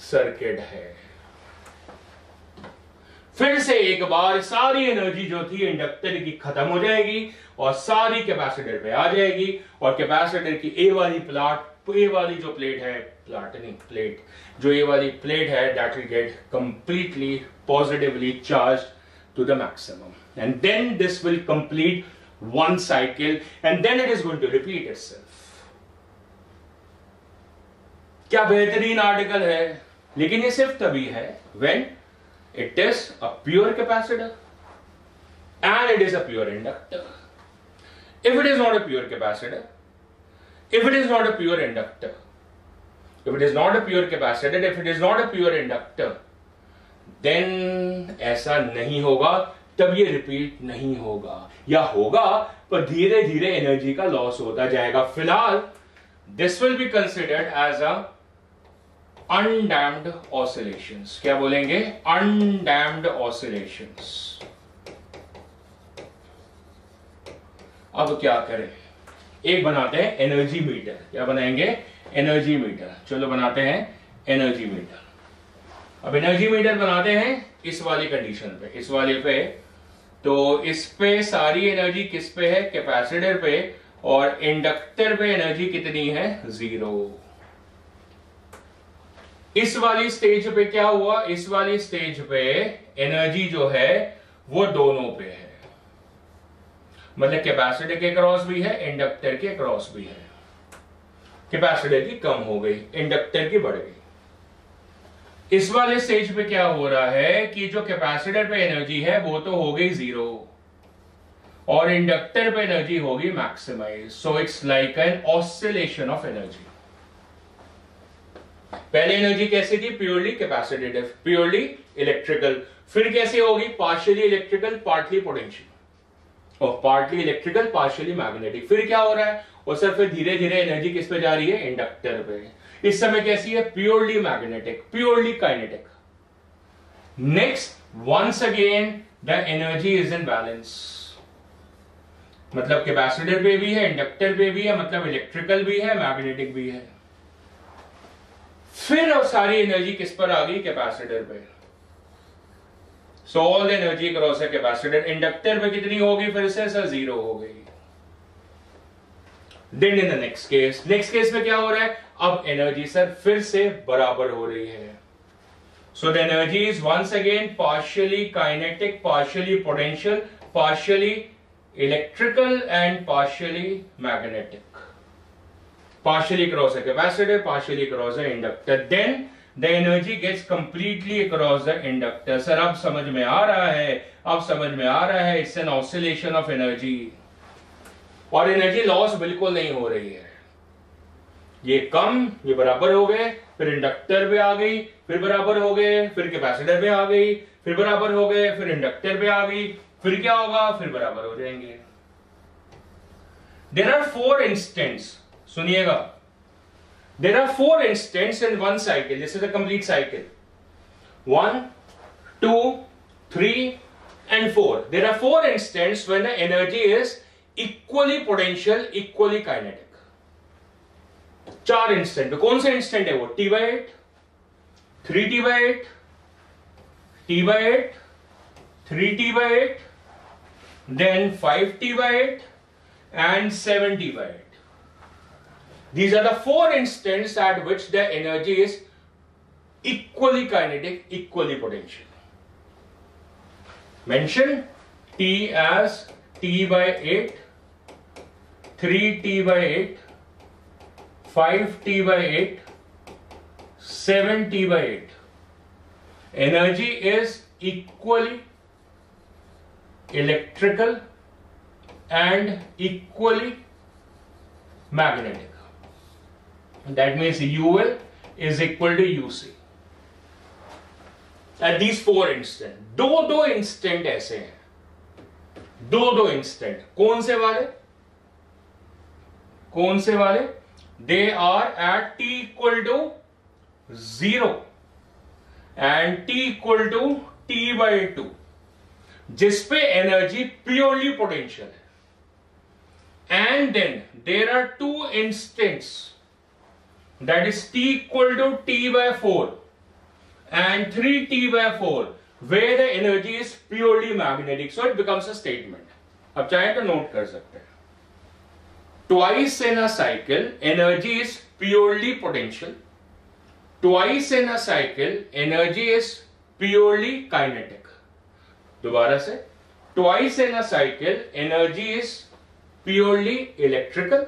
सर्किट है। फिर से एक बार सारी एनर्जी जो थी इंडक्टर की खत्म हो जाएगी और सारी कैपेसिटर पे आ जाएगी। और कैपेसिटर की ए वाली जो प्लेट है, प्लेट जो ए वाली प्लेट है, that will get completely positively charged to the maximum, and then this will complete one cycle and then it is going to repeat itself. क्या बेहतरीन आर्टिकल है। लेकिन ये सिर्फ तभी है when it is a pure capacitor and it is a pure inductor. If it is not a pure capacitor, if it is not a pure inductor, if it is not a pure capacitor, if it is not a pure inductor, then ऐसा नहीं होगा, तब ये repeat नहीं होगा, या होगा पर धीरे धीरे एनर्जी का लॉस होता जाएगा। फिलहाल this will be considered as a undamped oscillations. क्या बोलेंगे? Undamped oscillations. अब क्या करें? एक बनाते हैं एनर्जी मीटर। क्या बनाएंगे? Energy meter. चलो बनाते हैं एनर्जी मीटर। अब एनर्जी मीटर बनाते हैं इस वाली कंडीशन पे, इस वाले पे। तो इस पे सारी एनर्जी किस पे है? कैपेसिटर पे। और इंडक्टर पे एनर्जी कितनी है? 0। इस वाली स्टेज पे क्या हुआ? इस वाली स्टेज पे एनर्जी जो है वो दोनों पे है, मतलब कैपेसिटर के क्रॉस भी है, इंडक्टर के क्रॉस भी है। कैपेसिटर की कम हो गई, इंडक्टर की बढ़ गई। इस वाले स्टेज पे क्या हो रहा है कि जो कैपेसिटर पे एनर्जी है वो तो हो गई 0 और इंडक्टर पे एनर्जी होगी maximize. So it's like an oscillation of energy. पहले एनर्जी कैसी थी? Purely capacitive, purely electrical. फिर कैसे होगी? पार्शियली इलेक्ट्रिकल, पार्टली पोटेंशियल, और पार्टली इलेक्ट्रिकल, पार्शियली मैग्नेटिक। फिर क्या हो रहा है? और सर फिर धीरे धीरे एनर्जी किस पे जा रही है? इंडक्टर पे। इस समय कैसी है? Purely magnetic, purely kinetic. Next once again the energy is in balance. मतलब कैपेसिटर पे भी है, इंडक्टर पे भी है, मतलब इलेक्ट्रिकल भी है, मैग्नेटिक भी है. फिर अब सारी एनर्जी किस पर आ गई? कैपेसिटर पे. So all the energy cross है कैपेसिटर. इंडक्टर पे कितनी होगी फिर से? सर 0 हो गई. Then in the next case में क्या हो रहा है? अब एनर्जी सर फिर से बराबर हो रही है. So the energy is once again partially kinetic, partially potential, partially electrical and partially magnetic. Partially across a capacitor, partially across an inductor. Then the energy gets completely across the inductor. Sir, अब समझ में आ रहा है, it's an oscillation of energy. और energy loss बिल्कुल नहीं हो रही है. ये कम, ये बराबर हो गए, फिर इंडक्टर पे आ गई, फिर बराबर हो गए, फिर कैपेसिटर पे आ गई, फिर बराबर हो गए, फिर इंडक्टर पे आ गई, फिर क्या होगा? फिर बराबर हो जाएंगे. There are 4 instants. सुनिएगा, there are 4 instants in one cycle. This is a complete cycle. 1, 2, 3 and 4. There are 4 instants when the energy is equally potential, equally kinetic. 4 instant. कौन सा इंस्टेंट है वो? T/8, 3T/8, T/8, 3T/8, then 5T/8 and 7T/8. These are the 4 instants at which the energy is equally kinetic, equally potential. Mention T as T/8, 3T/8, 5T/8, 7T/8. Energy is equally electrical and equally magnetic. That means UL is equal to UC. At these 4 instants. दो instant ऐसे हैं. दो instant. कौन से वाले? They are at T equal to 0 and T equal to T/2, जिसपे energy purely potential है. And then there are 2 instants, that is T equal to T/4 and 3T/4, where the energy is purely magnetic. So it becomes a statement. अब चाहे तो note कर सकते हैं. Twice in a cycle, energy is purely potential. Twice in a cycle, energy is purely kinetic. दोबारा से. Twice in a cycle, energy is purely electrical.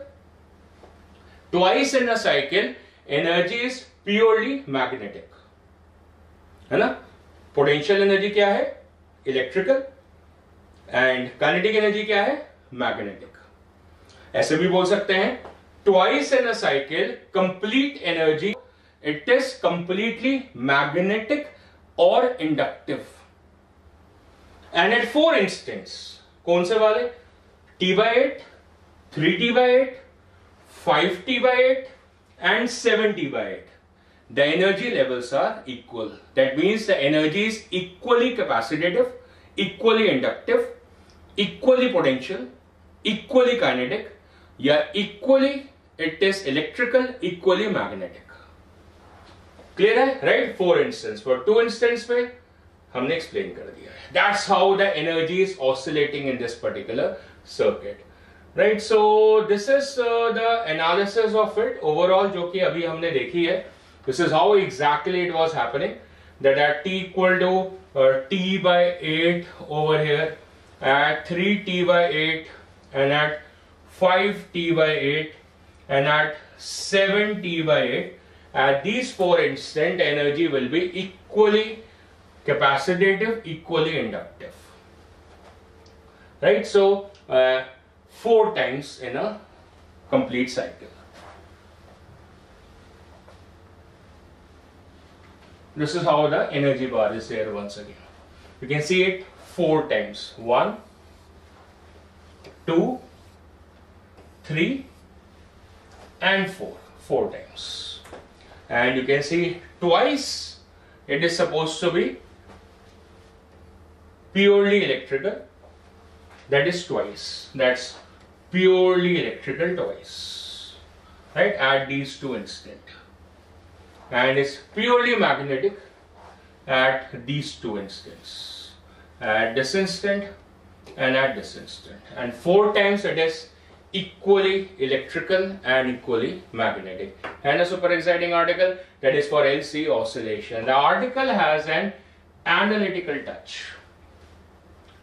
Twice in a cycle, energy is purely magnetic. है ना? Potential energy क्या है? Electrical. And kinetic energy क्या है? Magnetic. ऐसे भी बोल सकते हैं, twice in a cycle, complete energy, it is completely magnetic or inductive. And at 4 instants, कौन से वाले? T/8, 3T/8, 5T/8 and 7T/8. The energy levels are equal. That means the energy is equally capacitive, equally inductive, equally potential, equally kinetic, या equally it is electrical, equally magnetic. Clear है? Right? 4 instants. For 2 instants पे हमने explain कर दिया है. That's how the energy is oscillating in this particular circuit. Right? So this is the analysis of it overall, जो कि अभी हमने देखी है. This is how exactly it was happening. That at T equal to T/8 over here, at 3T/8 and at 5T/8 and at 7T/8, at these 4 instant, energy will be equally capacitive, equally inductive. Right? So 4 times in a complete cycle. This is how the energy bar is there once again. You can see it 4 times. 1, 2, 3 and 4 times. And you can see twice it is supposed to be purely electrical, that is twice. That's purely electrical twice, right, at these two instants. And it's purely magnetic at these two instants, at this instant and at this instant. And 4 times it is equally electrical and equally magnetic. And a super exciting article that is for LC oscillation. The article has an analytical touch.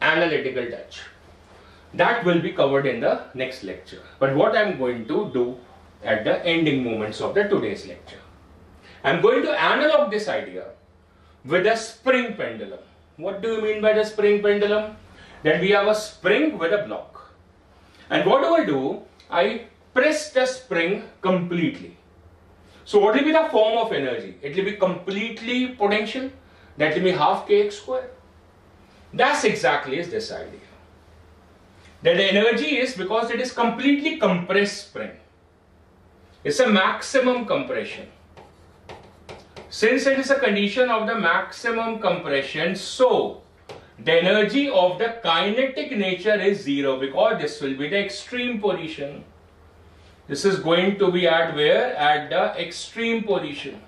Analytical touch. That will be covered in the next lecture. But what I am going to do at the ending moments of the today's lecture, I am going to analog this idea with a spring pendulum. What do you mean by the spring pendulum? That we have a spring with a block. And what do? I press the spring completely. So what will be the form of energy? It will be completely potential. That will be half kx square. That's exactly is this idea. That the energy is because it is completely compressed spring. It's a maximum compression. Since it is a condition of the maximum compression, so the energy of the kinetic nature is 0 because this will be the extreme position. This is going to be at where? At the extreme position.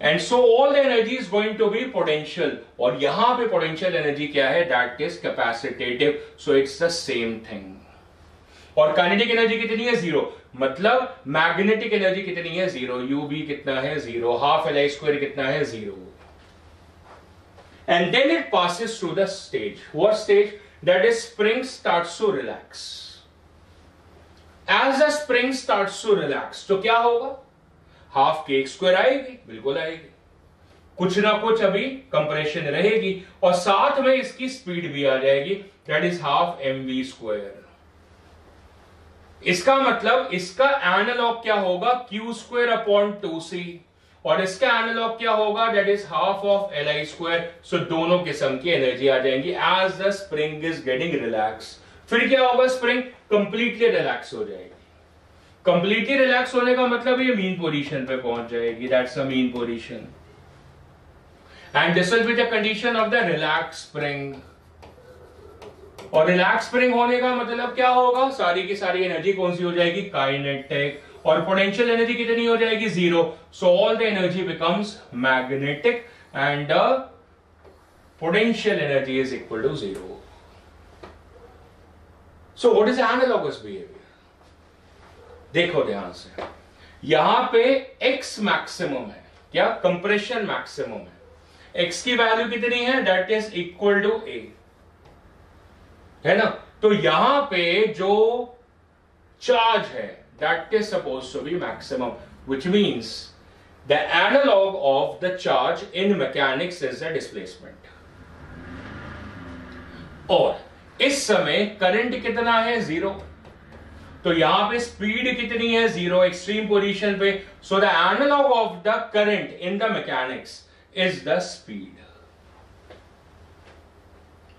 And so all the energy is going to be potential. और यहाँ पे potential energy क्या है? That is capacitative. So it's the same thing. और kinetic energy कितनी है? 0. मतलब magnetic energy कितनी है? 0. UV कितना है? 0. Half Li square कितना है? 0. And then it passes through the stage. What stage? That is spring starts to relax. As the spring starts to relax, तो क्या होगा? हाफ kx स्क्वायर आएगी, बिल्कुल आएगी. कुछ ना कुछ अभी कंप्रेशन रहेगी और साथ में इसकी स्पीड भी आ जाएगी. That is half mv square. इसका मतलब इसका एनालॉग क्या होगा? q square upon 2c. और इसका एनालॉग क्या होगा? That is half of Li square. So दोनों किस्म की एनर्जी आ जाएंगी as the spring is getting relax. फिर क्या होगा? स्प्रिंग कंप्लीटली रिलैक्स हो जाएगी. कंप्लीटली रिलैक्स होने का मतलब ये मीन पोजीशन पे पहुंच जाएगी. That's a mean position. And this will be the condition of the relax spring. और रिलैक्स स्प्रिंग होने का मतलब क्या होगा? सारी की सारी एनर्जी कौन सी हो जाएगी? काइनेटिक. और पोटेंशियल एनर्जी कितनी हो जाएगी? 0. So all the energy becomes magnetic and the potential energy is equal to 0. So what is analogous behaviour? देखो ध्यान से, यहां पे x मैक्सिमम है. क्या? कंप्रेशन मैक्सिमम है. x की वैल्यू कितनी है? That is equal to a, है ना. तो यहां पे जो चार्ज है that is suppose to be maximum, which means the analogue of the charge in mechanics is the displacement. और इस समय करंट कितना है? 0. तो यहां पे स्पीड कितनी है? 0 एक्सट्रीम पोजीशन पे. So the analogue of the current in the mechanics is the speed.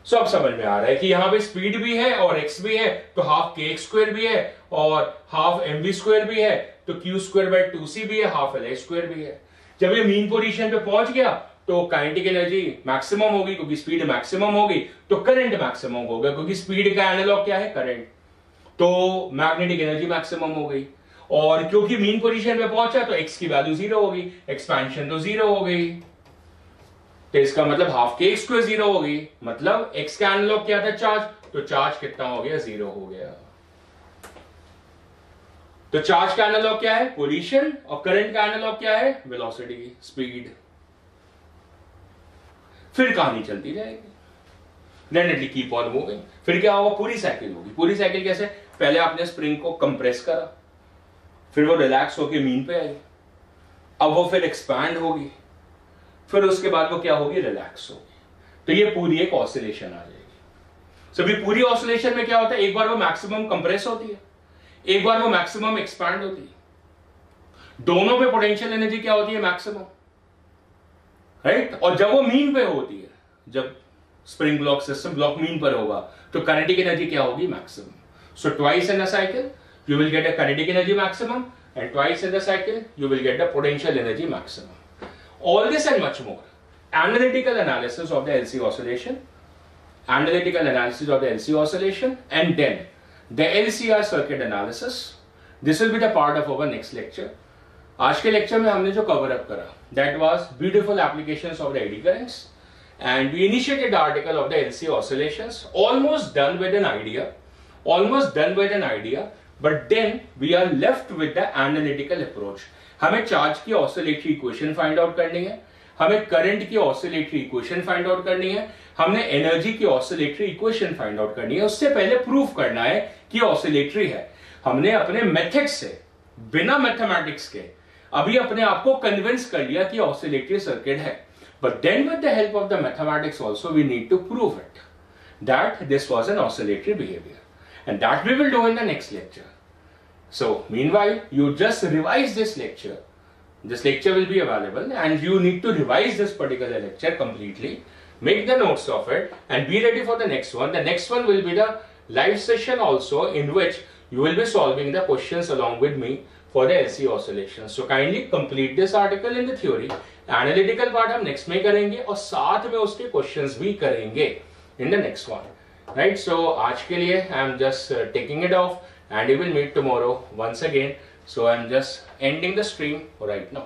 So अब समझ में आ रहा है कि यहां पे स्पीड भी है और एक्स भी है, तो हाफ kx स्क्वायर भी है और हाफ mv स्क्वायर भी है, तो q स्क्वायर बाय 2c भी है, हाफ Li स्क्वायर भी है. जब ये मीन पोजीशन पे पहुंच गया तो काइनेटिक एनर्जी मैक्सिमम होगी क्योंकि स्पीड मैक्सिमम होगी, तो करंट मैक्सिमम होगा क्योंकि स्पीड का एनालॉग क्या है? करंट. तो मैग्नेटिक एनर्जी मैक्सिमम हो गई. और क्योंकि मीन पोजीशन पे पहुंचा तो x की वैल्यू 0 होगी, एक्सपेंशन तो 0 हो गई. तो इसका मतलब हाफ kx स्क्वायर 0 हो गई. मतलब x का एनालॉग क्या था? चार्ज. तो चार्ज कितना हो गया? 0 हो गया. तो चार्ज का एनालॉग क्या है? पोजीशन. और करंट का एनालॉग क्या है? Velocity, speed. फिर कहानी चलती जाएगी. Definitely keep on moving. फिर क्या होगा? पूरी साइकिल होगी. पूरी साइकिल कैसे? पहले आपने स्प्रिंग को कंप्रेस करा, फिर वो रिलैक्स होके मीन पे आई, अब वो फिर एक्सपैंड होगी, फिर उसके बाद वो क्या होगी? रिलैक्स होगी. तो ये पूरी एक ऑसिलेशन आ जाएगी. सभी पूरी ऑसिलेशन में क्या होता है? एक बार वो मैक्सिमम कंप्रेस होती है, एक बार वो मैक्सिमम एक्सपैंड होती है. दोनों पे पोटेंशियल एनर्जी क्या होती है? Maximum, right. और जब वो मीन पे होती है, जब spring block system block mean पर होगा, तो काइनेटिक एनर्जी क्या होगी? Maximum. So twice in a cycle you will get a kinetic energy maximum, and twice in the cycle you will get the potential energy maximum. All this and much more analytical analysis of the LC oscillation, and then the LCR circuit analysis. This will be the part of our next lecture. आज के lecture में हमने जो cover up करा, that was beautiful applications of the eddy currents, and we initiated the article of the LC oscillations, almost done with an idea, but then we are left with the analytical approach. हमें charge की oscillatory equation find out करनी है, हमें current की oscillatory equation find out करनी है, हमने energy की ऑसिलेटरी इक्वेशन फाइंड आउट करनी है. उससे पहले प्रूफ करना है कि ऑसिलेटरी है. हमने अपने मेथड से, बिना मैथमेटिक्स के, अभी अपने आप को कन्विंस कर लिया कि ऑसिलेटरी सर्किट है. But then with the help of the mathematics also we need to prove it that this was an oscillatory behaviour, and that we will do in the next lecture. So meanwhile, you just revise this lecture. This lecture will be available and you need to revise this particular lecture completely. Make the notes of it and be ready for the next one. The next one will be the live session also, in which you will be solving the questions along with me for the LC oscillation. So kindly complete this article in the theory. Analytical part हम next में करेंगे और साथ में उसके questions भी करेंगे in the next one. Right? So आज के लिए I am just taking it off. And we will meet tomorrow once again. So I'm just ending the stream right now.